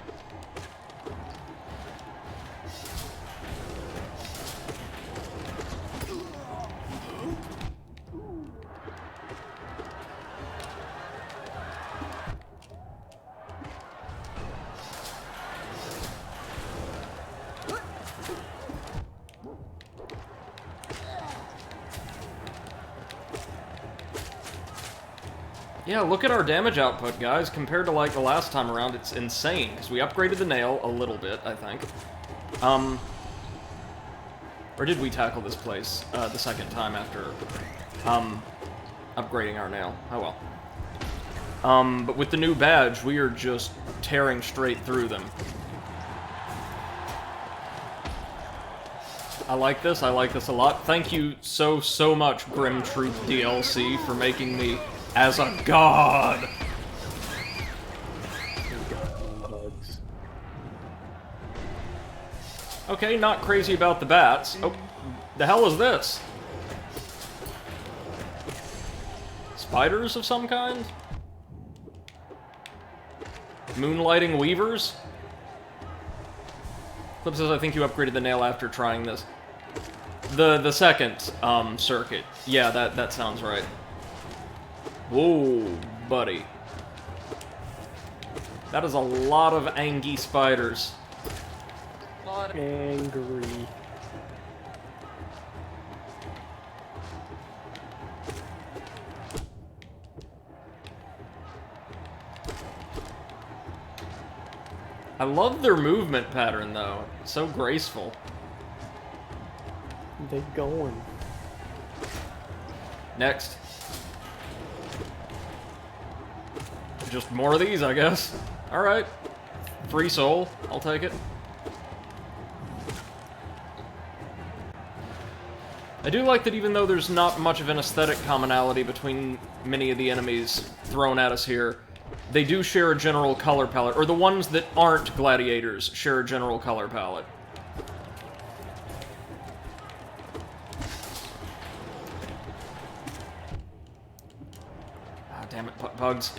Yeah, look at our damage output, guys. Compared to, like, the last time around, it's insane. Because we upgraded the nail a little bit, I think. Or did we tackle this place the second time after, upgrading our nail? Oh well. But with the new badge, we are just tearing straight through them. I like this a lot. Thank you so much, Grim Troop DLC, for making me as a god! Bugs. Okay, not crazy about the bats. Oh, the hell is this? spiders of some kind? Moonlighting weavers? Clip says, I think you upgraded the nail after trying this. The second circuit. Yeah, that sounds right. Whoa, buddy. That is a lot of angy spiders. Angry. I love their movement pattern, though. It's so graceful. They going. Next. Just more of these, I guess. Alright. Free soul. I'll take it. I do like that even though there's not much of an aesthetic commonality between many of the enemies thrown at us here, they do share a general color palette, or the ones that aren't gladiators share a general color palette. Ah, damn it, bugs.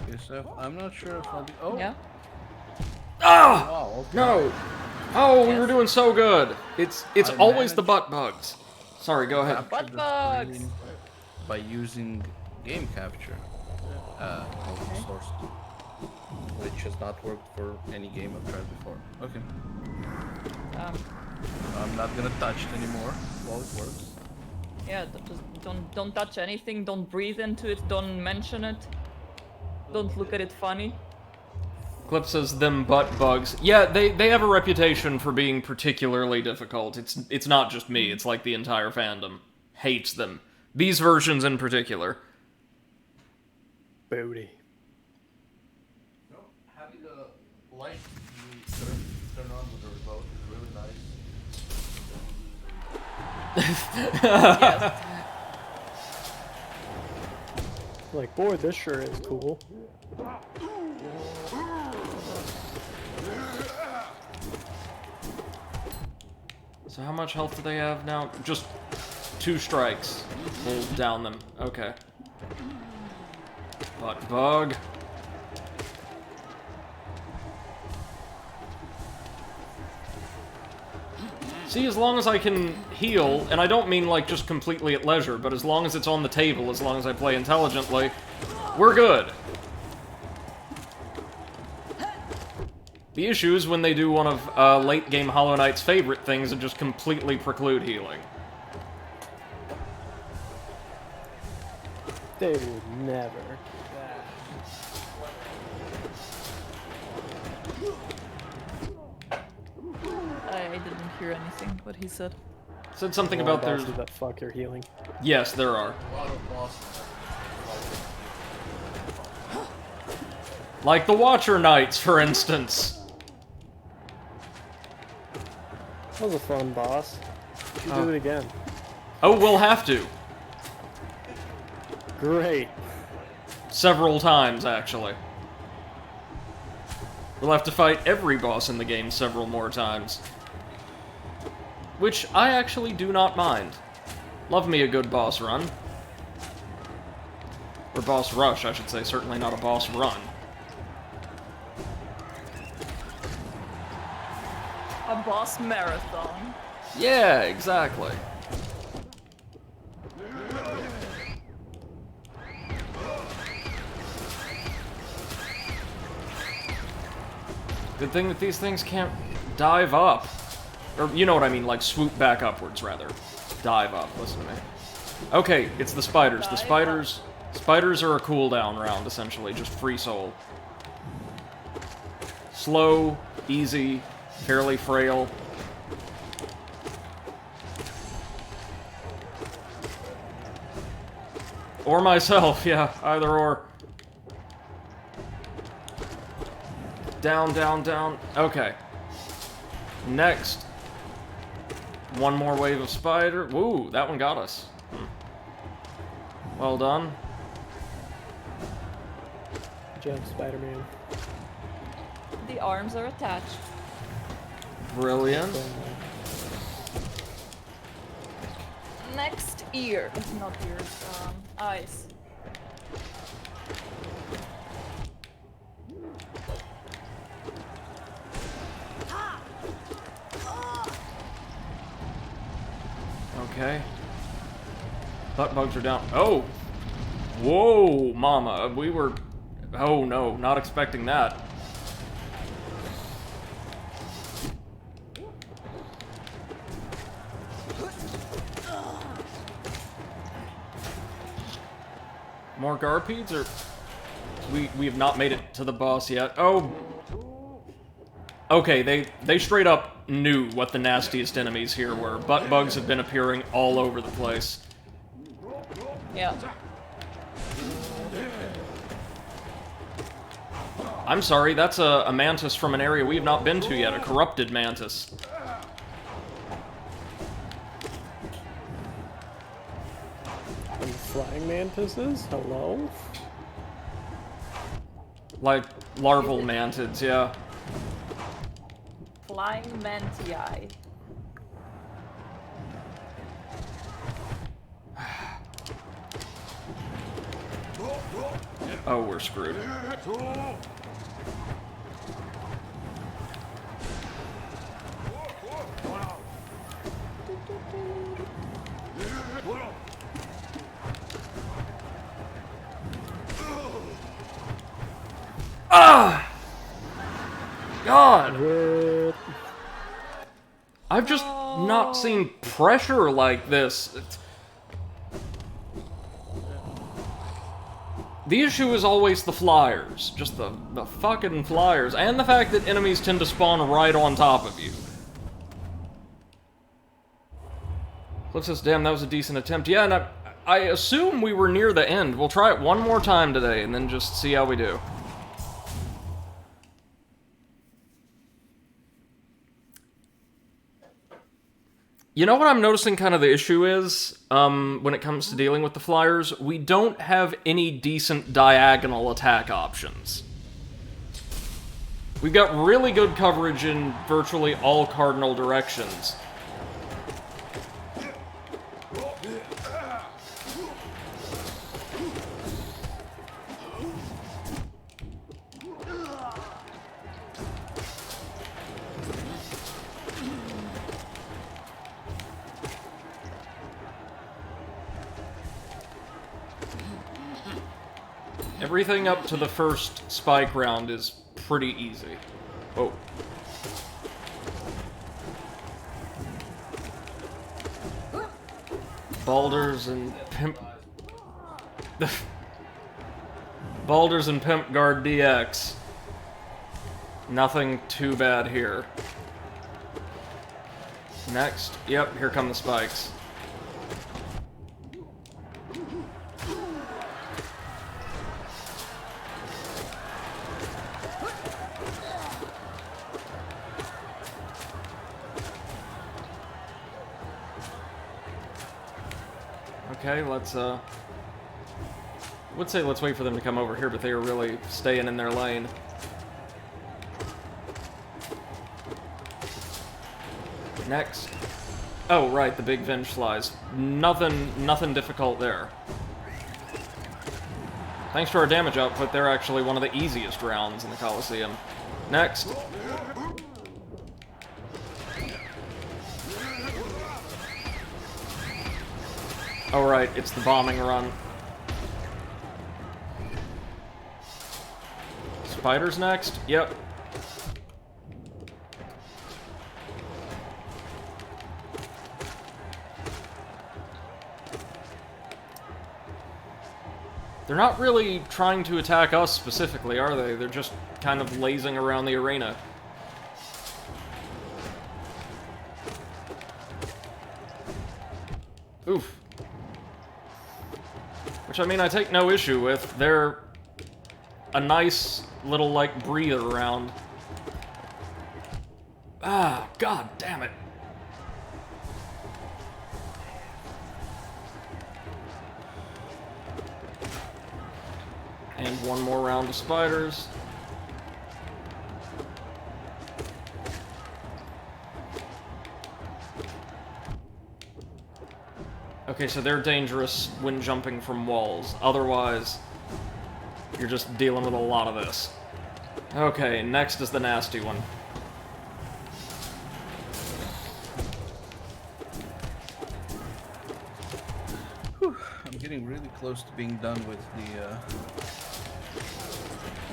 Okay, so I'm not sure if I'll be. Oh! Yeah. Ah! Wow, okay. No! Oh, we Yes. were doing so good! It's I always the managed- butt bugs. Sorry, go ahead. Captured Butt the bugs! screen by using game capture open source, which has not worked for any game I've tried before. Okay, I'm not gonna touch it anymore while it works. Yeah, just don't touch anything. Don't breathe into it. Don't mention it. Don't look at it funny. Clip says them butt bugs. Yeah, they have a reputation for being particularly difficult. It's not just me, it's like the entire fandom hates them. These versions in particular. Booty. Having the light you turn on with the remote is really nice. Yes. Like, boy, this sure is cool. So how much health do they have now? Just 2 strikes. We'll down them. Okay. Butt bug. See, as long as I can heal, and I don't mean like just completely at leisure, but as long as it's on the table, as long as I play intelligently, we're good. The issue is when they do one of late game Hollow Knight's favorite things and just completely preclude healing. They would never. I didn't hear anything what he said. Said something A lot about of there's... bosses that fuck your healing. Yes, there are. A lot of bosses. Like the Watcher Knights, for instance. That was a fun boss. You Oh. do it again. Oh, we'll have to. Great. Several times, actually. We'll have to fight every boss in the game several more times. Which I actually do not mind. Love me a good boss run. Or boss rush, I should say. Certainly not a boss run. A boss marathon. Yeah, exactly. Good thing that these things can't dive up. Or, you know what I mean, like swoop back upwards, rather. Dive up, listen to me. Okay, it's the spiders. The spiders are a cooldown round, essentially, just free soul. Slow, easy, fairly frail. Or myself, yeah, either or. Down, down, down. Okay. Next. One more wave of spider. Woo, that one got us. Well done. Good job, Spider-Man. the arms are attached. Brilliant. Next, ear. Not ears, eyes. Okay. Butt bugs are down. Oh! Whoa, mama. We were... Oh no, not expecting that. More Garpedes, or... We have not made it to the boss yet. Oh! Okay, they straight up knew what the nastiest enemies here were. Butt bugs have been appearing all over the place. Yeah. I'm sorry, that's a mantis from an area we have not been to yet, a corrupted mantis. And flying mantises? Hello? Like, larval mantids, yeah. Flying mantii. Oh, we're screwed. Ah! God! I've just not seen pressure like this. The issue is always the flyers. Just the fucking flyers. And the fact that enemies tend to spawn right on top of you. Cliff says, damn, that was a decent attempt. Yeah, and I assume we were near the end. We'll try it one more time today, and then just see how we do. You know what I'm noticing kind of the issue is, when it comes to dealing with the flyers? We don't have any decent diagonal attack options. We've got really good coverage in virtually all cardinal directions. Everything up to the first spike round is pretty easy. Oh. Baldur's and Pimp... Baldur's and Pimp Guard DX. Nothing too bad here. Next. Yep, here come the spikes. Okay, let's, would say let's wait for them to come over here, but they are really staying in their lane. Next. Oh, right, the big Venge Flies. Nothing difficult there. Thanks to our damage output, they're actually one of the easiest rounds in the Colosseum. Next. Oh, right, it's the bombing run. Spiders next? Yep. They're not really trying to attack us specifically, are they? They're just kind of lazing around the arena. Oof. Which, I mean, I take no issue with. They're a nice little, like, breather around. Ah, god damn it. And one more round of spiders. Okay, so they're dangerous when jumping from walls. Otherwise, you're just dealing with a lot of this. Okay, next is the nasty one. I'm getting really close to being done with the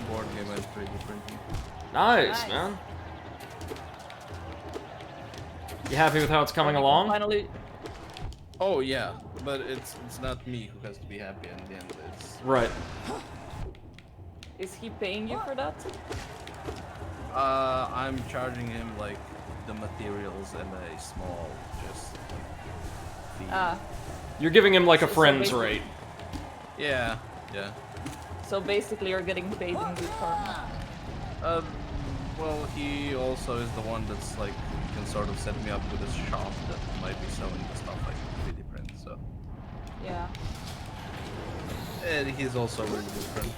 board game and 3D printing. Nice, man. You happy with how it's coming along? Finally, Oh yeah, but it's not me who has to be happy in the end. It's Right. is he paying you for that? I'm charging him like the materials and a small just fee. Ah, You're giving him like a So friend's basically- rate. Yeah, yeah. so basically you're getting paid in good karma. Well, he also is the one that's like can sort of set me up with a shop that might be selling the stuff like 3D print. So, Yeah. and he's also a really good friend.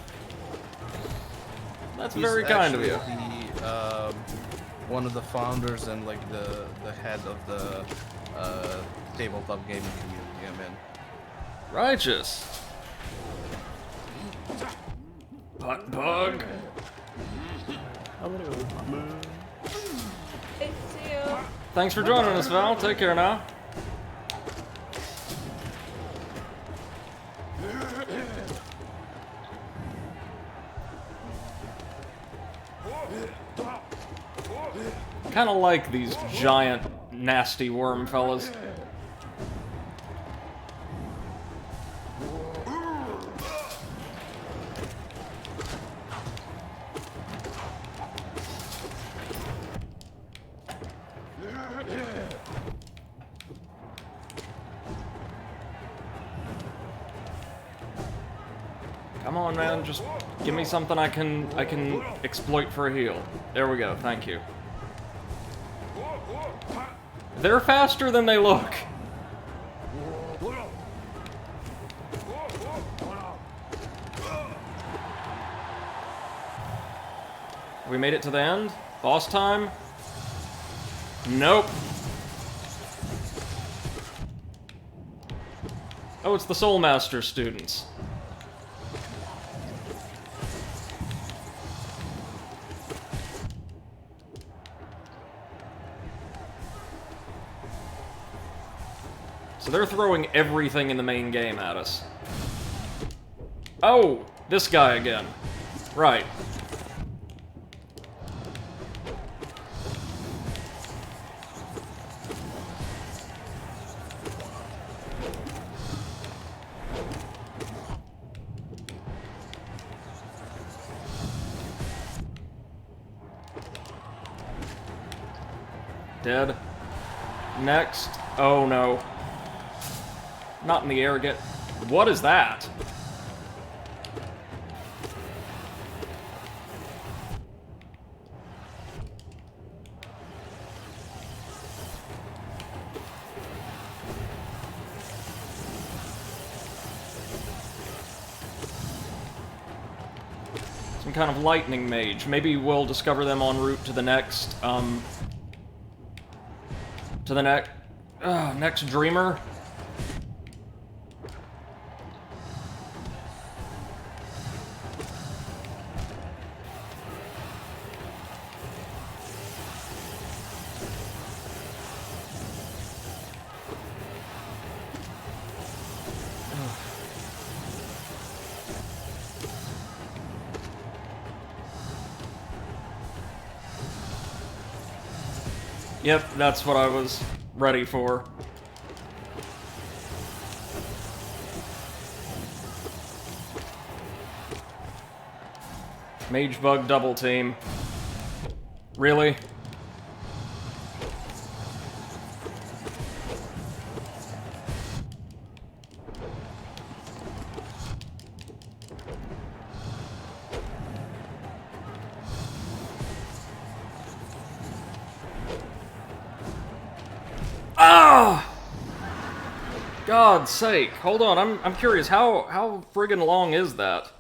That's He's very kind of actually you. The, one of the founders and like the head of the tabletop gaming community I'm in. Righteous. Butt bug. I'm gonna go. Hey, see you. Thanks for joining us, Val. Take care now. Kind of like these giant, nasty worm fellas. Come on, man, just give me something I can exploit for a heal. There we go, thank you. They're faster than they look. We made it to the end? Boss time? Nope. Oh, it's the Soul Master students. So they're throwing everything in the main game at us. Oh, this guy again. Right. Dead. Next. Oh no. Not in the air again. What is that? Some kind of lightning mage. Maybe we'll discover them en route to the next, next dreamer. Yep, that's what I was ready for. Mage bug double team. Really? Ah! God's sake. Hold on, I'm curious, how friggin' long is that?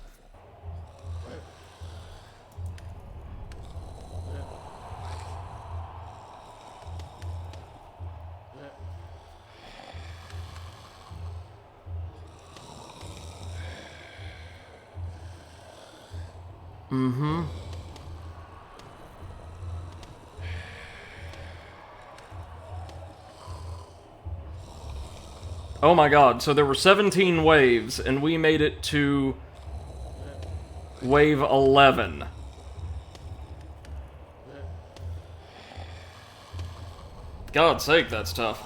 Mm-hmm. Oh my god, so there were 17 waves, and we made it to wave 11. God's sake, that's tough.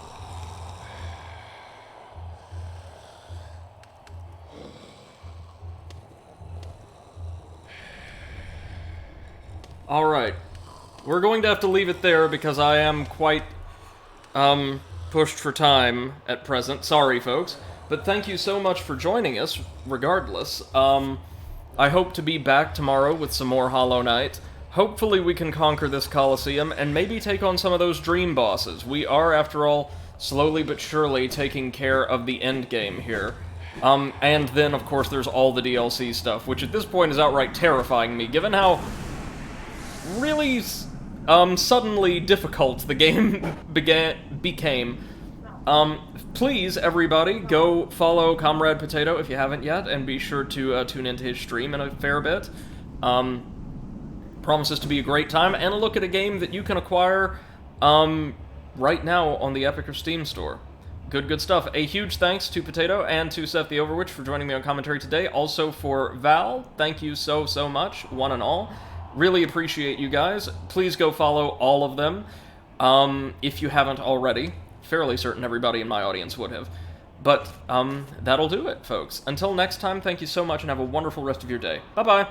Alright. We're going to have to leave it there because I am quite, pushed for time at present. Sorry, folks. But thank you so much for joining us, regardless. I hope to be back tomorrow with some more Hollow Knight. Hopefully we can conquer this Colosseum and maybe take on some of those dream bosses. We are, after all, slowly but surely taking care of the end game here. And then, of course, there's all the DLC stuff, which at this point is outright terrifying me, given how really, suddenly difficult the game became. Please, everybody, go follow Comrade Potato if you haven't yet, and be sure to tune into his stream in a fair bit. Promises to be a great time, and a look at a game that you can acquire, right now on the Epic or Steam store. Good stuff. A huge thanks to Potato and to Seth the Overwitch for joining me on commentary today. Also for Val, thank you so much, one and all. Really appreciate you guys. Please go follow all of them, if you haven't already. Fairly certain everybody in my audience would have. But, that'll do it, folks. Until next time, thank you so much and have a wonderful rest of your day. Bye-bye!